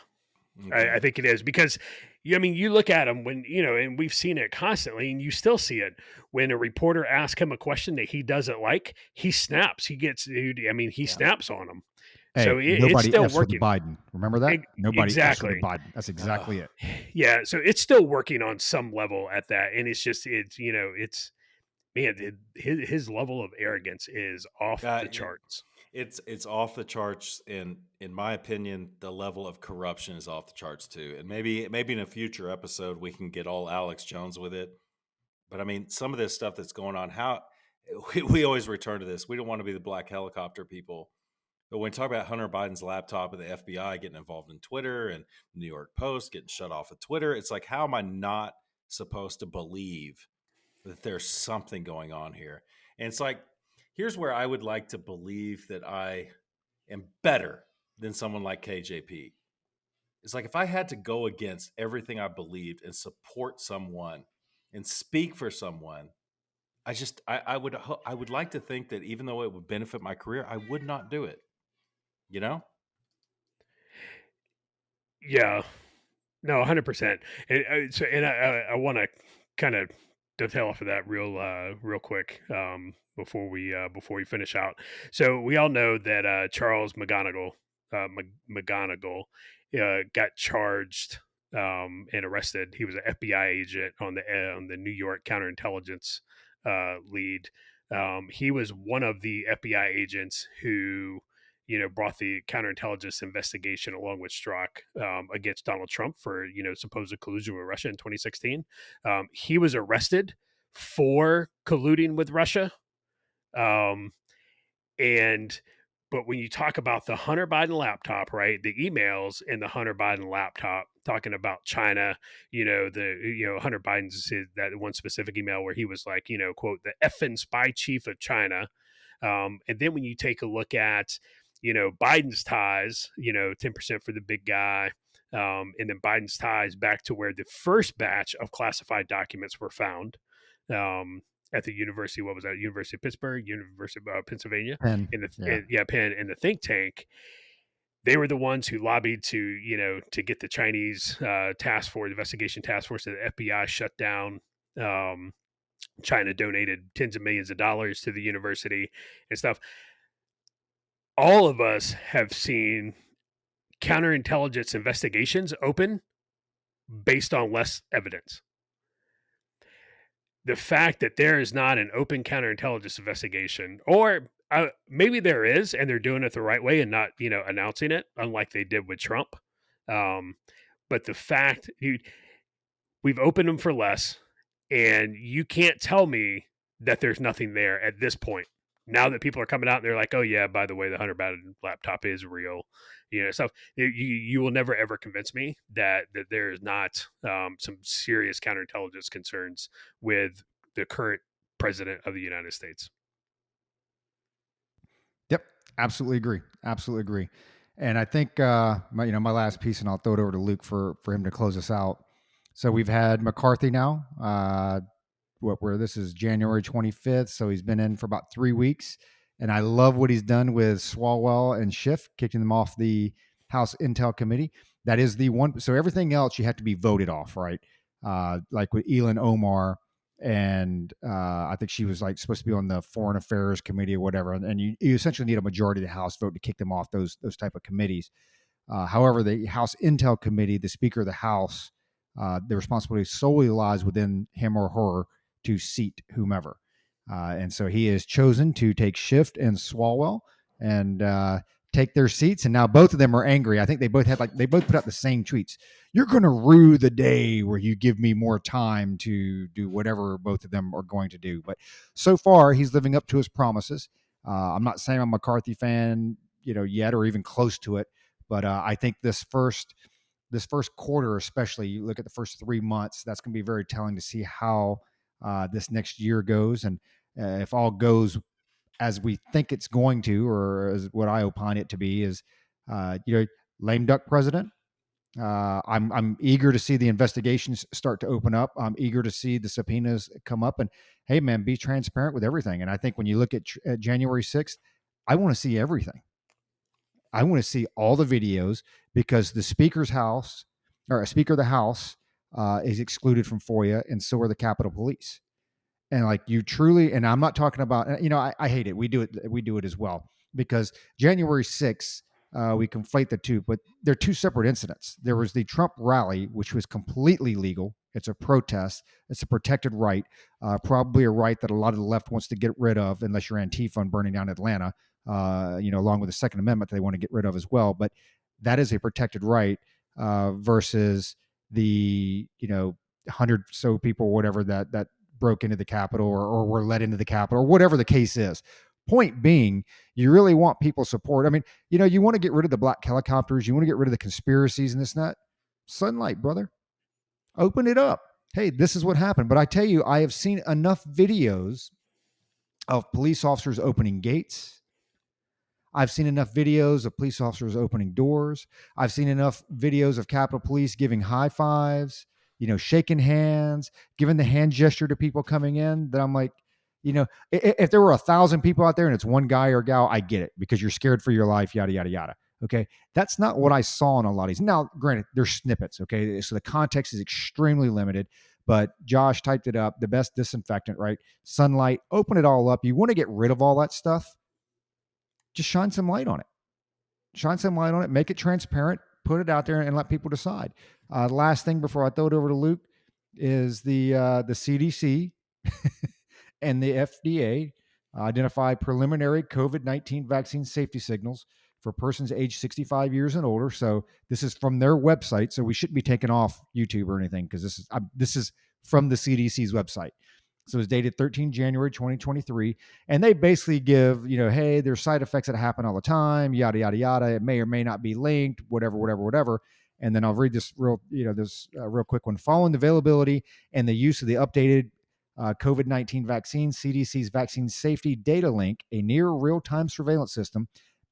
Okay. I think it is because, you look at him when, and we've seen it constantly and you still see it when a reporter asks him a question that he doesn't like, he snaps. He snaps on him. Hey, so it's still working. Biden. Remember that? Nobody exactly. F's with Biden. That's exactly it. Yeah. So it's still working on some level at that. And it's just, his level of arrogance is off the charts. It's off the charts, and in my opinion, the level of corruption is off the charts too. And maybe in a future episode we can get all Alex Jones with it. But I mean, some of this stuff that's going on, we always return to this. We don't want to be the black helicopter people, But when you talk about Hunter Biden's laptop and the FBI getting involved in Twitter and New York Post getting shut off of Twitter, it's like, how am I not supposed to believe that there's something going on here? And it's like, here's where I would like to believe that I am better than someone like KJP. It's like, if I had to go against everything I believed and support someone and speak for someone, I would like to think that even though it would benefit my career, I would not do it. You know? Yeah. No, 100%. And I want to kind of dovetail off of that real quick before we finish out. So we all know that Charles McGonigal got charged and arrested. He was an FBI agent on the New York counterintelligence lead. He was one of the FBI agents who brought the counterintelligence investigation along with Strzok against Donald Trump for, supposed collusion with Russia in 2016. He was arrested for colluding with Russia. But when you talk about the Hunter Biden laptop, right, the emails in the Hunter Biden laptop talking about China, Hunter Biden's that one specific email where he was like, quote, the effing spy chief of China. And then when you take a look at, Biden's ties, 10% for the big guy. And then Biden's ties back to where the first batch of classified documents were found at the university. What was that? University of Pittsburgh, University of Pennsylvania, Penn. Penn, in the think tank. They were the ones who lobbied to get the Chinese investigation task force of the FBI shut down. China donated tens of millions of dollars to the university and stuff. All of us have seen counterintelligence investigations open based on less evidence. The fact that there is not an open counterintelligence investigation, or maybe there is, and they're doing it the right way and not, announcing it, unlike they did with Trump. But the fact we've opened them for less, and you can't tell me that there's nothing there at this point. Now that people are coming out and they're like, oh yeah, by the way, the Hunter Biden laptop is real, stuff. You will never ever convince me that there is not some serious counterintelligence concerns with the current president of the United States. Yep, absolutely agree. And I think my last piece, and I'll throw it over to Luke for him to close us out. So we've had McCarthy now. Where this is January 25th, so he's been in for about 3 weeks, and I love what he's done with Swalwell and Schiff, kicking them off the House Intel Committee. That is the one. So everything else you have to be voted off, right? Like with Elin Omar, and I think she was like supposed to be on the Foreign Affairs Committee or whatever, and you essentially need a majority of the House vote to kick them off those type of committees. However, the House Intel Committee, the Speaker of the House, the responsibility solely lies within him or her to seat whomever. And so he has chosen to take Schiff and Swalwell and take their seats. And now both of them are angry. I think they both put out the same tweets. You're going to rue the day where you give me more time to do whatever both of them are going to do. But so far, he's living up to his promises. I'm not saying I'm a McCarthy fan, yet, or even close to it. But I think this first quarter, especially, you look at the first 3 months, that's going to be very telling to see how this next year goes. And if all goes as we think it's going to, or as what I opine it to be, is, lame duck president. I'm eager to see the investigations start to open up. I'm eager to see the subpoenas come up, and hey man, be transparent with everything. And I think when you look at January 6th, I want to see everything. I want to see all the videos, because the Speaker's house, or a Speaker of the House, is excluded from FOIA, and so are the Capitol Police. And like, you truly, and I'm not talking about, I hate it. We do it as well, because January 6th, we conflate the two, but they're two separate incidents. There was the Trump rally, which was completely legal. It's a protest. It's a protected right, probably a right that a lot of the left wants to get rid of, unless you're Antifa and burning down Atlanta, along with the Second Amendment that they want to get rid of as well. But that is a protected right versus the 100 so people or whatever that broke into the Capitol or were let into the Capitol, or whatever the case is. point being, you really want people support. I mean, you want to get rid of the black helicopters. You want to get rid of the conspiracies and this and that. Sunlight, brother. Open it up. Hey, this is what happened. But I tell you, I have seen enough videos of police officers opening gates. I've seen enough videos of police officers opening doors. I've seen enough videos of Capitol Police giving high fives, shaking hands, giving the hand gesture to people coming in, that I'm like, if there were 1,000 people out there and it's one guy or gal, I get it, because you're scared for your life, yada, yada, yada. Okay. That's not what I saw in a lot of these. Now, granted, there's snippets. Okay. So the context is extremely limited, but Josh typed it up. The best disinfectant, right? Sunlight, open it all up. You want to get rid of all that stuff. Just shine some light on it. Shine some light on it. Make it transparent. Put it out there and let people decide. The last thing before I throw it over to Luke is the CDC and the FDA identify preliminary COVID-19 vaccine safety signals for persons aged 65 years and older. So this is from their website. So we shouldn't be taken off YouTube or anything, because this is from the CDC's website. So it's dated 13 January 2023. And they basically give, hey, there's side effects that happen all the time, yada, yada, yada. It may or may not be linked, whatever. And then I'll read this real quick one. Following the availability and the use of the updated COVID-19 vaccine, CDC's vaccine safety data link, a near real-time surveillance system,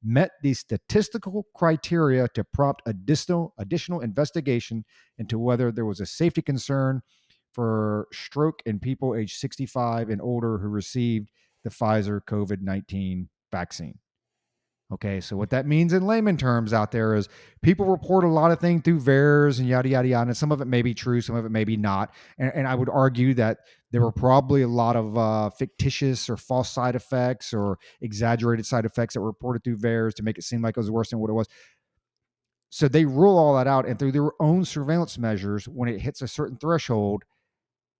met the statistical criteria to prompt additional investigation into whether there was a safety concern for stroke in people aged 65 and older who received the Pfizer COVID-19 vaccine. Okay, so what that means in layman terms out there is people report a lot of things through VAERS and yada, yada, yada, and some of it may be true, some of it may be not. And I would argue that there were probably a lot of fictitious or false side effects or exaggerated side effects that were reported through VAERS to make it seem like it was worse than what it was. So they rule all that out, and through their own surveillance measures, when it hits a certain threshold,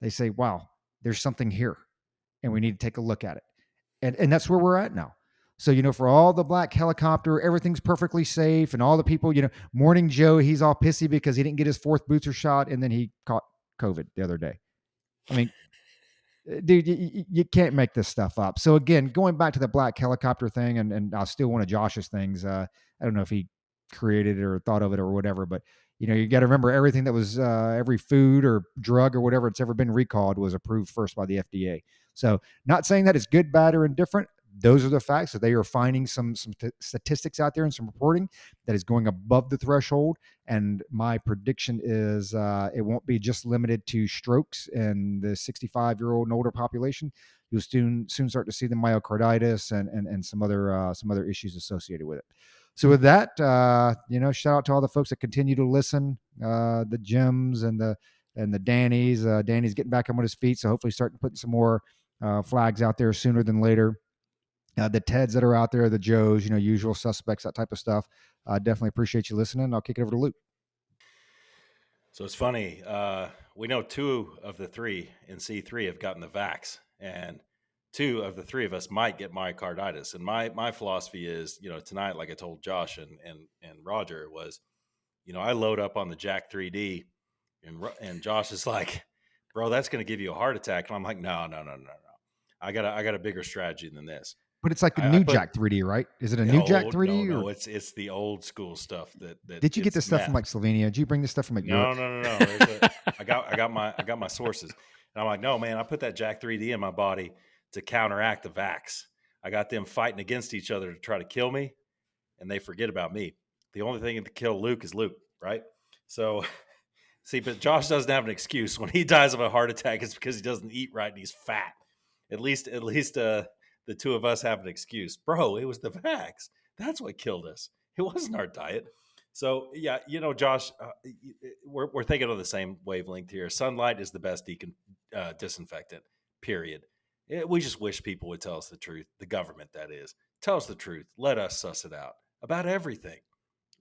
they say, wow, there's something here, and we need to take a look at it. And that's where we're at now. So, for all the black helicopter, everything's perfectly safe, and all the people, Morning Joe, he's all pissy because he didn't get his 4th booster shot, and then he caught COVID the other day. I mean, dude, you can't make this stuff up. So again, going back to the black helicopter thing, and I'll steal one of Josh's things. I don't know if he created it or thought of it or whatever, but you got to remember, everything that was every food or drug or whatever it's ever been recalled was approved first by the FDA. So not saying that it's good, bad, or indifferent. Those are the facts. So they are finding some statistics out there and some reporting that is going above the threshold. And my prediction is it won't be just limited to strokes and the 65-year-old and older population. You'll soon start to see the myocarditis and some other issues associated with it. So with that, shout out to all the folks that continue to listen, the Jims and the Dannies. Danny's getting back on his feet, so hopefully starting putting some more flags out there sooner than later. The Teds that are out there, the Joes, usual suspects, that type of stuff. Definitely appreciate you listening. I'll kick it over to Luke. So it's funny. We know 2 of the 3 in C3 have gotten the vax, and 2 of the 3 of us might get myocarditis. And my philosophy is, tonight, like I told Josh and Roger, was, I load up on the Jack 3D, and Josh is like, bro, that's going to give you a heart attack. And I'm like, no. I got a bigger strategy than this. But it's like the new Jack 3D, right? Is it a new Jack 3D? No, it's the old school stuff that Did you get this stuff from like Slovenia? Did you bring this stuff from like Europe? No. I got my sources. And I'm like, no, man, I put that Jack 3D in my body to counteract the vax. I got them fighting against each other to try to kill me, and they forget about me. The only thing to kill Luke is Luke, right? So, see, but Josh doesn't have an excuse. When he dies of a heart attack, it's because he doesn't eat right and he's fat. At least the 2 of us have an excuse. Bro, it was the vax. That's what killed us. It wasn't our diet. So, yeah, Josh, we're thinking on the same wavelength here. Sunlight is the best disinfectant, period. We just wish people would tell us the truth. The government, that is. Tell us the truth. Let us suss it out about everything.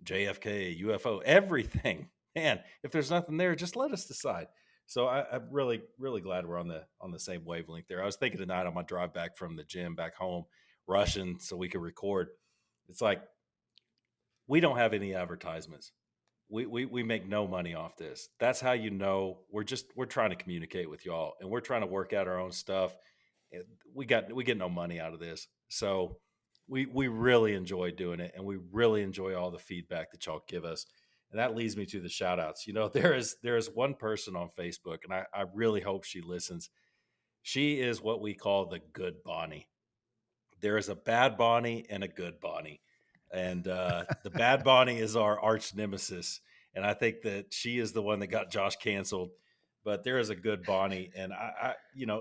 JFK, UFO, everything. Man, if there's nothing there, just let us decide. So I'm really, really glad we're on the same wavelength there. I was thinking tonight on my drive back from the gym back home, rushing so we could record. It's like, we don't have any advertisements. We make no money off this. That's how we're trying to communicate with y'all, and we're trying to work out our own stuff. we get no money out of this. So we really enjoy doing it, and we really enjoy all the feedback that y'all give us. And that leads me to the shout outs. There is one person on Facebook, and I really hope she listens. She is what we call the good Bonnie. There is a bad Bonnie and a good Bonnie. And the bad Bonnie is our arch nemesis. And I think that she is the one that got Josh canceled. But there is a good Bonnie, and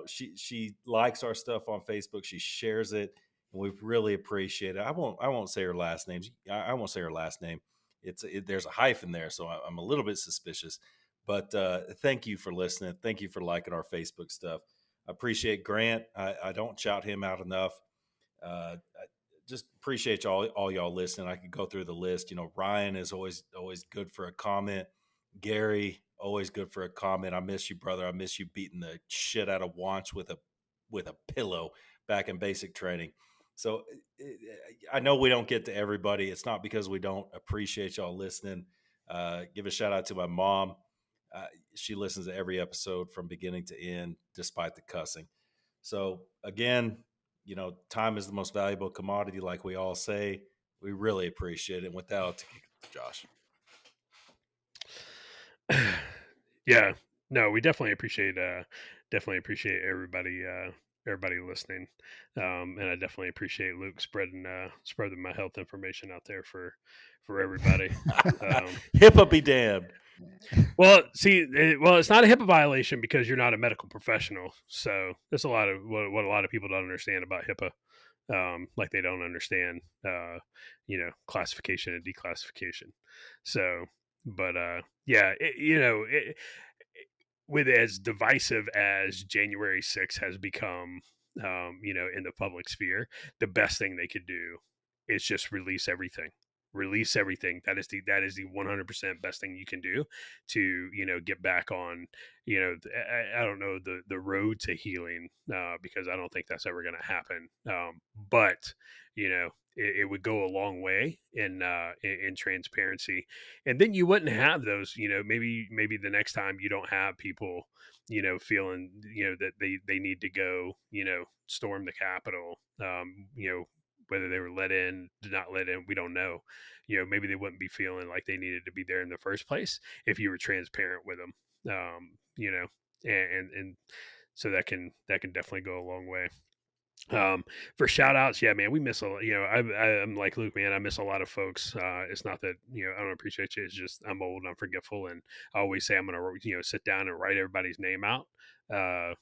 she likes our stuff on Facebook. She shares it, and we really appreciate it. I won't say her last name. I won't say her last name. There's a hyphen there, so I'm a little bit suspicious. But thank you for listening. Thank you for liking our Facebook stuff. I appreciate Grant. I don't shout him out enough. I just appreciate all y'all listening. I could go through the list. Ryan is always good for a comment. Gary, always good for a comment. I miss you, brother. I miss you beating the shit out of Wants with a pillow back in basic training. So I know we don't get to everybody. It's not because we don't appreciate y'all listening. Give a shout out to my mom. She listens to every episode from beginning to end, despite the cussing. So again, time is the most valuable commodity, like we all say. We really appreciate it. And with that, I'll take it to Josh. Yeah, no, we definitely appreciate everybody listening, and I definitely appreciate Luke spreading my health information out there for everybody. HIPAA be damned. Well, see, it's not a HIPAA violation because you're not a medical professional. So there's a lot of what a lot of people don't understand about HIPAA. Like they don't understand, classification and declassification. So, but yeah, with as divisive as January 6th has become, in the public sphere, the best thing they could do is just release everything. Release everything. That is the 100% best thing you can do to get back on I don't know the road to healing, because I don't think that's ever going to happen. But it would go a long way in transparency, and then you wouldn't have those. Maybe the next time you don't have people feeling that they need to go storm the Capitol. Whether they were let in, did not let in, we don't know. Maybe they wouldn't be feeling like they needed to be there in the first place if you were transparent with them. And so that can definitely go a long way. For shout outs, yeah, man, we miss a lot. I'm like Luke, man, I miss a lot of folks. It's not that I don't appreciate you. It's just I'm old, I'm forgetful, and I always say I'm gonna sit down and write everybody's name out. That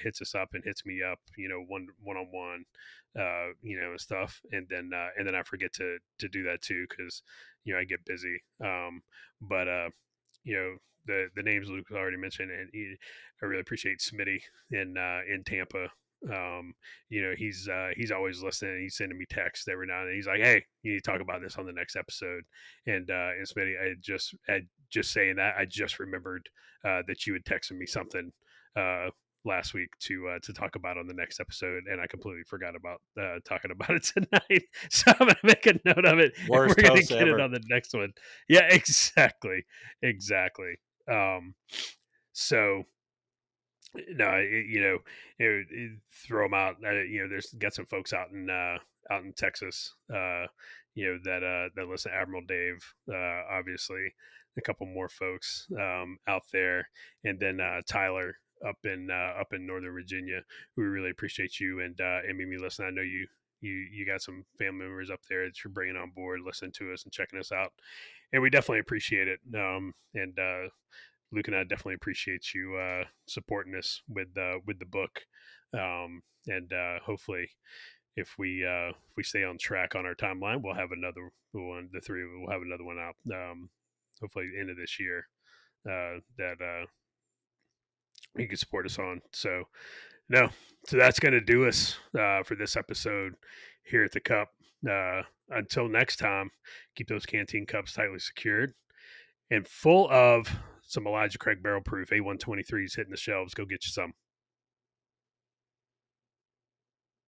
hits us up and hits me up. One on one. And stuff, and then I forget to do that too because I get busy. But the names Luke already mentioned, and I really appreciate Smitty in Tampa. He's always listening. He's sending me texts every now and then. He's like, "Hey, you need to talk about this on the next episode." And Smitty, I just saying that I just remembered that you had texted me something last week to talk about on the next episode, and I completely forgot about talking about it tonight. So I'm gonna make a note of it. Worst We're gonna host get ever. it on the next one. Yeah, exactly. So no, throw them out. There's got some folks out in Texas, that listen. Admiral Dave, obviously, a couple more folks out there, and then Tyler up in Northern Virginia. We really appreciate you and Mimi listen. I know you got some family members up there that you're bringing on board, listening to us and checking us out, and we definitely appreciate it. And Luke and I definitely appreciate you supporting us with the book, and hopefully, if we stay on track on our timeline, we'll have another one. The three of us will have another one out. Hopefully, end of this year, that you can support us on. So that's going to do us for this episode here at the Cup. Until next time, keep those Canteen cups tightly secured and full of some Elijah Craig barrel proof A123s hitting the shelves. Go get you some.